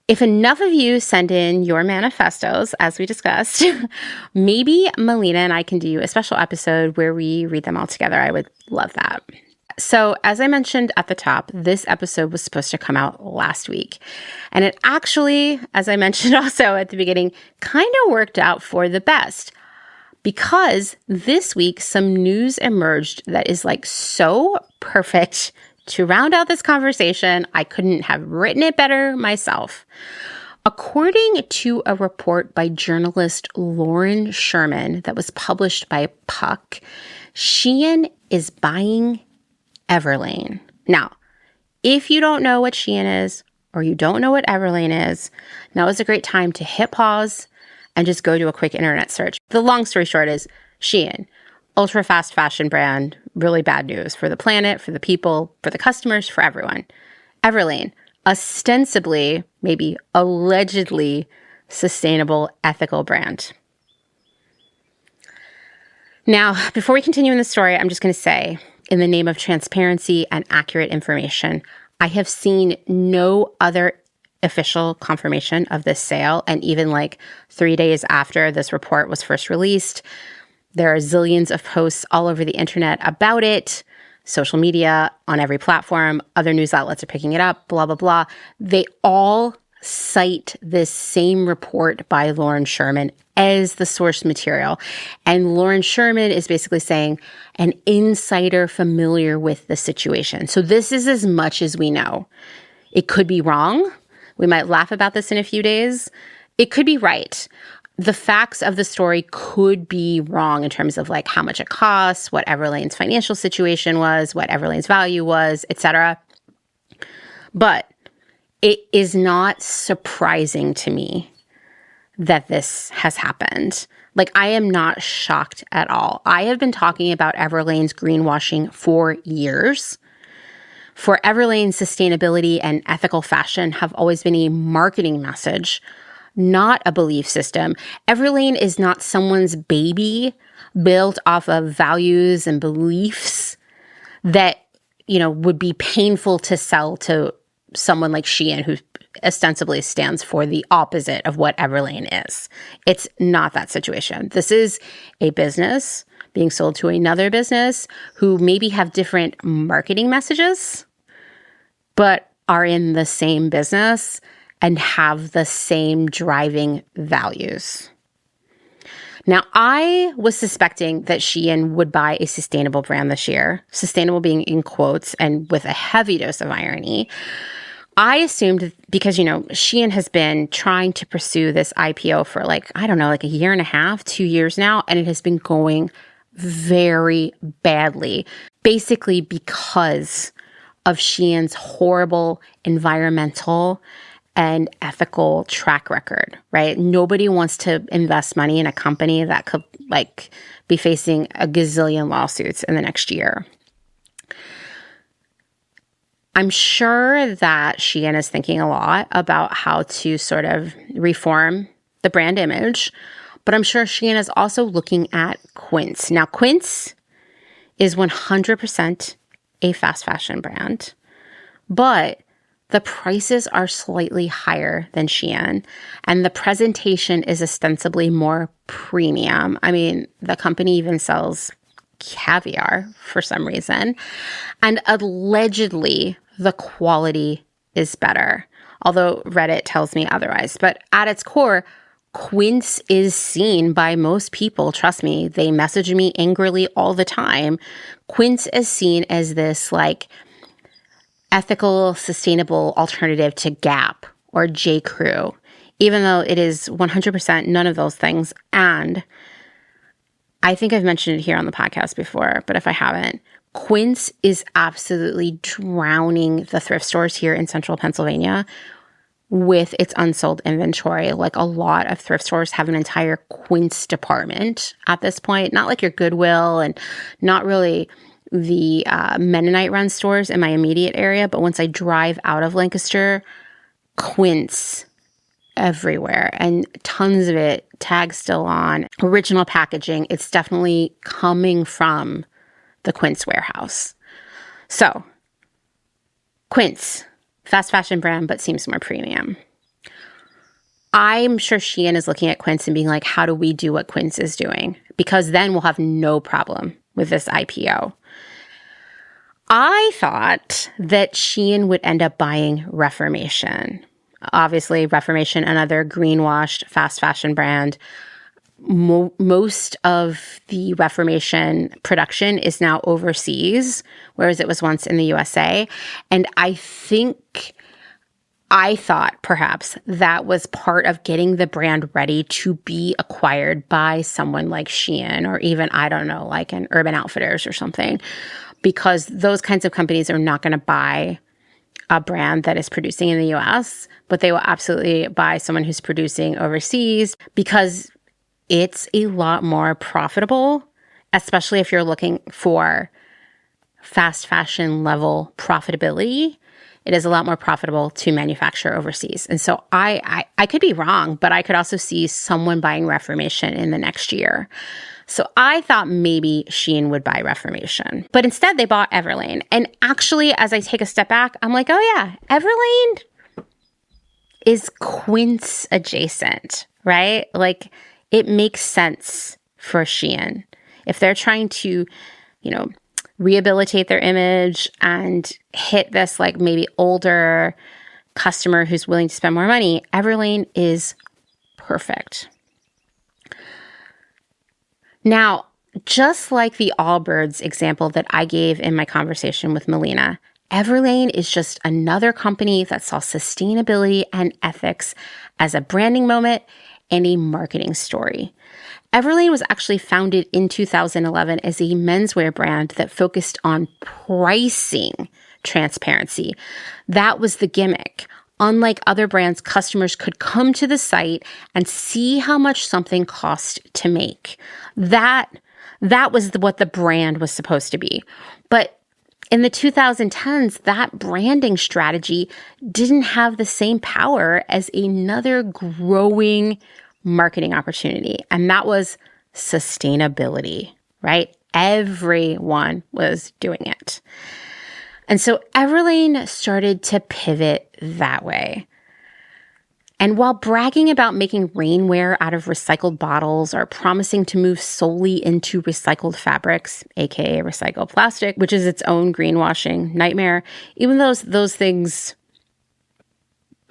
Speaker 1: If enough of you send in your manifestos, as we discussed, maybe Malena and I can do a special episode where we read them all together. I would love that. So, as I mentioned at the top, this episode was supposed to come out last week. And it actually, as I mentioned also at the beginning, kind of worked out for the best. Because this week, some news emerged that is like so perfect to round out this conversation. I couldn't have written it better myself. According to a report by journalist Lauren Sherman that was published by Puck, SHEIN is buying Everlane. Now, if you don't know what SHEIN is or you don't know what Everlane is, now is a great time to hit pause and just go do a quick internet search. The long story short is SHEIN, ultra fast fashion brand, really bad news for the planet, for the people, for the customers, for everyone. Everlane, ostensibly, maybe allegedly sustainable, ethical brand. Now, before we continue in the story, I'm just going to say, in the name of transparency and accurate information, I have seen no other official confirmation of this sale. And even like 3 days after this report was first released, there are zillions of posts all over the internet about it, social media, on every platform, other news outlets are picking it up, blah, blah, blah. They all cite this same report by Lauren Sherman as the source material. And Lauren Sherman is basically saying an insider familiar with the situation. So this is as much as we know. It could be wrong. We might laugh about this in a few days. It could be right. The facts of the story could be wrong in terms of like how much it costs, what Everlane's financial situation was, what Everlane's value was, etc. But it is not surprising to me that this has happened. Like, I am not shocked at all. I have been talking about Everlane's greenwashing for years. For Everlane, sustainability and ethical fashion have always been a marketing message, not a belief system. Everlane is not someone's baby built off of values and beliefs that, you know, would be painful to sell to someone like SHEIN, who ostensibly stands for the opposite of what Everlane is. It's not that situation. This is a business being sold to another business who maybe have different marketing messages, but are in the same business and have the same driving values. Now, I was suspecting that SHEIN would buy a sustainable brand this year, sustainable being in quotes and with a heavy dose of irony. I assumed because, you know, SHEIN has been trying to pursue this IPO for like, I don't know, like a year and a half, 2 years now, and it has been going very badly, basically because of SHEIN's horrible environmental and ethical track record, right? Nobody wants to invest money in a company that could like be facing a gazillion lawsuits in the next year. I'm sure that Shein is thinking a lot about how to sort of reform the brand image, but I'm sure Shein is also looking at Quince. Now, Quince is 100% a fast fashion brand, but the prices are slightly higher than Shein, and the presentation is ostensibly more premium. I mean, the company even sells caviar for some reason, and allegedly the quality is better, although Reddit tells me otherwise. But at its core, Quince is seen by most people. Trust me, they message me angrily all the time. Quince is seen as this like ethical, sustainable alternative to Gap or J. Crew, even though it is 100% none of those things. And I think I've mentioned it here on the podcast before, but if I haven't, Quince is absolutely drowning the thrift stores here in central Pennsylvania with its unsold inventory. Like, a lot of thrift stores have an entire Quince department at this point, not like your Goodwill and not really the Mennonite run stores in my immediate area. But once I drive out of Lancaster, Quince everywhere, and tons of it, tags still on, original packaging. It's definitely coming from the Quince warehouse. So, Quince, fast fashion brand, but seems more premium. I'm sure Shein is looking at Quince and being like, how do we do what Quince is doing? Because then we'll have no problem with this IPO. I thought that Shein would end up buying Reformation. Obviously, Reformation, another greenwashed fast fashion brand. Most of the Reformation production is now overseas, whereas it was once in the USA. And I thought perhaps that was part of getting the brand ready to be acquired by someone like Shein, or even, I don't know, like an Urban Outfitters or something, because those kinds of companies are not going to buy a brand that is producing in the US, but they will absolutely buy someone who's producing overseas, because it's a lot more profitable, especially if you're looking for fast fashion level profitability. It is a lot more profitable to manufacture overseas. And so I could be wrong, but I could also see someone buying Reformation in the next year. So I thought maybe Shein would buy Reformation, but instead they bought Everlane. And actually, as I take a step back, I'm like, oh yeah, Everlane is Quince adjacent, right? Like, it makes sense for Shein. If they're trying to, rehabilitate their image and hit this like maybe older customer who's willing to spend more money, Everlane is perfect. Now, just like the Allbirds example that I gave in my conversation with Malena, Everlane is just another company that saw sustainability and ethics as a branding moment and a marketing story. Everlane was actually founded in 2011 as a menswear brand that focused on pricing transparency. That was the gimmick. Unlike other brands, customers could come to the site and see how much something cost to make. That was what the brand was supposed to be. But in the 2010s, that branding strategy didn't have the same power as another growing marketing opportunity, and that was sustainability, right? Everyone was doing it. And so Everlane started to pivot that way. And while bragging about making rainwear out of recycled bottles or promising to move solely into recycled fabrics, aka recycled plastic, which is its own greenwashing nightmare, even though those things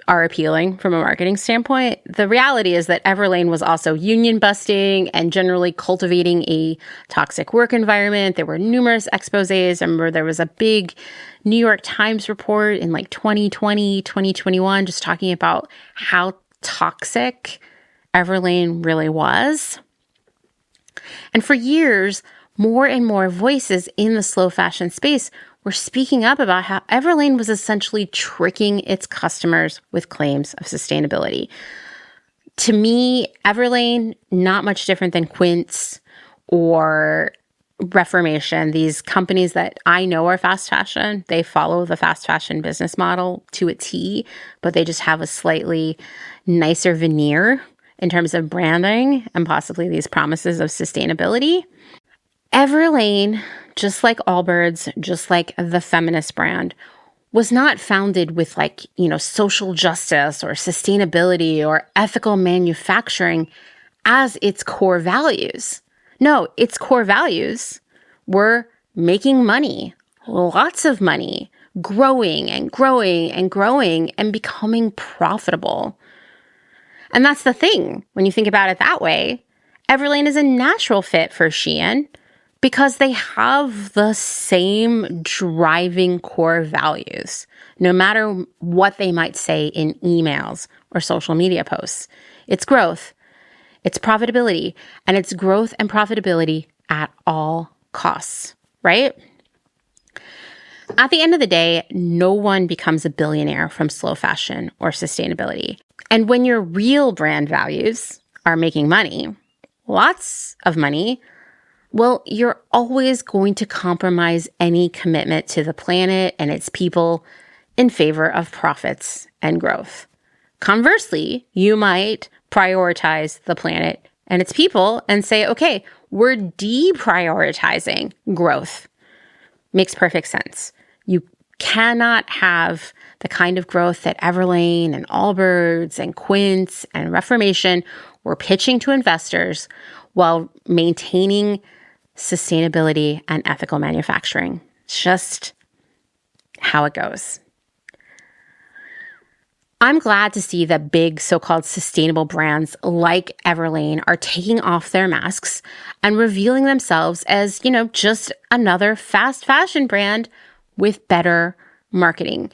Speaker 1: are appealing from a marketing standpoint, the reality is that Everlane was also union busting and generally cultivating a toxic work environment. There were numerous exposés. I remember there was a big New York Times report in like 2020, 2021, just talking about how toxic Everlane really was. And for years, more and more voices in the slow fashion space were speaking up about how Everlane was essentially tricking its customers with claims of sustainability. To me, Everlane, not much different than Quince or Reformation, these companies that I know are fast fashion, they follow the fast fashion business model to a T, but they just have a slightly nicer veneer in terms of branding and possibly these promises of sustainability. Everlane, just like Allbirds, just like the feminist brand, was not founded with social justice or sustainability or ethical manufacturing as its core values. No, its core values were making money, lots of money, growing and growing and growing and becoming profitable. And that's the thing. When you think about it that way, Everlane is a natural fit for SHEIN because they have the same driving core values, no matter what they might say in emails or social media posts. It's growth, it's profitability, and it's growth and profitability at all costs, right? At the end of the day, no one becomes a billionaire from slow fashion or sustainability. And when your real brand values are making money, lots of money, well, you're always going to compromise any commitment to the planet and its people in favor of profits and growth. Conversely, you might prioritize the planet and its people and say, okay, we're deprioritizing growth. Makes perfect sense. You cannot have the kind of growth that Everlane and Allbirds and Quince and Reformation were pitching to investors while maintaining sustainability and ethical manufacturing. It's just how it goes. I'm glad to see that big so-called sustainable brands like Everlane are taking off their masks and revealing themselves as, just another fast fashion brand with better marketing.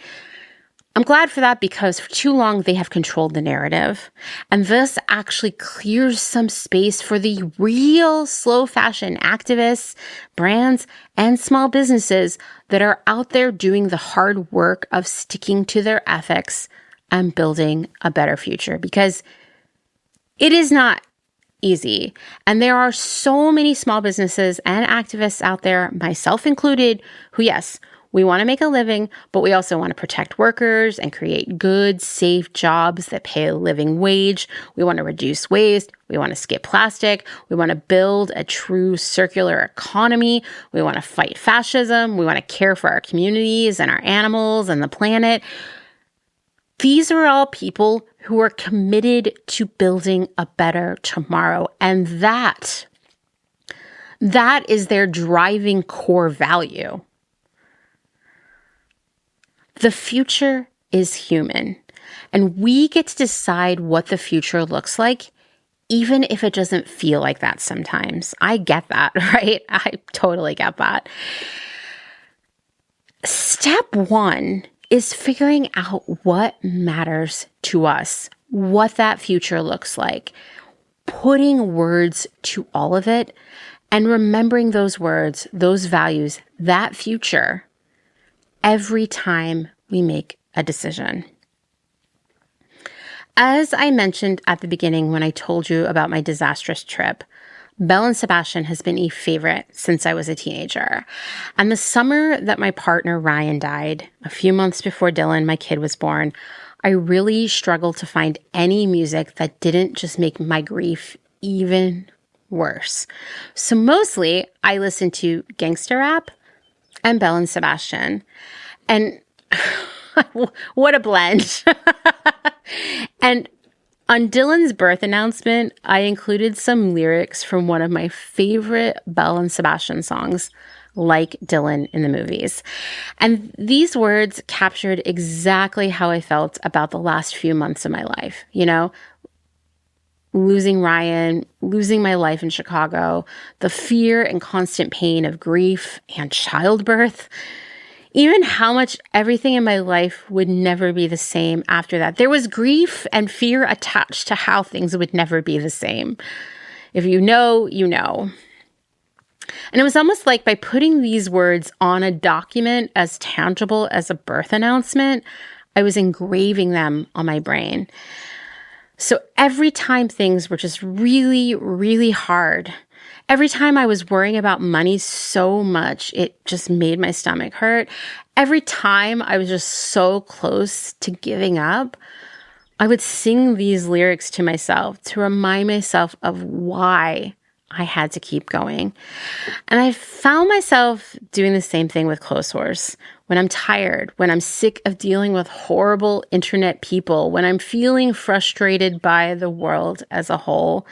Speaker 1: I'm glad for that because for too long they have controlled the narrative. And this actually clears some space for the real slow fashion activists, brands, and small businesses that are out there doing the hard work of sticking to their ethics and building a better future, because it is not easy. And there are so many small businesses and activists out there, myself included, who, yes, we want to make a living, but we also want to protect workers and create good, safe jobs that pay a living wage. We want to reduce waste. We want to skip plastic. We want to build a true circular economy. We want to fight fascism. We want to care for our communities and our animals and the planet. These are all people who are committed to building a better tomorrow. And that is their driving core value. The future is human, and we get to decide what the future looks like, even if it doesn't feel like that sometimes. I get that, right? I totally get that. Step one is figuring out what matters to us, what that future looks like, putting words to all of it, and remembering those words, those values, that future every time we make a decision. As I mentioned at the beginning when I told you about my disastrous trip, Belle and Sebastian has been a favorite since I was a teenager. And the summer that my partner Ryan died, a few months before Dylan, my kid, was born, I really struggled to find any music that didn't just make my grief even worse. So mostly I listened to gangster rap and Belle and Sebastian. And what a blend. And on Dylan's birth announcement, I included some lyrics from one of my favorite Belle and Sebastian songs, Like Dylan in the Movies. And these words captured exactly how I felt about the last few months of my life. Losing Ryan, losing my life in Chicago, the fear and constant pain of grief and childbirth, even how much everything in my life would never be the same after that. There was grief and fear attached to how things would never be the same. If you know, you know. And it was almost like by putting these words on a document as tangible as a birth announcement, I was engraving them on my brain. So every time things were just really, really hard, Every time I was worrying about money so much, it just made my stomach hurt. Every time I was just so close to giving up, I would sing these lyrics to myself to remind myself of why I had to keep going. And I found myself doing the same thing with Clotheshorse. When I'm tired, when I'm sick of dealing with horrible internet people, when I'm feeling frustrated by the world as a whole,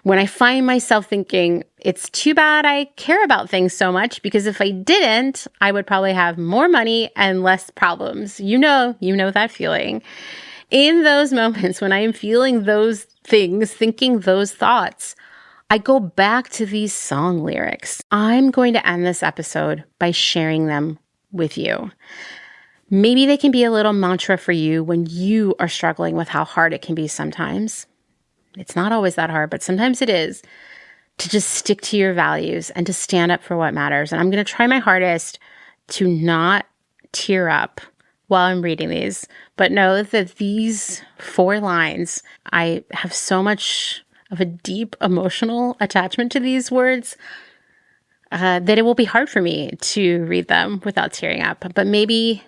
Speaker 1: when I find myself thinking, it's too bad I care about things so much, because if I didn't, I would probably have more money and less problems. You know that feeling. In those moments when I am feeling those things, thinking those thoughts, I go back to these song lyrics. I'm going to end this episode by sharing them with you. Maybe they can be a little mantra for you when you are struggling with how hard it can be sometimes. It's not always that hard, but sometimes it is, to just stick to your values and to stand up for what matters. And I'm going to try my hardest to not tear up while I'm reading these, but know that these 4 lines, I have so much of a deep emotional attachment to these words that it will be hard for me to read them without tearing up. But maybe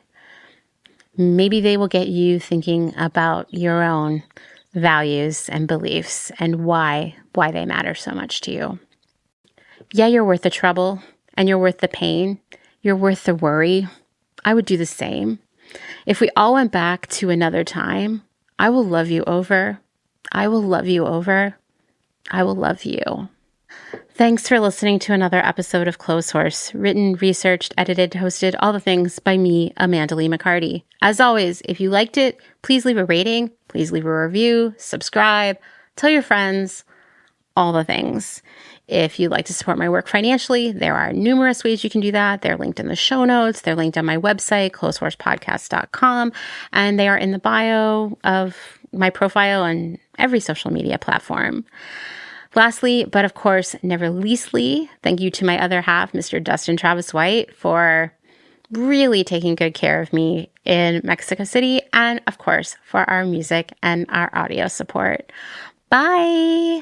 Speaker 1: they will get you thinking about your own values and beliefs and why they matter so much to you. Yeah, you're worth the trouble and you're worth the pain. You're worth the worry. I would do the same. If we all went back to another time, I will love you over. I will love you over. I will love you. Thanks for listening to another episode of Clotheshorse, written, researched, edited, hosted, all the things by me, Amanda Lee McCarty. As always, if you liked it, please leave a rating, please leave a review, subscribe, tell your friends, all the things. If you'd like to support my work financially, there are numerous ways you can do that. They're linked in the show notes. They're linked on my website, clotheshorsepodcast.com, and they are in the bio of my profile on every social media platform. Lastly, but of course, never leastly, thank you to my other half, Mr. Dustin Travis White, for really taking good care of me in Mexico City, and of course, for our music and our audio support. Bye!